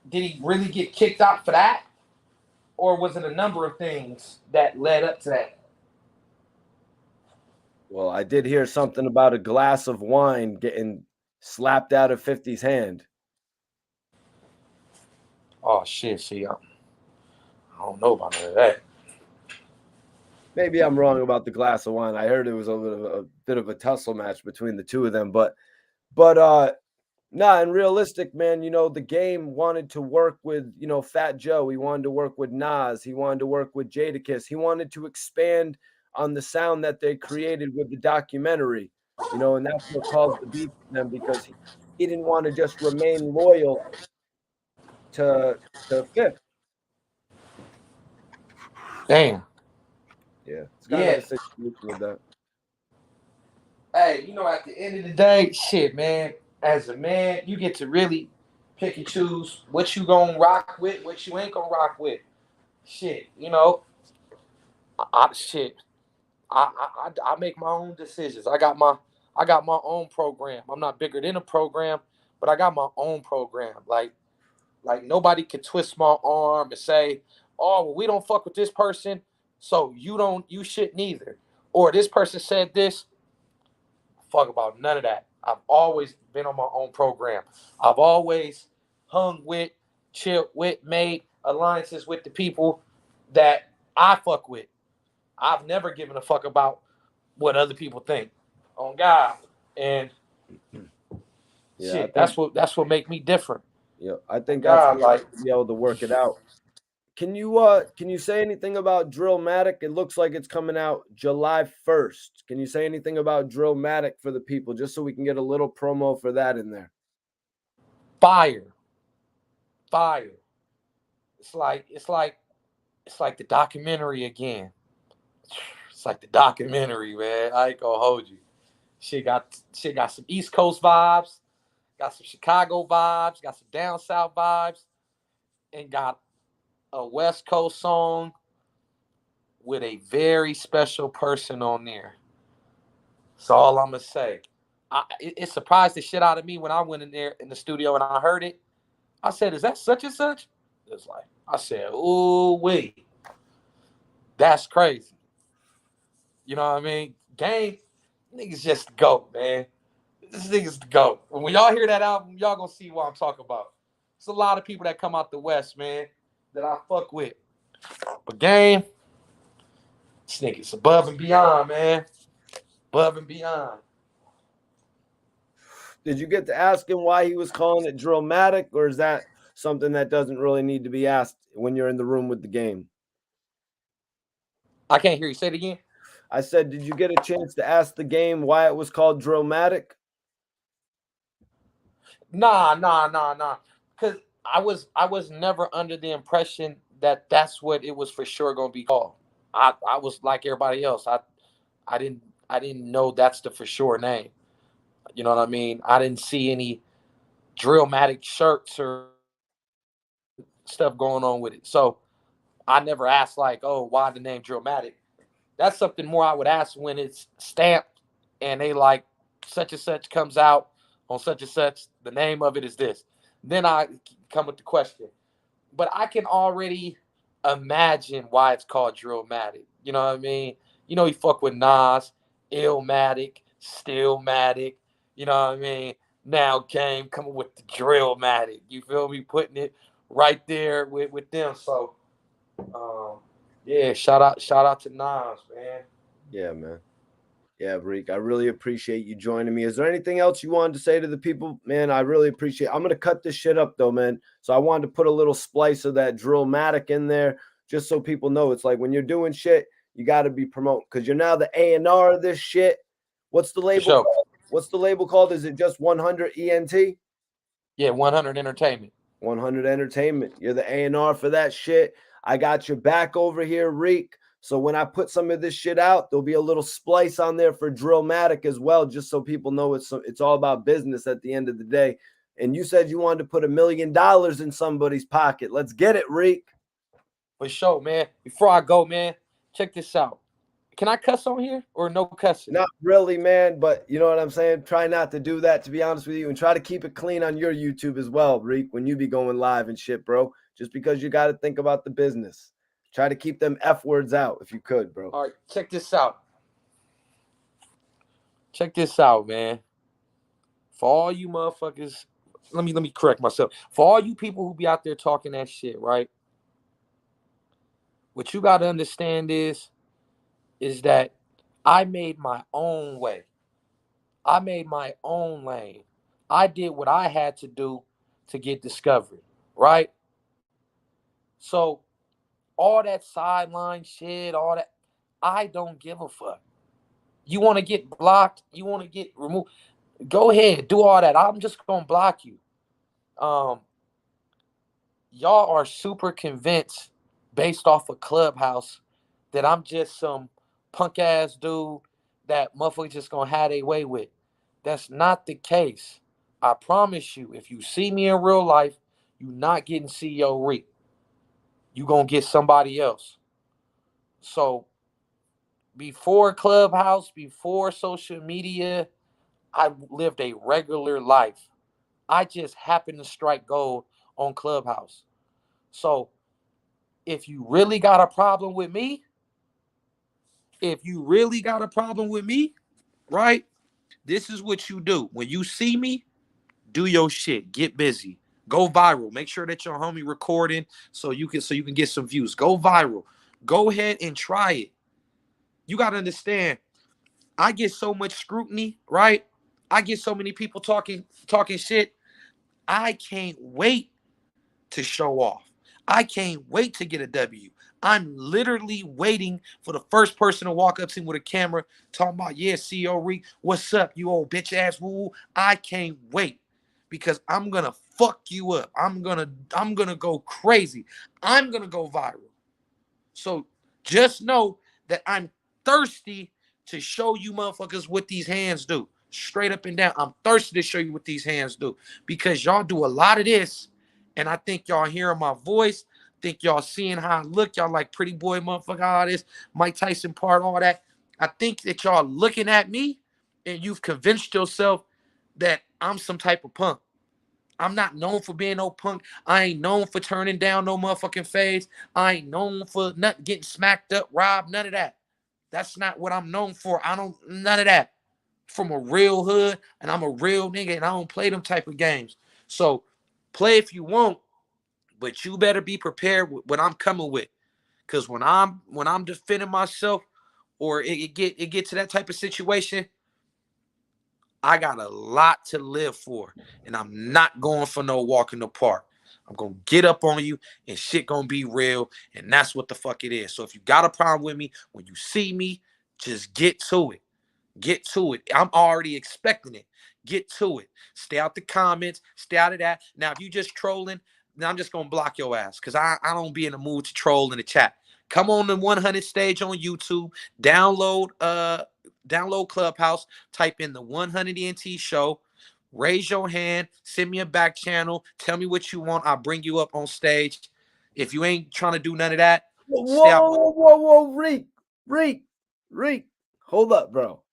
did he really get kicked out for that? Or was it a number of things that led up to that? Well, I did hear something about a glass of wine getting slapped out of 50's hand. Oh shit! See, I don't know about none of that. Maybe I'm wrong about the glass of wine. I heard it was a bit of a tussle match between the two of them, but nah, and realistic, man, the game wanted to work with, Fat Joe. He wanted to work with Nas. He wanted to work with Jadakiss. He wanted to expand on the sound that they created with the documentary, and that's what caused the beef with them because he didn't want to just remain loyal to Fifth. Damn. Yeah, it's kind of a situation with that. Hey, at the end of the day, shit, man. As a man, you get to really pick and choose what you gonna rock with, what you ain't gonna rock with. Shit, shit. I make my own decisions. I got my own program. I'm not bigger than a program, but I got my own program. Like nobody can twist my arm and say, "Oh, well, we don't fuck with this person, so you shouldn't either." Or this person said this. Fuck about none of that. I've always been on my own program. I've always hung with, chilled with, made alliances with the people that I fuck with. I've never given a fuck about what other people think. On God. And Yeah, shit, that's what make me different. Yeah, I think that's God, like be able to work it out. Can you say anything about Drillmatic? It looks like it's coming out July 1st. Can you say anything about Drillmatic for the people, just so we can get a little promo for that in there? fire. Fire. It's like the documentary again. It's like the documentary, man. I ain't gonna hold you. She got some East Coast vibes, got some Chicago vibes, got some down south vibes, and got a West Coast song with a very special person on there. That's all I'm gonna say. It surprised the shit out of me when I went in there in the studio and I heard it. I said, "Is that such and such?" It's like I said, "Ooh wait, that's crazy." You know what I mean? Game niggas just go, man. This nigga's the GOAT. When y'all hear that album, y'all gonna see what I'm talking about. It's a lot of people that come out the West, man, that I fuck with. But Game, this nigga's above and beyond, man. Above and beyond. Did you get to ask him why he was calling it Drillmatic, or is that something that doesn't really need to be asked when you're in the room with the game? I can't hear you. Say it again. I said, did you get a chance to ask the game why it was called Drillmatic? Nah. Cause I was never under the impression that that's what it was for sure gonna be called. I was like everybody else. I didn't know that's the for sure name. You know what I mean? I didn't see any Drillmatic shirts or stuff going on with it. So I never asked like, oh, why the name Drillmatic? That's something more I would ask when it's stamped and they like such and such comes out on such and such. The name of it is this. Then I come with the question. But I can already imagine why it's called Drillmatic. You know what I mean? He fuck with Nas, Illmatic, Stillmatic. You know what I mean? Now Game coming with the Drillmatic. You feel me? Putting it right there with them. So yeah, shout out to Nas, man. Yeah, man. Yeah, Reek, I really appreciate you joining me. Is there anything else you wanted to say to the people? Man, I really appreciate it. I'm going to cut this shit up, though, man. So I wanted to put a little splice of that Drillmatic in there just so people know. It's like when you're doing shit, you got to be promoting because you're now the A&R of this shit. What's the label Sure. called? What's the label called? Is it just 100 ENT? Yeah, 100 Entertainment. 100 Entertainment. You're the A&R for that shit. I got your back over here, Reek. So when I put some of this shit out, there'll be a little splice on there for Drillmatic as well, just so people know it's all about business at the end of the day. And you said you wanted to put $1 million in somebody's pocket. Let's get it, Reek. For sure, man. Before I go, man, check this out. Can I cuss on here or no cussing? Not really, man, but you know what I'm saying? Try not to do that, to be honest with you, and try to keep it clean on your YouTube as well, Reek, when you be going live and shit, bro. Just because you got to think about the business. Try to keep them F words out if you could, bro. All right, check this out. Check this out, man. For all you motherfuckers, let me correct myself. For all you people who be out there talking that shit, right? What you got to understand is is that I made my own way. I made my own lane. I did what I had to do to get discovered, right? So all that sideline shit, all that, I don't give a fuck. You want to get blocked? You want to get removed? Go ahead, do all that. I'm just gonna block you. Um, y'all are super convinced based off of Clubhouse that I'm just some punk ass dude that motherfuckers just gonna have their way with. That's not the case. I promise you, if you see me in real life, you not getting CEO Reek. You gonna get somebody else. So before Clubhouse, before social media, I lived a regular life. I just happened to strike gold on Clubhouse. So if you really got a problem with me, right? This is what you do. When you see me, do your shit. Get busy. Go viral. Make sure that your homie recording so you can get some views. Go viral. Go ahead and try it. You gotta understand, I get so much scrutiny, right? I get so many people talking shit. I can't wait to show off. I can't wait to get a W. I'm literally waiting for the first person to walk up to me with a camera talking about, yeah, CEO Reek, what's up, you old bitch ass woo. I can't wait because I'm gonna fuck you up. I'm gonna go crazy. I'm gonna go viral. So just know that I'm thirsty to show you motherfuckers what these hands do. Straight up and down. I'm thirsty to show you what these hands do because y'all do a lot of this. And I think y'all hearing my voice. Think y'all seeing how I look. Y'all like pretty boy motherfucker, all this. Mike Tyson part, all that. I think that y'all looking at me and you've convinced yourself that I'm some type of punk. I'm not known for being no punk. I ain't known for turning down no motherfucking fades. I ain't known for not getting smacked up, robbed, none of that. That's not what I'm known for. I don't, none of that. From a real hood, and I'm a real nigga, and I don't play them type of games. So play if you want, but you better be prepared with what I'm coming with. Cause when I'm defending myself, or it get to that type of situation, I got a lot to live for, and I'm not going for no walk in the park. I'm gonna get up on you, and shit gonna be real, and that's what the fuck it is. So if you got a problem with me, when you see me, just get to it. Get to it. I'm already expecting it. Get to it. Stay out the comments. Stay out of that. Now, if you just trolling, then I'm just gonna block your ass because I don't be in the mood to troll in the chat. Come on the 100 stage on YouTube. Download Clubhouse. Type in the 100 ENT show. Raise your hand. Send me a back channel. Tell me what you want. I'll bring you up on stage. If you ain't trying to do none of that, stay out. Whoa, Reek. Hold up, bro.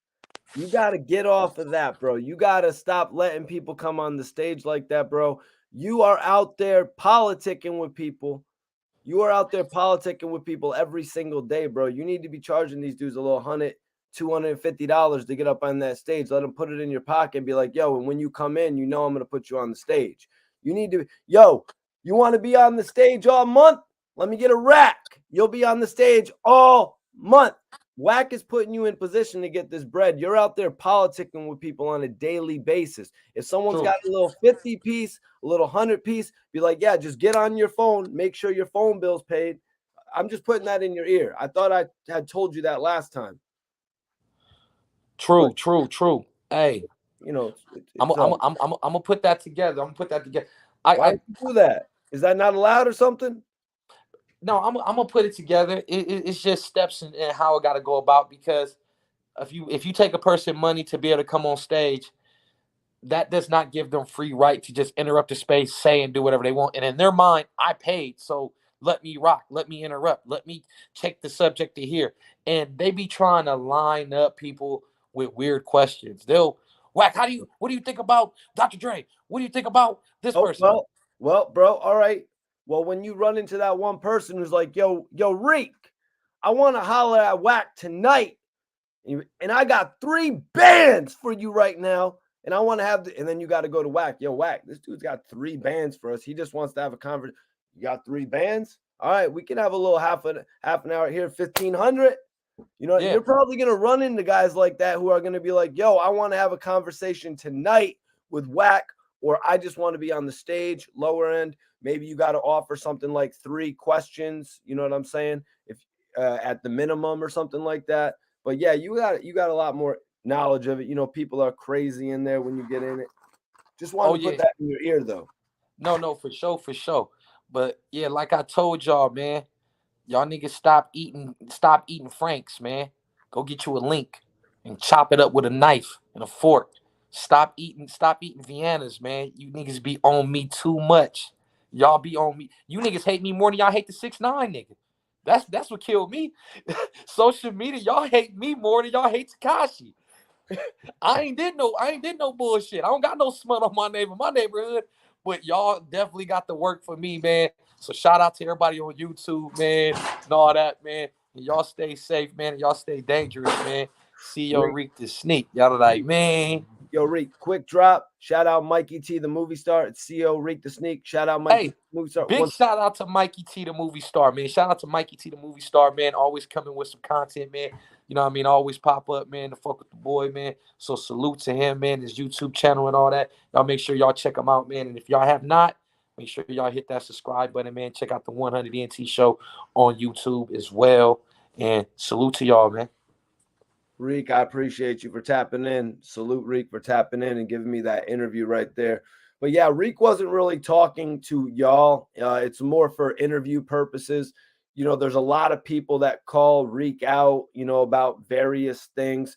You got to get off of that, bro. You got to stop letting people come on the stage like that, bro. You are out there politicking with people. You are out there politicking with people every single day, bro. You need to be charging these dudes a little $250 to get up on that stage. Let them put it in your pocket and be like, yo, and when you come in, you know I'm going to put you on the stage. You need to, yo, you want to be on the stage all month? Let me get a rack. You'll be on the stage all month. Whack is putting you in position to get this bread. You're out there politicking with people on a daily basis. If someone's got a little 50 piece, a little 100 piece, be like, yeah, just get on your phone, make sure your phone bill's paid. I'm just putting that in your ear. I thought I had told you that last time. True. Hey, you know, I'm gonna put that together. Why did you do that? Is that not allowed or something? No, I'm gonna put it together. It's just steps in how I got to go about, because if you take a person money to be able to come on stage, that does not give them free right to just interrupt the space, say and do whatever they want. And in their mind, I paid, so let me rock, let me interrupt, let me check the subject to hear. And they be trying to line up people with weird questions. They'll whack. What do you think about Dr. Dre? What do you think about this person? Well, bro. All right. Well, when you run into that one person who's like, yo, Reek, I want to holler at Whack tonight. And I got 3 bands for you right now. And I want to have and then you got to go to Whack. Yo, Whack, this dude's got 3 bands for us. He just wants to have a conversation. You got 3 bands? All right, we can have a little half an hour here, 1,500. You know, Yeah. you're probably going to run into guys like that who are going to be like, yo, I want to have a conversation tonight with Wack, or I just want to be on the stage, lower end. Maybe you got to offer something like 3 questions. You know what I'm saying? If at the minimum or something like that. But yeah, you got a lot more knowledge of it. You know, people are crazy in there when you get in it. Just wanted to put that in your ear, though. No, for sure. But yeah, like I told y'all, man, y'all niggas stop eating Franks, man. Go get you a link and chop it up with a knife and a fork. Stop eating Viennas, man. You niggas be on me too much. Y'all be on me. You niggas hate me more than y'all hate the 6ix9ine nigga. That's what killed me. Social media, y'all hate me more than y'all hate Tekashi. I ain't did no bullshit. I don't got no smut on my neighborhood. But y'all definitely got the work for me, man. So shout out to everybody on YouTube, man, and all that, man. And y'all stay safe, man. And y'all stay dangerous, man. CEO Reek the Sneak. Y'all like, man. Yo, Reek, quick drop. Shout out Mikey T, the movie star. It's CEO Reek the Sneak. Shout out Mikey, Hey, movie star. big shout out to Mikey T, the movie star, man. Shout out to Mikey T, the movie star, man. Always coming with some content, man. You know what I mean? Always pop up, man, to fuck with the boy, man. So salute to him, man, his YouTube channel and all that. Y'all make sure y'all check him out, man. And if y'all have not, make sure y'all hit that subscribe button, man. Check out the 100 NT show on YouTube as well. And salute to y'all, man. Reek, I appreciate you for tapping in. Salute Reek for tapping in and giving me that interview right there. But yeah, Reek wasn't really talking to y'all. It's more for interview purposes. You know, there's a lot of people that call Reek out, you know, about various things.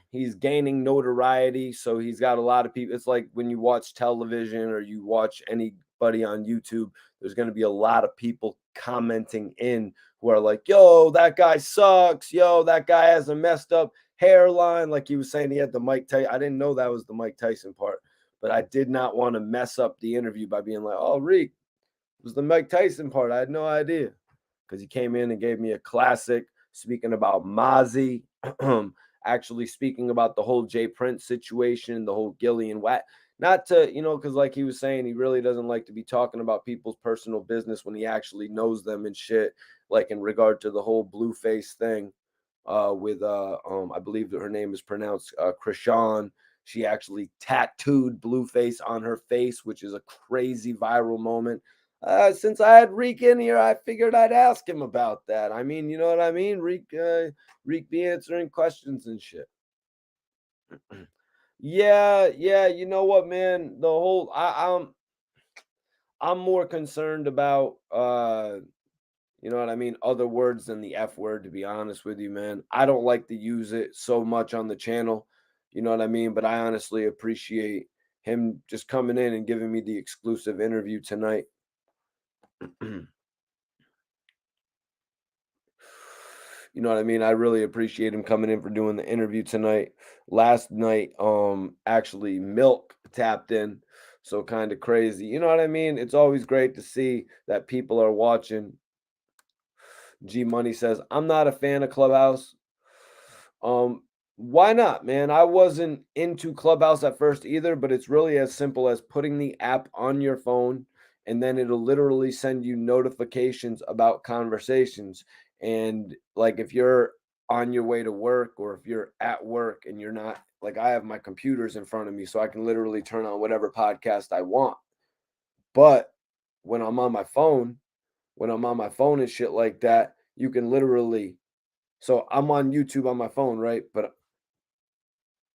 He's gaining notoriety, so he's got a lot of people. It's like when you watch television or you watch anybody on YouTube, there's going to be a lot of people commenting in who are like, yo, that guy sucks. Yo, that guy has a messed up hairline. Like he was saying, he had the Mike Tyson. I didn't know that was the Mike Tyson part, but I did not want to mess up the interview by being like, oh, Reek, it was the Mike Tyson part. I had no idea because he came in and gave me a classic speaking about Mozzie, actually speaking about the whole Jay Prince situation, the whole Gillie and Wallow. Not to, you know, because like he was saying, he really doesn't like to be talking about people's personal business when he actually knows them and shit, like in regard to the whole Blueface thing with, I believe that her name is pronounced Krishan. She actually tattooed Blueface on her face, which is a crazy viral moment. Since I had Reek in here, I figured I'd ask him about that. I mean, you know what I mean? Reek be answering questions and shit. Yeah, you know what, man? The whole I'm more concerned about you know what I mean, other words than the F word, to be honest with you, man. I don't like to use it so much on the channel. You know what I mean? But I honestly appreciate him just coming in and giving me the exclusive interview tonight. You know what I mean? I really appreciate him coming in for doing the interview tonight. Last night, actually Milk tapped in. So kind of crazy. You know what I mean? It's always great to see that people are watching. G Money says, I'm not a fan of Clubhouse. Why not, man? I wasn't into Clubhouse at first either, but it's really as simple as putting the app on your phone and then it'll literally send you notifications about conversations. And like if you're on your way to work or if you're at work and you're not, like I have my computers in front of me so I can literally turn on whatever podcast I want. But when I'm on my phone, and shit like that, you can literally, so I'm on YouTube on my phone, right? But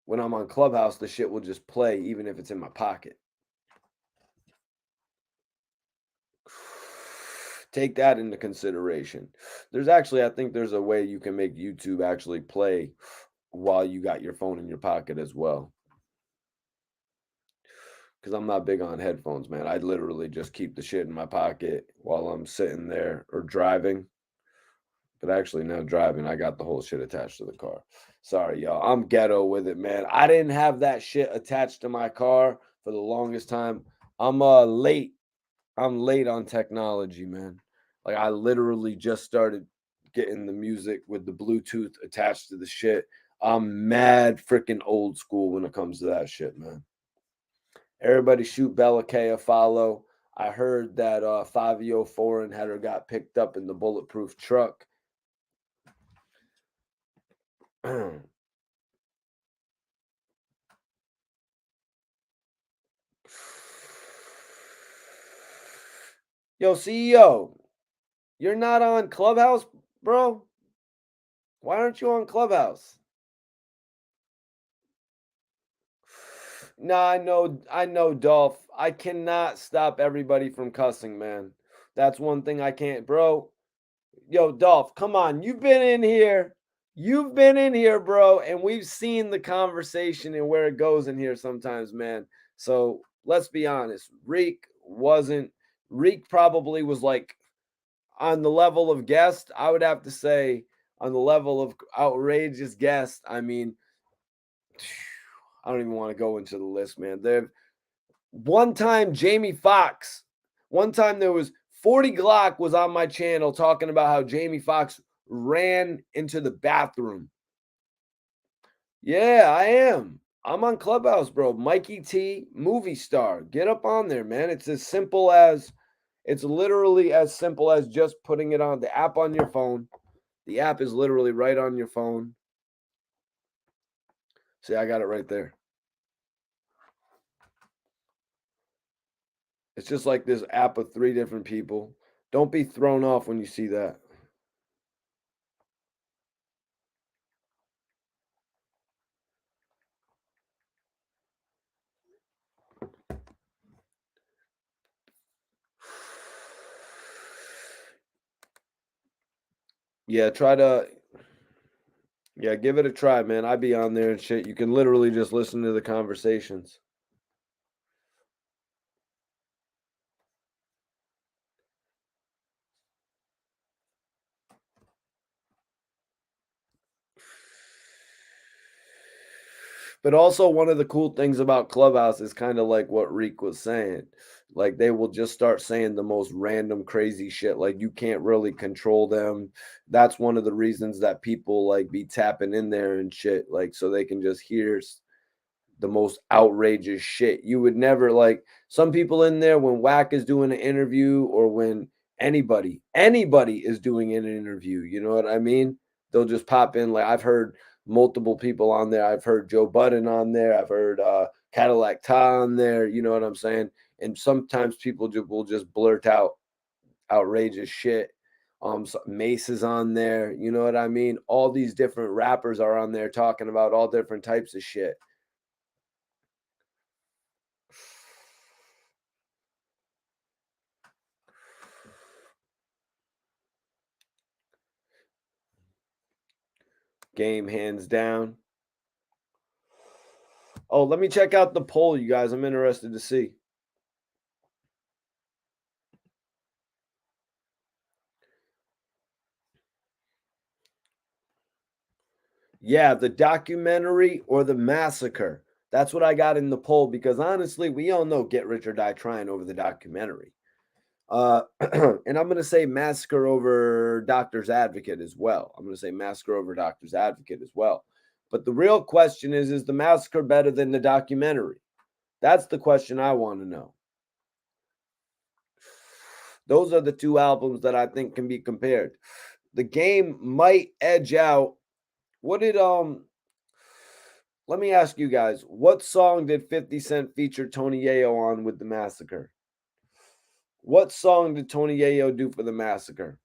when I'm on Clubhouse, the shit will just play even if it's in my pocket. Take that into consideration. There's actually, I think there's a way you can make YouTube actually play while you got your phone in your pocket as well. Because I'm not big on headphones, man. I literally just keep the shit in my pocket while I'm sitting there or driving. But actually, now driving, I got the whole shit attached to the car. Sorry, y'all. I'm ghetto with it, man. I didn't have that shit attached to my car for the longest time. I'm late. I'm late on technology, man. Like I literally just started getting the music with the Bluetooth attached to the shit. I'm mad freaking old school when it comes to that shit, man. Everybody shoot Bella K a follow. I heard that 504 and Header got picked up in the bulletproof truck. Yo, CEO, you're not on Clubhouse, bro? Why aren't you on Clubhouse? Nah, I know, Dolph. I cannot stop everybody from cussing, man. That's one thing I can't, bro. Yo, Dolph, come on. You've been in here. You've been in here, bro, and we've seen the conversation and where it goes in here sometimes, man. So let's be honest. Reek probably was like on the level of guest. I would have to say on the level of outrageous guest. I mean, I don't even want to go into the list, man. One time Jamie Foxx, one time there was 40 Glock was on my channel talking about how Jamie Foxx ran into the bathroom. Yeah, I am. I'm on Clubhouse, bro. Mikey T, movie star. Get up on there, man. It's literally as simple as just putting it on the app on your phone. The app is literally right on your phone. See, I got it right there. It's just like this app of 3 different people. Don't be thrown off when you see that. Yeah, give it a try, man. I'd be on there and shit. You can literally just listen to the conversations. But also one of the cool things about Clubhouse is kind of like what Reek was saying. Like they will just start saying the most random crazy shit. Like you can't really control them. That's one of the reasons that people like be tapping in there and shit. Like so they can just hear the most outrageous shit. You would never like some people in there when Whack is doing an interview or when anybody is doing an interview, you know what I mean? They'll just pop in. Like I've heard multiple people on there. I've heard Joe Budden on there. I've heard Cadillac Ta on there. You know what I'm saying? And sometimes people will just blurt out outrageous shit. Mace is on there. You know what I mean? All these different rappers are on there talking about all different types of shit. Game hands down. Oh, let me check out the poll, you guys. I'm interested to see. Yeah, the documentary or the massacre. That's what I got in the poll because honestly, we all know Get Rich or Die Trying over the documentary. And I'm going to say Massacre over Doctor's Advocate as well. I'm going to say Massacre over Doctor's Advocate as well. But the real question is the Massacre better than the documentary? That's the question I want to know. Those are the 2 albums that I think can be compared. The Game might edge out. What did let me ask you guys, what song did 50 Cent feature Tony Yayo on with the Massacre? What song did Tony Yayo do for the Massacre?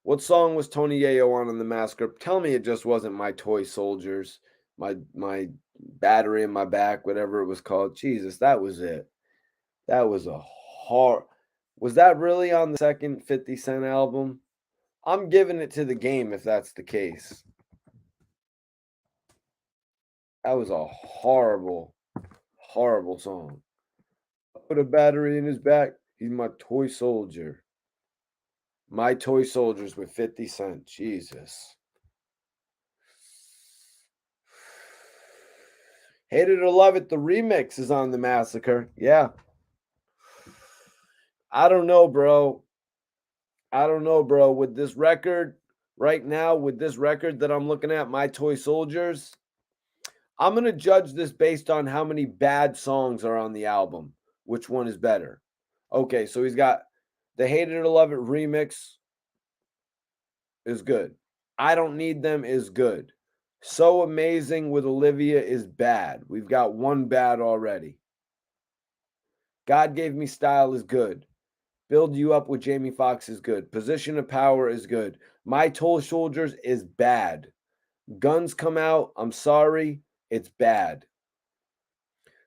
What song was Tony Yayo on in the Massacre? Tell me it just wasn't My Toy Soldiers, my Battery in My Back, whatever it was called. Jesus, that was it. That was a hard. Was that really on the second 50 Cent album? I'm giving it to the Game if that's the case. That was a horrible, horrible song. Put a battery in his back. He's my toy soldier. My Toy Soldiers with 50 Cent. Jesus. Hate it or love it, the remix is on the Massacre. Yeah. I don't know, bro. With this record right now, with this record that I'm looking at, My Toy Soldiers, I'm going to judge this based on how many bad songs are on the album. Which one is better? Okay, so he's got the Hate It or Love It remix is good. I Don't Need Them is good. So Amazing with Olivia is bad. We've got one bad already. God Gave Me Style is good. Build You Up with Jamie Foxx is good. Position of Power is good. My Toy Soldiers is bad. Guns Come Out, I'm sorry, it's bad.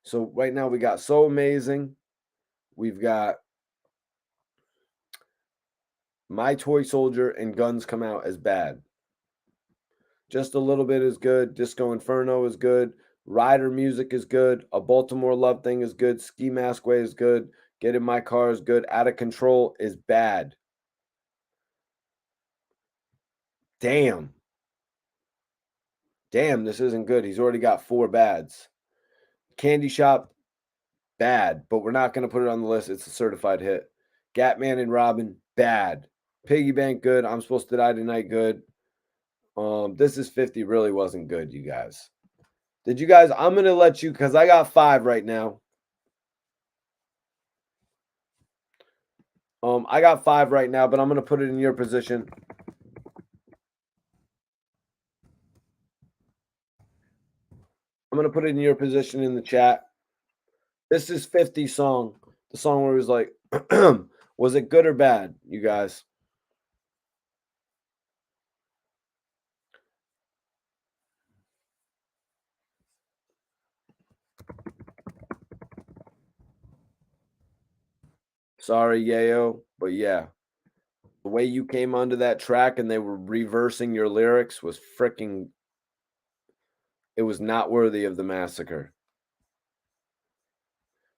So right now we got So Amazing. We've got My Toy Soldier and Guns Come Out as bad. Just a Little Bit is good. Disco Inferno is good. Rider Music is good. A Baltimore Love Thing is good. Ski Mask Way is good. Get In My Car is good. Out of Control is bad. Damn. Damn, this isn't good. He's already got 4 bads. Candy Shop, bad, but we're not going to put it on the list. It's a certified hit. Gatman and Robin, bad. Piggy Bank, good. I'm Supposed to Die Tonight, good. This is 50 really wasn't good, you guys. Did you guys? I'm going to let you, because I got 5 right now. I got 5 right now, but I'm going to put it in your position. I'm going to put it in your position in the chat. This is 50 song. The song where he was like, was it good or bad, you guys? Sorry, Yayo, but yeah. The way you came onto that track and they were reversing your lyrics was freaking. It was not worthy of the Massacre.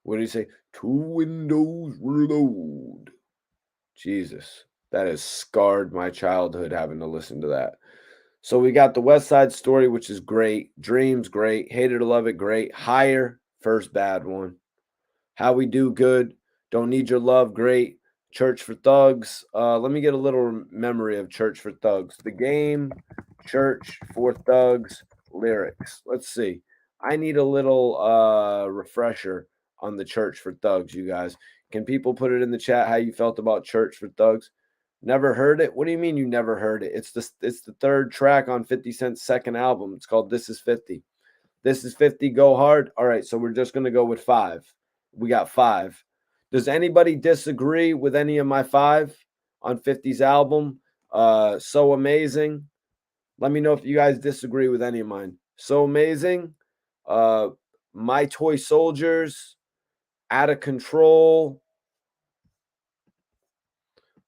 What did he say? 2 windows reload. Jesus, that has scarred my childhood having to listen to that. So we got the West Side Story, which is great. Dreams, great. Hate It or Love It, great. Higher, first bad one. How We Do, good. Don't Need Your Love, great. Church for Thugs. Let me get a little memory of Church for Thugs. The Game, Church for Thugs, lyrics. Let's see. I need a little refresher on the Church for Thugs, you guys. Can people put it in the chat how you felt about Church for Thugs? Never heard it? What do you mean you never heard it? It's the third track on 50 Cent's second album. It's called This Is 50. This is 50, go hard. All right, so we're just going to go with 5. We got 5. Does anybody disagree with any of my 5 on 50's album? So Amazing. Let me know if you guys disagree with any of mine. So Amazing. My Toy Soldiers. Out of Control.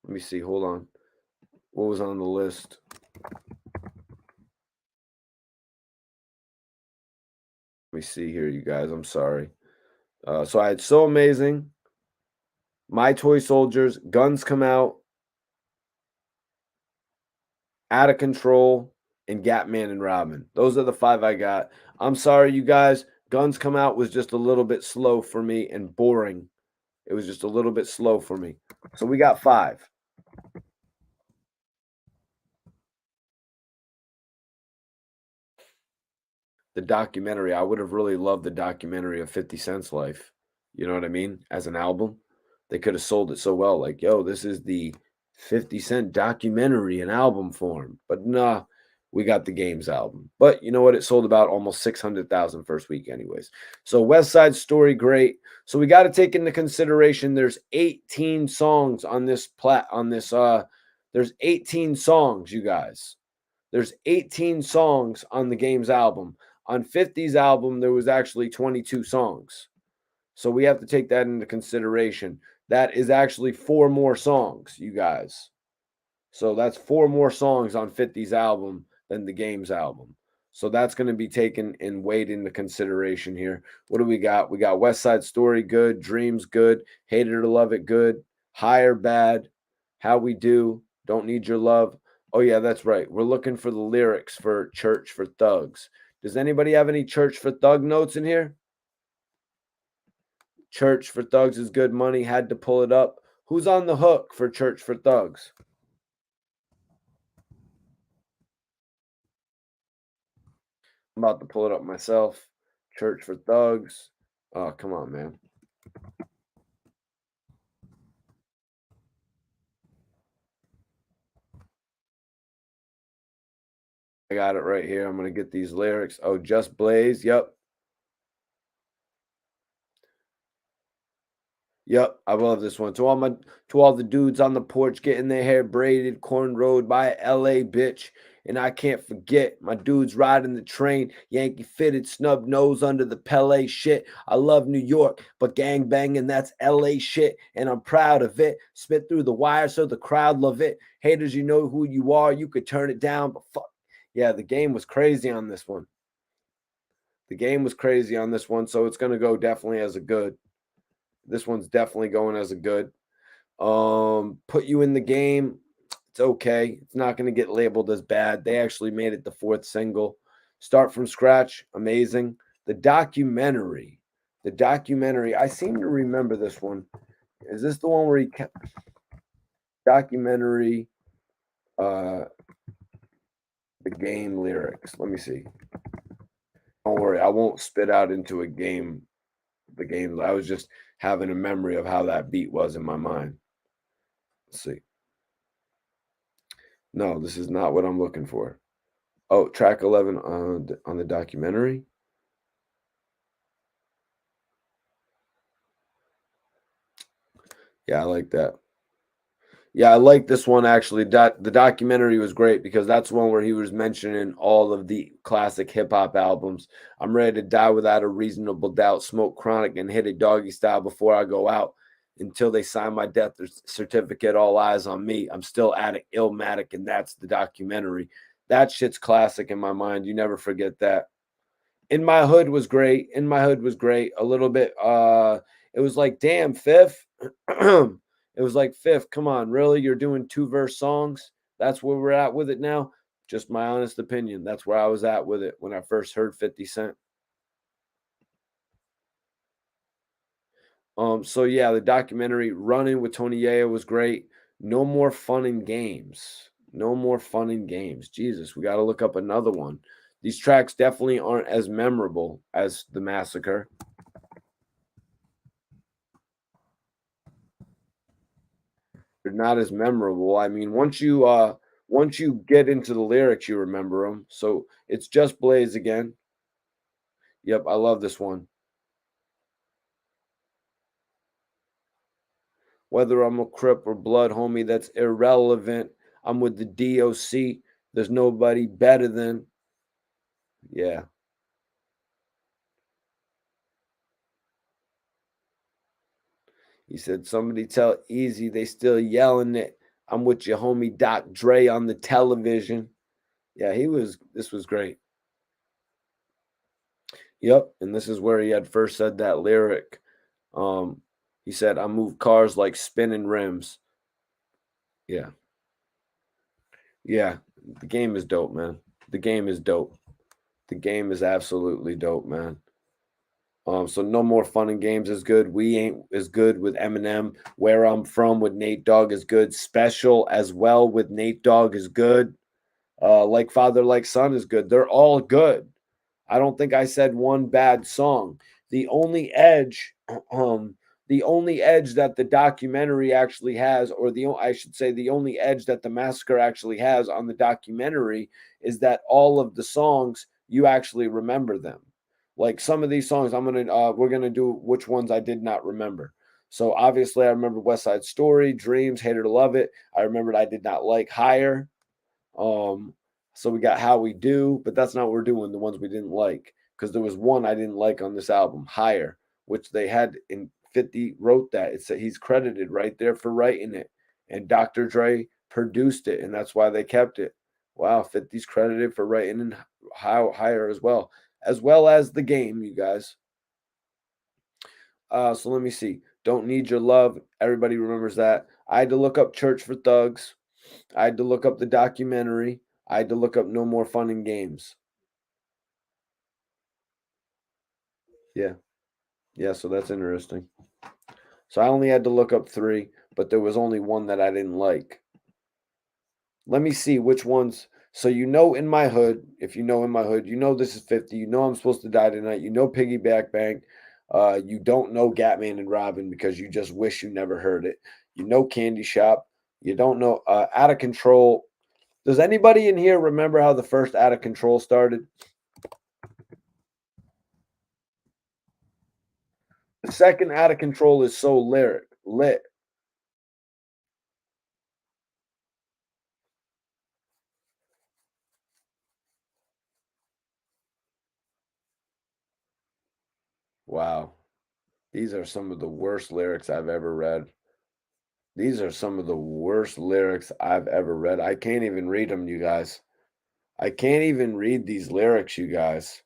Let me see. Hold on. What was on the list? Let me see here, you guys. I'm sorry. So I had So Amazing. My Toy Soldiers. Guns Come Out. Out of Control, and Gatman and Robin. Those are the 5 I got. I'm sorry, you guys. Guns Come Out was just a little bit slow for me and boring. It was just a little bit slow for me. So we got 5. The documentary, I would have really loved the documentary of 50 Cent's life. You know what I mean? As an album, they could have sold it so well. Like, yo, this is the 50 Cent documentary in album form. But nah, we got the Games album. But you know what? It sold about almost 600,000 first week, anyways. So West Side Story, great. So we got to take into consideration there's 18 songs on this there's 18 songs, you guys. There's 18 songs on the Games album. On 50's album, there was actually 22 songs. So we have to take that into consideration. That is actually 4 more songs, you guys. So that's 4 more songs on 50's album than the Games album. So that's going to be taken and weighed into consideration here. What do we got? We got West Side Story, good. Dreams, good. Hate It or Love It, good. Higher, bad. How We Do, Don't Need Your Love. Oh, yeah, that's right. We're looking for the lyrics for Church for Thugs. Does anybody have any Church for Thug notes in here? Church for Thugs is good money. Had to pull it up. Who's on the hook for Church for Thugs? I'm about to pull it up myself. Church for Thugs. Oh, come on, man. I got it right here. I'm going to get these lyrics. Oh, Just Blaze. Yep. Yep, I love this one. To all the dudes on the porch getting their hair braided, cornrowed by a LA bitch. And I can't forget my dudes riding the train, Yankee fitted, snub nose under the Pele shit. I love New York, but gang banging, that's LA shit. And I'm proud of it. Spit through the wire so the crowd love it. Haters, you know who you are. You could turn it down, but fuck. Yeah, the game was crazy on this one. The game was crazy on this one, so it's going to go definitely as a good. This one's definitely going as a good. Put You in the Game. It's okay. It's not going to get labeled as bad. They actually made it the 4th single. Start From Scratch. Amazing. The documentary. I seem to remember this one. Is this the one where he kept documentary? The game lyrics. Let me see. Don't worry. I won't spit out into a game. The game. I was just having a memory of how that beat was in my mind. Let's see. No, this is not what I'm looking for. Oh, track 11 on the documentary. Yeah, I like that. Yeah, I like this one actually. The documentary was great because that's one where he was mentioning all of the classic hip hop albums. I'm ready to die without a reasonable doubt. Smoke chronic and hit it doggy style before I go out. Until they sign my death certificate, all eyes on me. I'm still at it, Illmatic, and that's the documentary. That shit's classic in my mind. You never forget that. In My Hood was great. In My Hood was great. A little bit. It was like, damn, Fifth. It was like, Fifth, come on, really? You're doing 2-verse songs? That's where we're at with it now? Just my honest opinion. That's where I was at with it when I first heard 50 Cent. So yeah, the documentary Running with Tony Yayo was great. No More Fun and Games. No More Fun and Games. Jesus, we got to look up another one. These tracks definitely aren't as memorable as the Massacre. They're not as memorable. I mean, once you get into the lyrics, you remember them. So it's Just Blaze again. Yep, I love this one. Whether I'm a Crip or Blood, homie, that's irrelevant. I'm with the DOC. There's nobody better than. Yeah. He said, somebody tell Easy they still yelling it. I'm with your homie Doc Dre on the television. Yeah, this was great. Yep, and this is where he had first said that lyric. He said, I move cars like spinning rims. Yeah. Yeah, the game is dope, man. The game is dope. The game is absolutely dope, man. So No More Fun and Games is good. We Ain't is good with Eminem. Where I'm From with Nate Dogg is good. Special as well with Nate Dogg is good. Like Father Like Son is good. They're all good. I don't think I said one bad song. The only edge, the only edge that the documentary actually has, or I should say the only edge that the Massacre actually has on the documentary is that all of the songs you actually remember them. Like some of these songs, we're gonna do which ones I did not remember. So obviously, I remember West Side Story, Dreams, Hater to Love It. I remembered I did not like Higher. So we got How We Do, but that's not what we're doing. The ones we didn't like, because there was one I didn't like on this album, Higher, which they had in 50 wrote that. It said he's credited right there for writing it, and Dr. Dre produced it, and that's why they kept it. Wow, 50's credited for writing and Higher as well as The Game, you guys. So let me see. Don't Need Your Love. Everybody remembers that. I had to look up Church for Thugs. I had to look up the documentary. I had to look up No More Fun and Games. Yeah. Yeah, so that's interesting. So I only had to look up 3, but there was only one that I didn't like. Let me see which ones. So In My Hood, if you know In My Hood, you know this is 50. You know I'm Supposed to Die Tonight. You know Piggyback Bank. You don't know Gatman and Robin because you just wish you never heard it. You know Candy Shop. You don't know Out of Control. Does anybody in here remember how the first Out of Control started? The second Out of Control is so lit. Wow. These are some of the worst lyrics I've ever read. These are some of the worst lyrics I've ever read. I can't even read them, you guys. I can't even read these lyrics, you guys.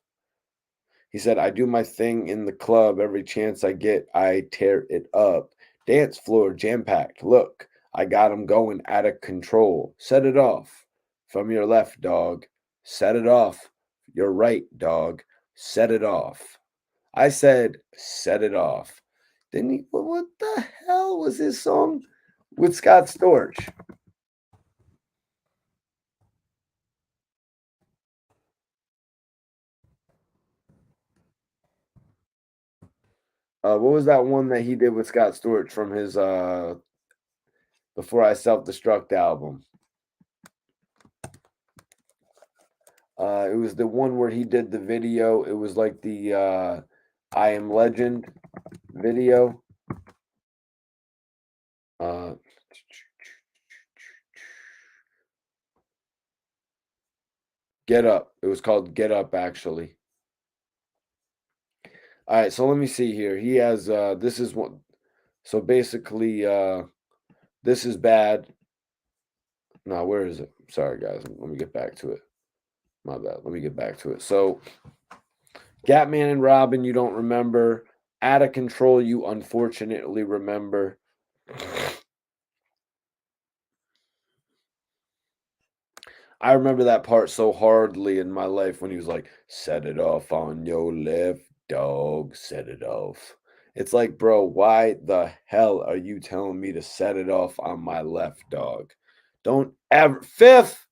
He said, I do my thing in the club. Every chance I get, I tear it up. Dance floor jam-packed. Look, I got him going out of control. Set it off from your left, dog. Set it off. Your right, dog. Set it off. I said, set it off. Didn't he? What the hell was his song with Scott Storch? What was that one that he did with Scott Storch from his Before I Self-Destruct album? It was the one where he did the video. It was like the I Am Legend video. Get Up. It was called Get Up, actually. All right, so let me see here. He has this is one. So basically, this is bad. No, where is it? Sorry, guys. Let me get back to it. My bad. Let me get back to it. So, Gatman and Robin, you don't remember. Out of Control, you unfortunately remember. I remember that part so hardly in my life when he was like, set it off on your left, dog, set it off. It's like, bro, why the hell are you telling me to set it off on my left, dog? Don't ever, fifth,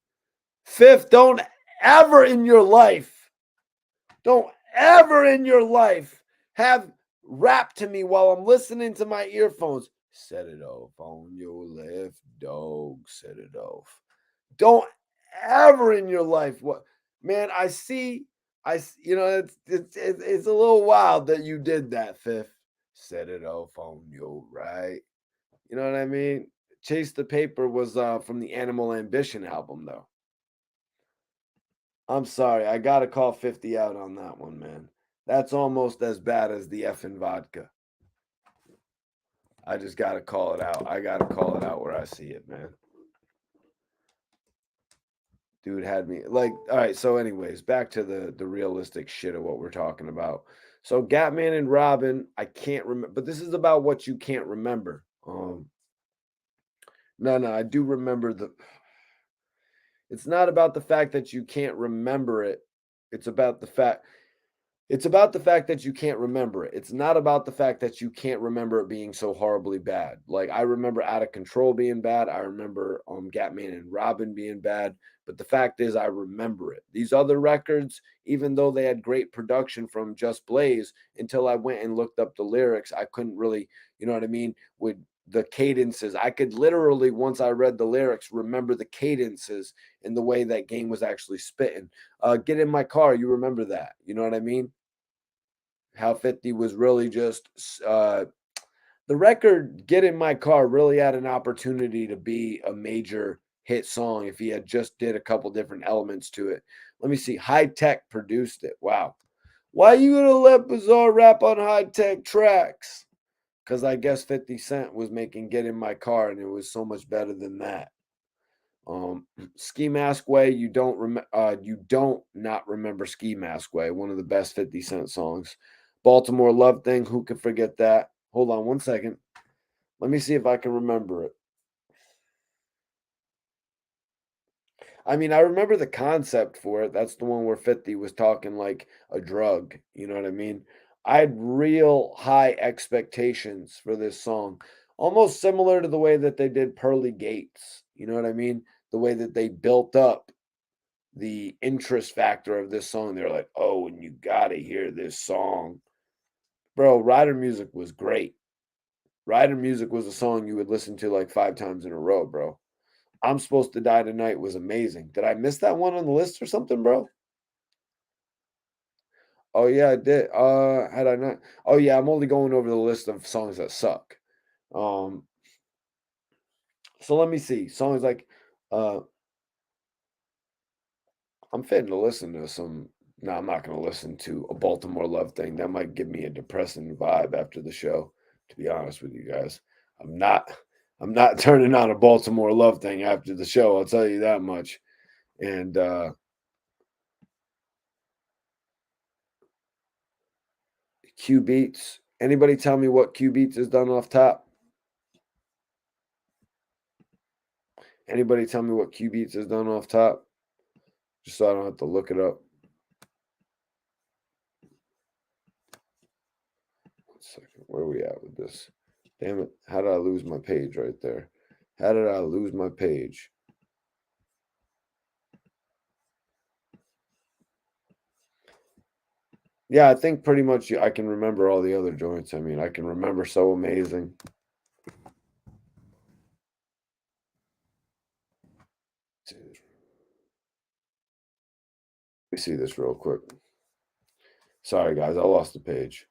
don't ever in your life, don't ever in your life have rap to me while I'm listening to my earphones. Set it off on your left, dog, set it off. Don't ever in your life. What, man? You know, it's a little wild that you did that, Fifth. Set it off on your right. You know what I mean? Chase the Paper was from the Animal Ambition album, though. I'm sorry, I gotta call 50 out on that one, man. That's almost as bad as the effing vodka. I just gotta call it out. I gotta call it out where I see it, man. Dude had me like, all right. So, anyways, back to the realistic shit of what we're talking about. So, Gatman and Robin, I can't remember, but this is about what you can't remember. No, I do remember the. It's not about the fact that you can't remember it. It's about the fact. It's about the fact that you can't remember it. It's not about the fact that you can't remember it being so horribly bad. Like, I remember Out of Control being bad. I remember Gatman and Robin being bad. But the fact is, I remember it. These other records, even though they had great production from Just Blaze, until I went and looked up the lyrics, I couldn't really, you know what I mean, with the cadences. I could literally, once I read the lyrics, remember the cadences in the way that Game was actually spitting. Get in My Car, you remember that. You know what I mean? How 50 was really just the record Get in My Car really had an opportunity to be a major hit song if he had just did a couple different elements to it. Let me see. High Tech produced it. Wow. Why you gonna let Bizarre rap on High Tech tracks? Because I guess 50 Cent was making Get in My Car and it was so much better than that. Ski Mask Way, you don't not remember Ski Mask Way, one of the best 50 Cent songs. Baltimore Love Thing, who could forget that? Hold on one second. Let me see if I can remember it. I mean, I remember the concept for it. That's the one where 50 was talking like a drug. You know what I mean? I had real high expectations for this song, almost similar to the way that they did Pearly Gates. You know what I mean? The way that they built up the interest factor of this song. They're like, oh, and you got to hear this song. Bro, Rider Music was great. Rider Music was a song you would listen to like 5 times in a row, bro. I'm Supposed to Die Tonight was amazing. Did I miss that one on the list or something, bro? Oh yeah, I did. Had I not? Oh yeah, I'm only going over the list of songs that suck. Um, so let me see. Songs like uh I'm fitting to listen to some. No, I'm not gonna listen to a Baltimore Love Thing. That might give me a depressing vibe after the show, to be honest with you guys. I'm not I'm not turning on a Baltimore Love Thing after the show, I'll tell you that much. And Q Beats. Anybody tell me what Q Beats has done off top? Anybody tell me what Q Beats has done off top? Just so I don't have to look it up. 1 second. Where are we at with this? Damn it. How did I lose my page right there? How did I lose my page? Yeah, I think pretty much I can remember all the other joints. I mean, I can remember So Amazing. Let me see this real quick. Sorry, guys, I lost the page.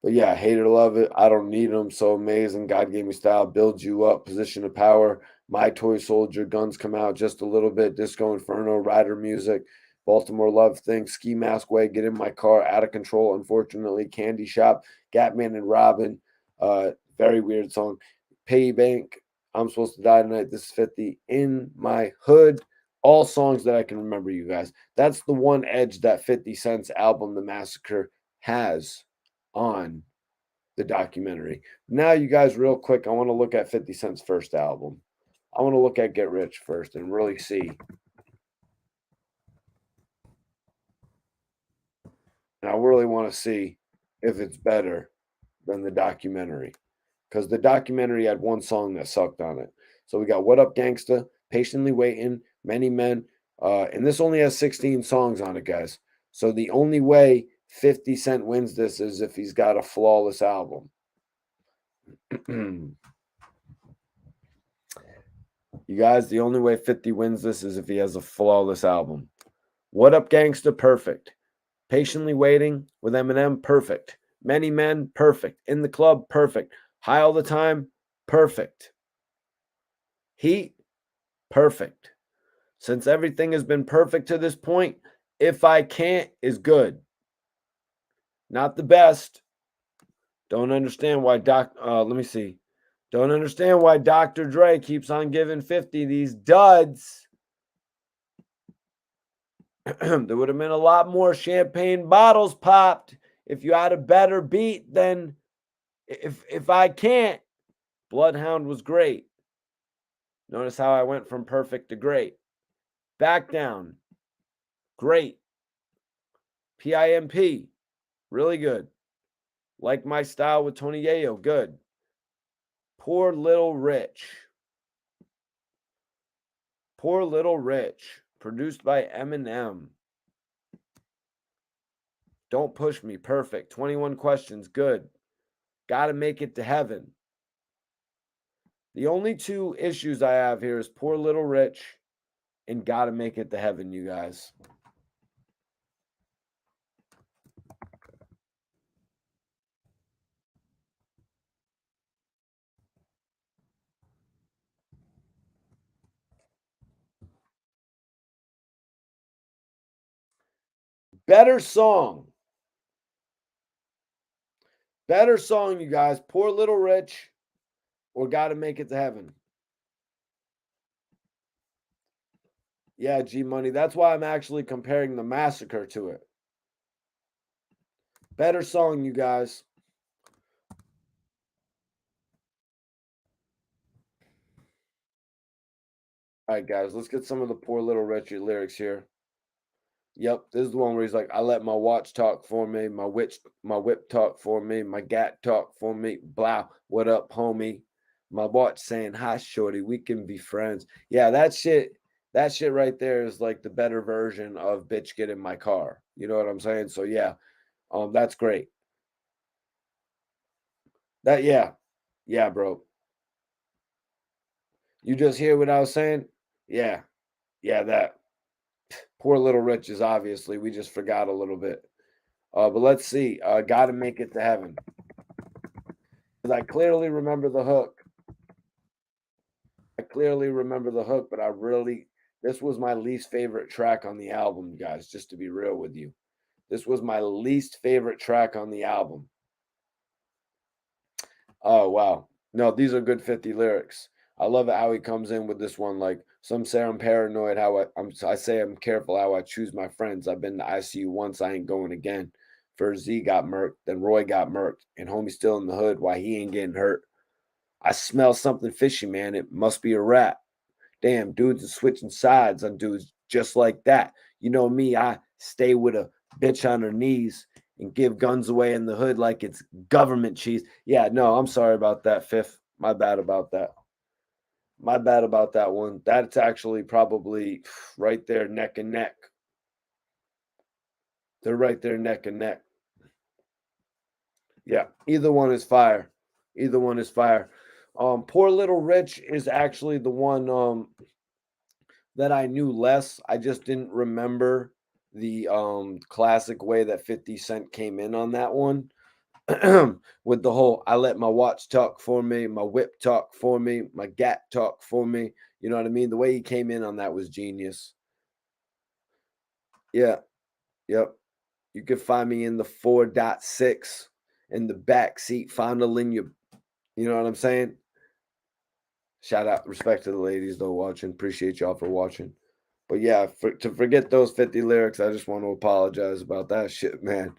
But yeah, hate it or love it. I don't need them. So amazing. God gave me style, builds you up, position of power. My Toy Soldier, guns come out just a little bit. Disco Inferno, rider music, Baltimore Love Thing, Ski Mask Way, get in my car, out of control. Unfortunately, Candy Shop, Gatman and Robin, very weird song. Pay Bank, I'm Supposed to Die Tonight. This is 50 in my hood. All songs that I can remember, you guys. That's the one edge that 50 Cent's album, The Massacre, has on the documentary. Now, you guys, real quick, I want to look at 50 Cent's first album. I want to look at Get Rich first and really see. And I really want to see if it's better than the documentary. Because the documentary had one song that sucked on it. So we got What Up Gangsta, Patiently Waiting, Many Men. And this only has 16 songs on it, guys. So the only way 50 Cent wins this is if he's got a flawless album. You guys, the only way 50 wins this is if he has a flawless album. What Up Gangsta, perfect. Patiently Waiting with Eminem, perfect. Many Men, perfect. In the Club, perfect. High All the Time, perfect. Heat, perfect. Since everything has been perfect to this point, If I Can't is good. Not the best. Don't understand why let me see. Don't understand why Dr. Dre keeps on giving 50 these duds. There would have been a lot more champagne bottles popped if you had a better beat than if I Can't. Bloodhound was great. Notice how I went from perfect to great. Back Down, great. PIMP, really good. Like My Style with Tony Yayo, good. Poor Little Rich. Poor Little Rich, produced by Eminem. Don't Push Me, perfect. 21 Questions, good. Gotta Make It to Heaven. The only two issues I have here is Poor Little Rich and Gotta Make It to Heaven, you guys. Better song. Better song, you guys. Poor Little Rich or Gotta Make It to Heaven. Yeah, G Money. That's why I'm actually comparing the Massacre to it. Better song, you guys. All right, guys, let's get some of the Poor Little Richie lyrics here. Yep, this is the one where he's like, I let my watch talk for me, my whip talk for me, my gat talk for me. Blah, what up, homie? My watch saying, hi, shorty, we can be friends. Yeah, that shit right there is like the better version of bitch get in my car. You know what I'm saying? So yeah, that's great. Yeah, bro. You just hear what I was saying? Yeah. Yeah, that. Poor Little Riches, obviously. We just forgot a little bit. But let's see. Gotta Make It to Heaven. Because I clearly remember the hook. But this was my least favorite track on the album, guys, just to be real with you. This was my least favorite track on the album. Oh, wow. No, these are good 50 lyrics. I love it how he comes in with this one. Like, some say I'm paranoid, I say I'm careful how I choose my friends. I've been to ICU once, I ain't going again. First Z got murked, then Roy got murked, and homie still in the hood. Why he ain't getting hurt? I smell something fishy, man. It must be a rat. Damn, dudes are switching sides on dudes just like that. You know me, I stay with a bitch on her knees and give guns away in the hood like it's government cheese. Yeah, no, I'm sorry about that, Fifth. My bad about that. My bad about that one. That's actually probably right there, neck and neck. They're right there, neck and neck. Yeah, either one is fire. Either one is fire. Poor Little Rich is actually the one that I knew less. I just didn't remember the classic way that 50 Cent came in on that one. With the whole I let my watch talk for me, my whip talk for me, my gat talk for me. You know what I mean? The way he came in on that was genius. Yeah. Yep. You can find me in the 4.6 in the back seat, fondling you know what I'm saying? Shout out, respect to the ladies though watching. Appreciate y'all for watching. But yeah, to forget those 50 lyrics, I just want to apologize about that shit, man.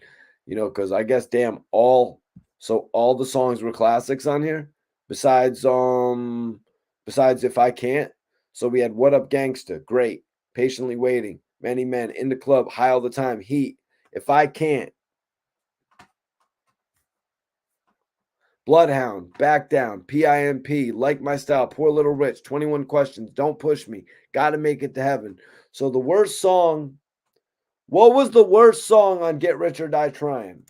You know, because I guess all the songs were classics on here, besides If I Can't. So we had What Up Gangsta, great. Patiently Waiting, Many Men, In the Club, High All the Time, Heat, If I Can't, Bloodhound, Back Down, PIMP, Like My Style, Poor Little Rich, 21 Questions, Don't Push Me, Gotta Make It to Heaven. So the worst song, what was the worst song on Get Rich or Die Trying?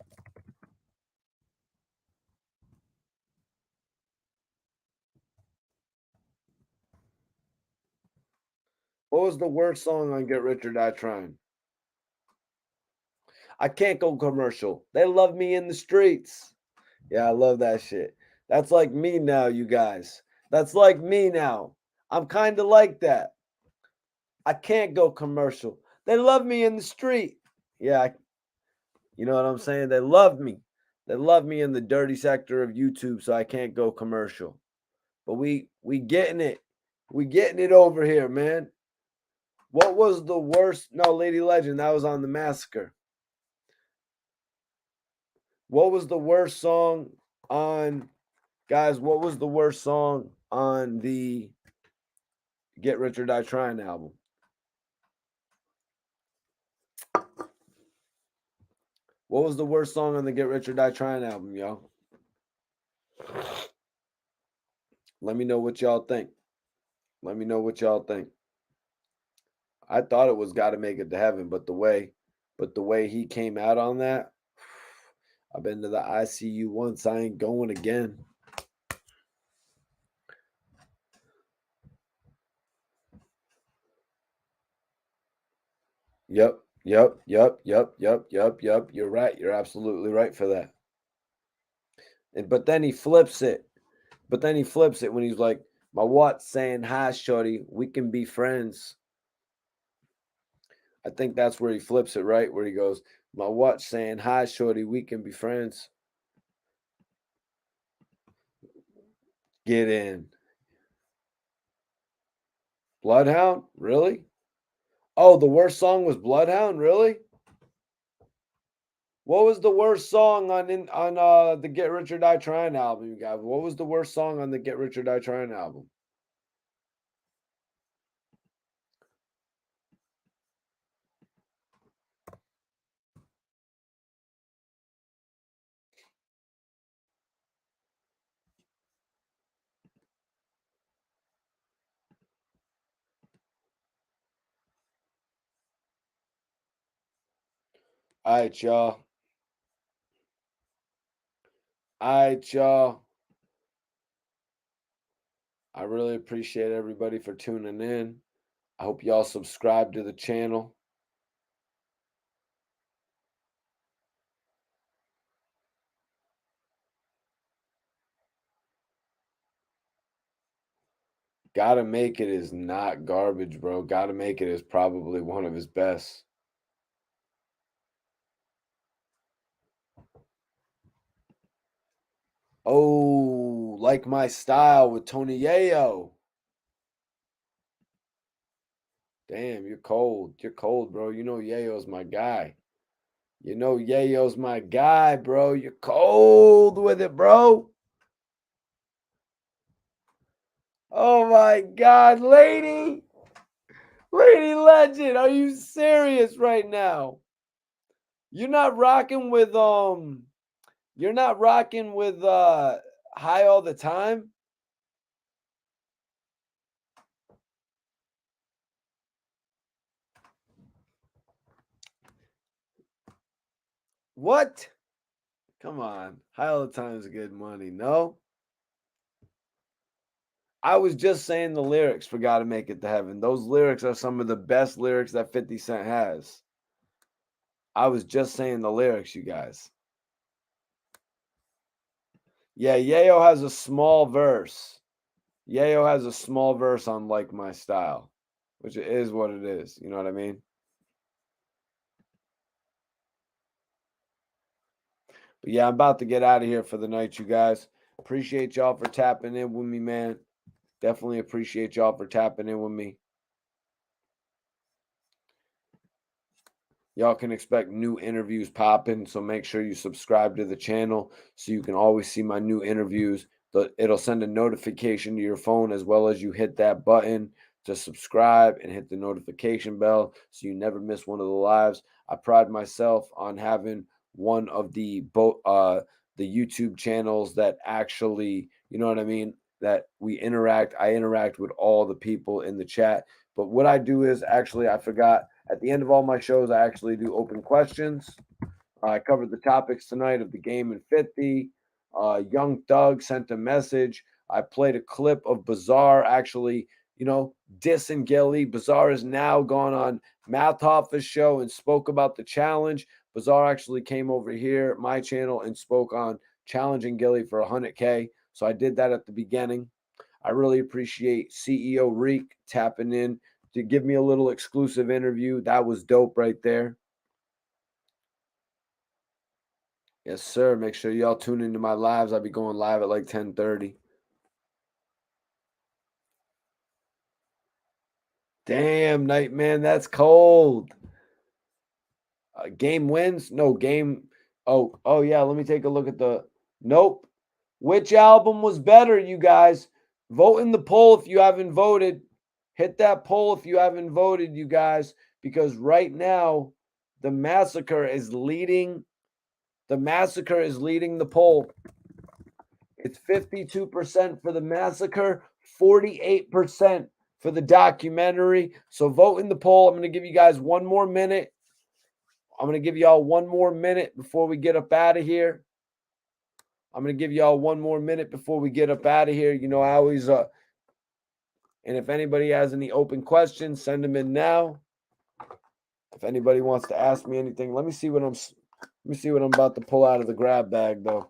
What was the worst song on Get Rich or Die Trying? I Can't Go Commercial. They love me in the streets. Yeah, I love that shit. That's like me now, you guys. That's like me now. I'm kind of like that. I can't go commercial. They love me in the street. Yeah, you know what I'm saying? They love me. They love me in the dirty sector of YouTube, so I can't go commercial. But we getting it. We getting it over here, man. What was the worst? No, Lady Legend, that was on the Massacre. What was the worst song on, guys? What was the worst song on the Get Rich or Die Trying album? What was the worst song on the Get Rich or Die Trying album, y'all? Let me know what y'all think. Let me know what y'all think. I thought it was Gotta Make It to Heaven, but the way he came out on that, I've been to the ICU once, I ain't going again. Yep. You're right. You're absolutely right for that. But then he flips it. When he's like, my watch saying, hi, shorty, we can be friends. I think that's where he flips it, right? Where he goes, my watch saying, hi, shorty, we can be friends. Get in. Bloodhound? Really? Oh, the worst song was Bloodhound? Really? What was the worst song on the Get Rich or Die Trying album, you guys? What was the worst song on the Get Rich or Die Trying album? All right, y'all. All right, y'all. I really appreciate everybody for tuning in. I hope y'all subscribe to the channel. Gotta Make It is not garbage, bro. Gotta Make It is probably one of his best. Oh, Like My Style with Tony Yayo. Damn, you're cold. You're cold, bro. You know Yayo's my guy. You know Yayo's my guy, bro. You're cold with it, bro. Oh my God, lady. Lady Legend, are you serious right now? You're not rocking with you're not rocking with High All the Time? What? Come on. High All the Time is good money, no? I was just saying the lyrics for Gotta Make It to Heaven. Those lyrics are some of the best lyrics that 50 Cent has. I was just saying the lyrics, you guys. Yeah, Yayo has a small verse. Yayo has a small verse on Like My Style, which is what it is. You know what I mean? But yeah, I'm about to get out of here for the night, you guys. Appreciate y'all for tapping in with me, man. Definitely appreciate y'all for tapping in with me. Y'all can expect new interviews popping, so make sure you subscribe to the channel so you can always see my new interviews. It'll send a notification to your phone as well as you hit that button to subscribe and hit the notification bell so you never miss one of the lives. I pride myself on having one of the YouTube channels that actually, you know what I mean, that we interact. I interact with all the people in the chat. But what I do is actually, I forgot, at the end of all my shows, I actually do open questions. I covered the topics tonight of the game in 50. Young Doug sent a message. I played a clip of Bizarre actually, dissing Gilly. Bizarre is now gone on Math Hoffa's show and spoke about the challenge. Bizarre actually came over here, my channel, and spoke on challenging Gilly for 100K. So I did that at the beginning. I really appreciate CEO Reek tapping in to give me a little exclusive interview. That was dope right there. Yes, sir. Make sure y'all tune into my lives. I'll be going live at like 10:30. Damn, Nightman, that's cold. Game wins? No, game. Oh yeah, let me take a look at the. Nope. Which album was better, you guys? Vote in the poll if you haven't voted. Hit that poll if you haven't voted, you guys, because right now the Massacre is leading. The Massacre is leading the poll. It's 52% for the Massacre, 48% for the documentary. So vote in the poll. I'm going to give you guys one more minute. I'm going to give y'all one more minute before we get up out of here. I'm going to give y'all one more minute before we get up out of here. You know, I always, and if anybody has any open questions, send them in now. If anybody wants to ask me anything, let me see what I'm about to pull out of the grab bag, though.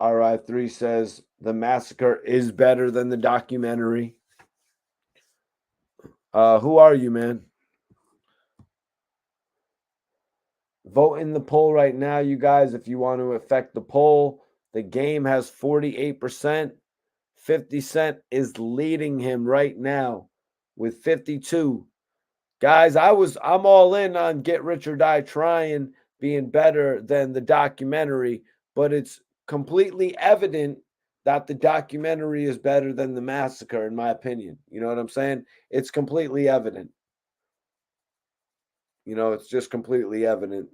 RI3 says the Massacre is better than the documentary. Who are you, man? Vote in the poll right now, you guys, if you want to affect the poll. The game has 48%. 50 Cent is leading him right now with 52. Guys, I'm all in on Get Rich or Die Trying being better than the documentary, but it's completely evident that the documentary is better than the Massacre, in my opinion. You know what I'm saying? It's completely evident. You know, it's just completely evident.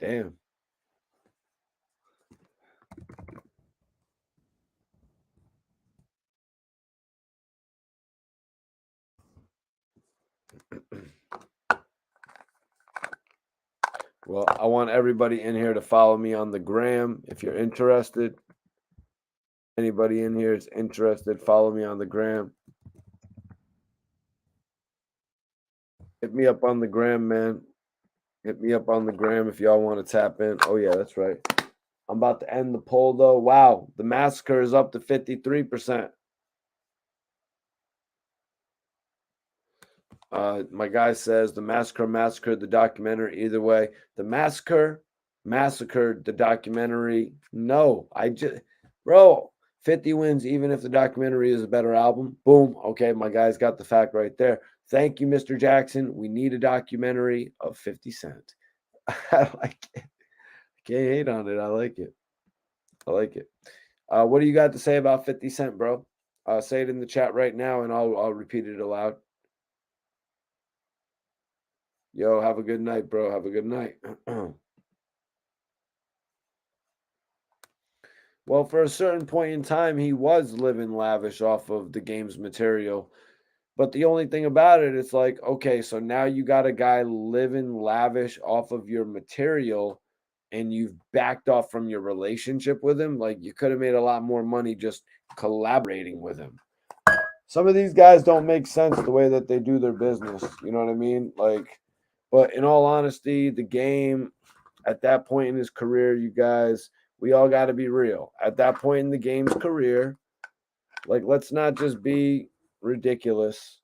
Damn. Well, I want everybody in here to follow me on the gram if you're interested. Anybody in here is interested, follow me on the gram. Hit me up on the gram, man. Hit me up on the gram if y'all want to tap in. Oh, yeah, that's right. I'm about to end the poll, though. Wow, the Massacre is up to 53%. My guy says the Massacre massacred the documentary. Either way, the Massacre massacred the documentary. No, bro, 50 wins even if the documentary is a better album. Boom. Okay, my guy's got the fact right there. Thank you, Mr. Jackson. We need a documentary of 50 Cent. I like it. Can't hate on it. I like it. I like it. What do you got to say about 50 Cent, bro? Say it in the chat right now, and I'll repeat it aloud. Yo, have a good night, bro. Have a good night. Well, for a certain point in time, he was living lavish off of the game's material. But the only thing about it, it's like, okay, so now you got a guy living lavish off of your material and you've backed off from your relationship with him. Like, you could have made a lot more money just collaborating with him. Some of these guys don't make sense the way that they do their business. You know what I mean? Like, but in all honesty, the game at that point in his career, you guys, we all got to be real. At that point in the game's career, like, let's not just be ridiculous.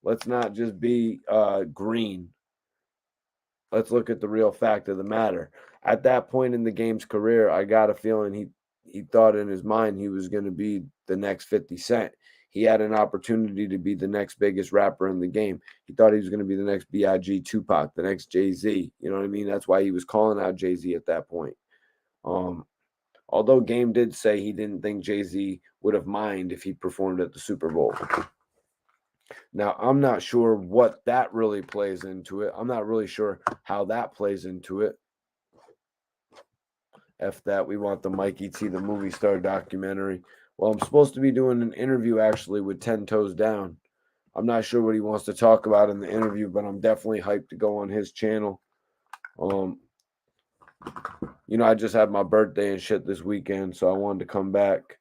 Let's not just be green. Let's look at the real fact of the matter. At that point in the game's career, I got a feeling he thought in his mind he was going to be the next 50 Cent. He had an opportunity to be the next biggest rapper in the game. He thought he was going to be the next B.I.G. Tupac, the next Jay-Z. You know what I mean? That's why he was calling out Jay-Z at that point. Although Game did say he didn't think Jay-Z would have minded if he performed at the Super Bowl. Now, I'm not sure what that really plays into it. I'm not really sure how that plays into it. F that, we want the Mikey T, the movie star documentary. Well, I'm supposed to be doing an interview actually with 10 Toes Down. I'm not sure what he wants to talk about in the interview, but I'm definitely hyped to go on his channel. You know, I just had my birthday and shit this weekend, so I wanted to come back.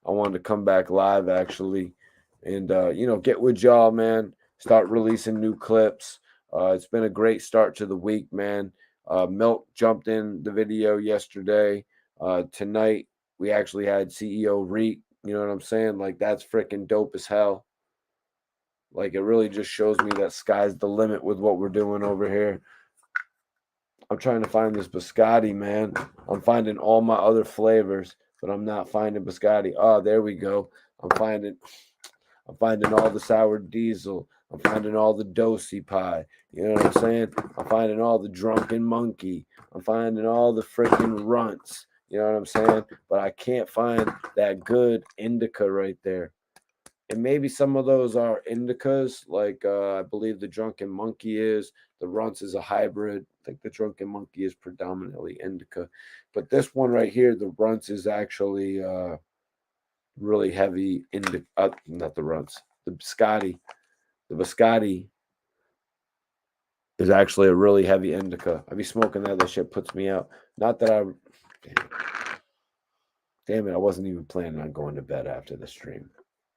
I wanted to come back live actually, and you know, get with y'all, man. Start releasing new clips. It's been a great start to the week, man. Milk jumped in the video yesterday. Tonight we actually had CEO Reek. You know what I'm saying? Like, that's freaking dope as hell. Like, it really just shows me that sky's the limit with what we're doing over here. I'm trying to find this biscotti, man. I'm finding all my other flavors, but I'm not finding biscotti. Oh, there we go. I'm finding all the sour diesel. I'm finding all the Dosi-Pie. You know what I'm saying? I'm finding all the drunken monkey. I'm finding all the freaking runts. You know what I'm saying? But I can't find that good indica right there. And maybe some of those are indicas, like I believe the drunken monkey is. The runts is a hybrid. I think the drunken monkey is predominantly indica. But this one right here, the runts is actually really heavy indica. Not the runts. The biscotti. The biscotti is actually a really heavy indica. I be smoking that. That shit puts me out. Not that I... Damn it, I wasn't even planning on going to bed after the stream.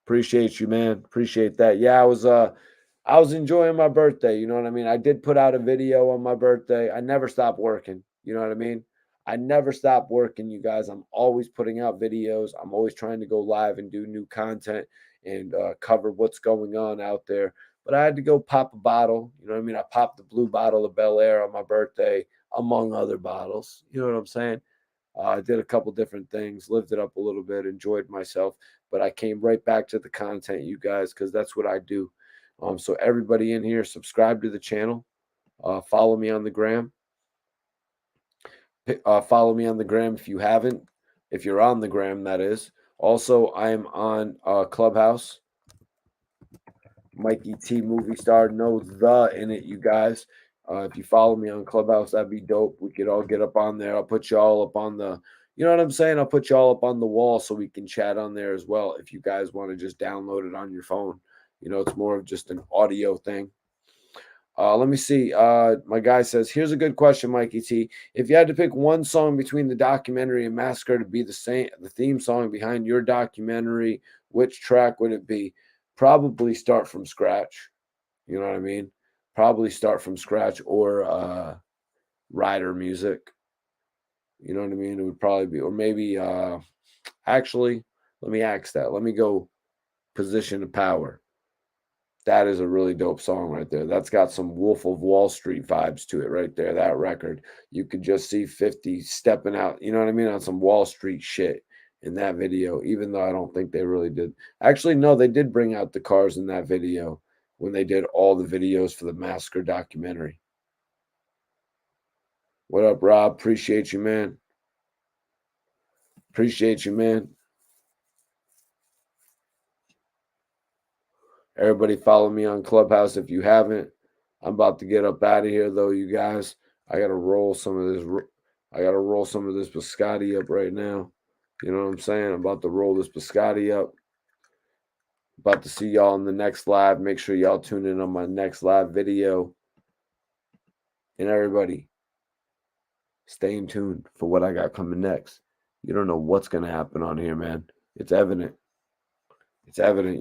Appreciate you, man. Appreciate that. Yeah, I was enjoying my birthday. You know what I mean? I did put out a video on my birthday. I never stopped working. You know what I mean? I never stop working, you guys. I'm always putting out videos. I'm always trying to go live and do new content and cover what's going on out there. But I had to go pop a bottle. You know what I mean? I popped the blue bottle of Bel Air on my birthday, among other bottles. You know what I'm saying? I did a couple different things, lived it up a little bit, enjoyed myself. But I came right back to the content, you guys, because that's what I do. So everybody in here, subscribe to the channel. Follow me on the gram. Follow me on the gram if you haven't. If you're on the gram, that is. Also, I am on Clubhouse. Mikey T movie star, no the in it, you guys. If you follow me on Clubhouse, that'd be dope. We could all get up on there. I'll put you all up on the, you know what I'm saying? I'll put you all up on the wall so we can chat on there as well. If you guys want to just download it on your phone, it's more of just an audio thing. Let me see. My guy says, here's a good question, Mikey T. If you had to pick one song between the documentary and Massacre to be the theme song behind your documentary, which track would it be? Probably Start From Scratch. You know what I mean? Probably Start From Scratch or Rider Music. You know what I mean? It would probably be, or maybe, actually, let me ask that. Let me go Position of Power. That is a really dope song right there. That's got some Wolf of Wall Street vibes to it right there. That record. You could just see 50 stepping out, you know what I mean, on some Wall Street shit in that video, even though I don't think they really did. Actually, no, they did bring out the cars in that video when they did all the videos for the Massacre documentary. What up, Rob? Appreciate you, man. Appreciate you, man. Everybody follow me on Clubhouse if you haven't. I'm about to get up out of here, though, you guys. I got to roll some of this. I got to roll some of this biscotti up right now. You know what I'm saying? I'm about to roll this biscotti up. About to see y'all in the next live. Make sure y'all tune in on my next live video. And everybody, stay in tune for what I got coming next. You don't know what's going to happen on here, man. It's evident. It's evident.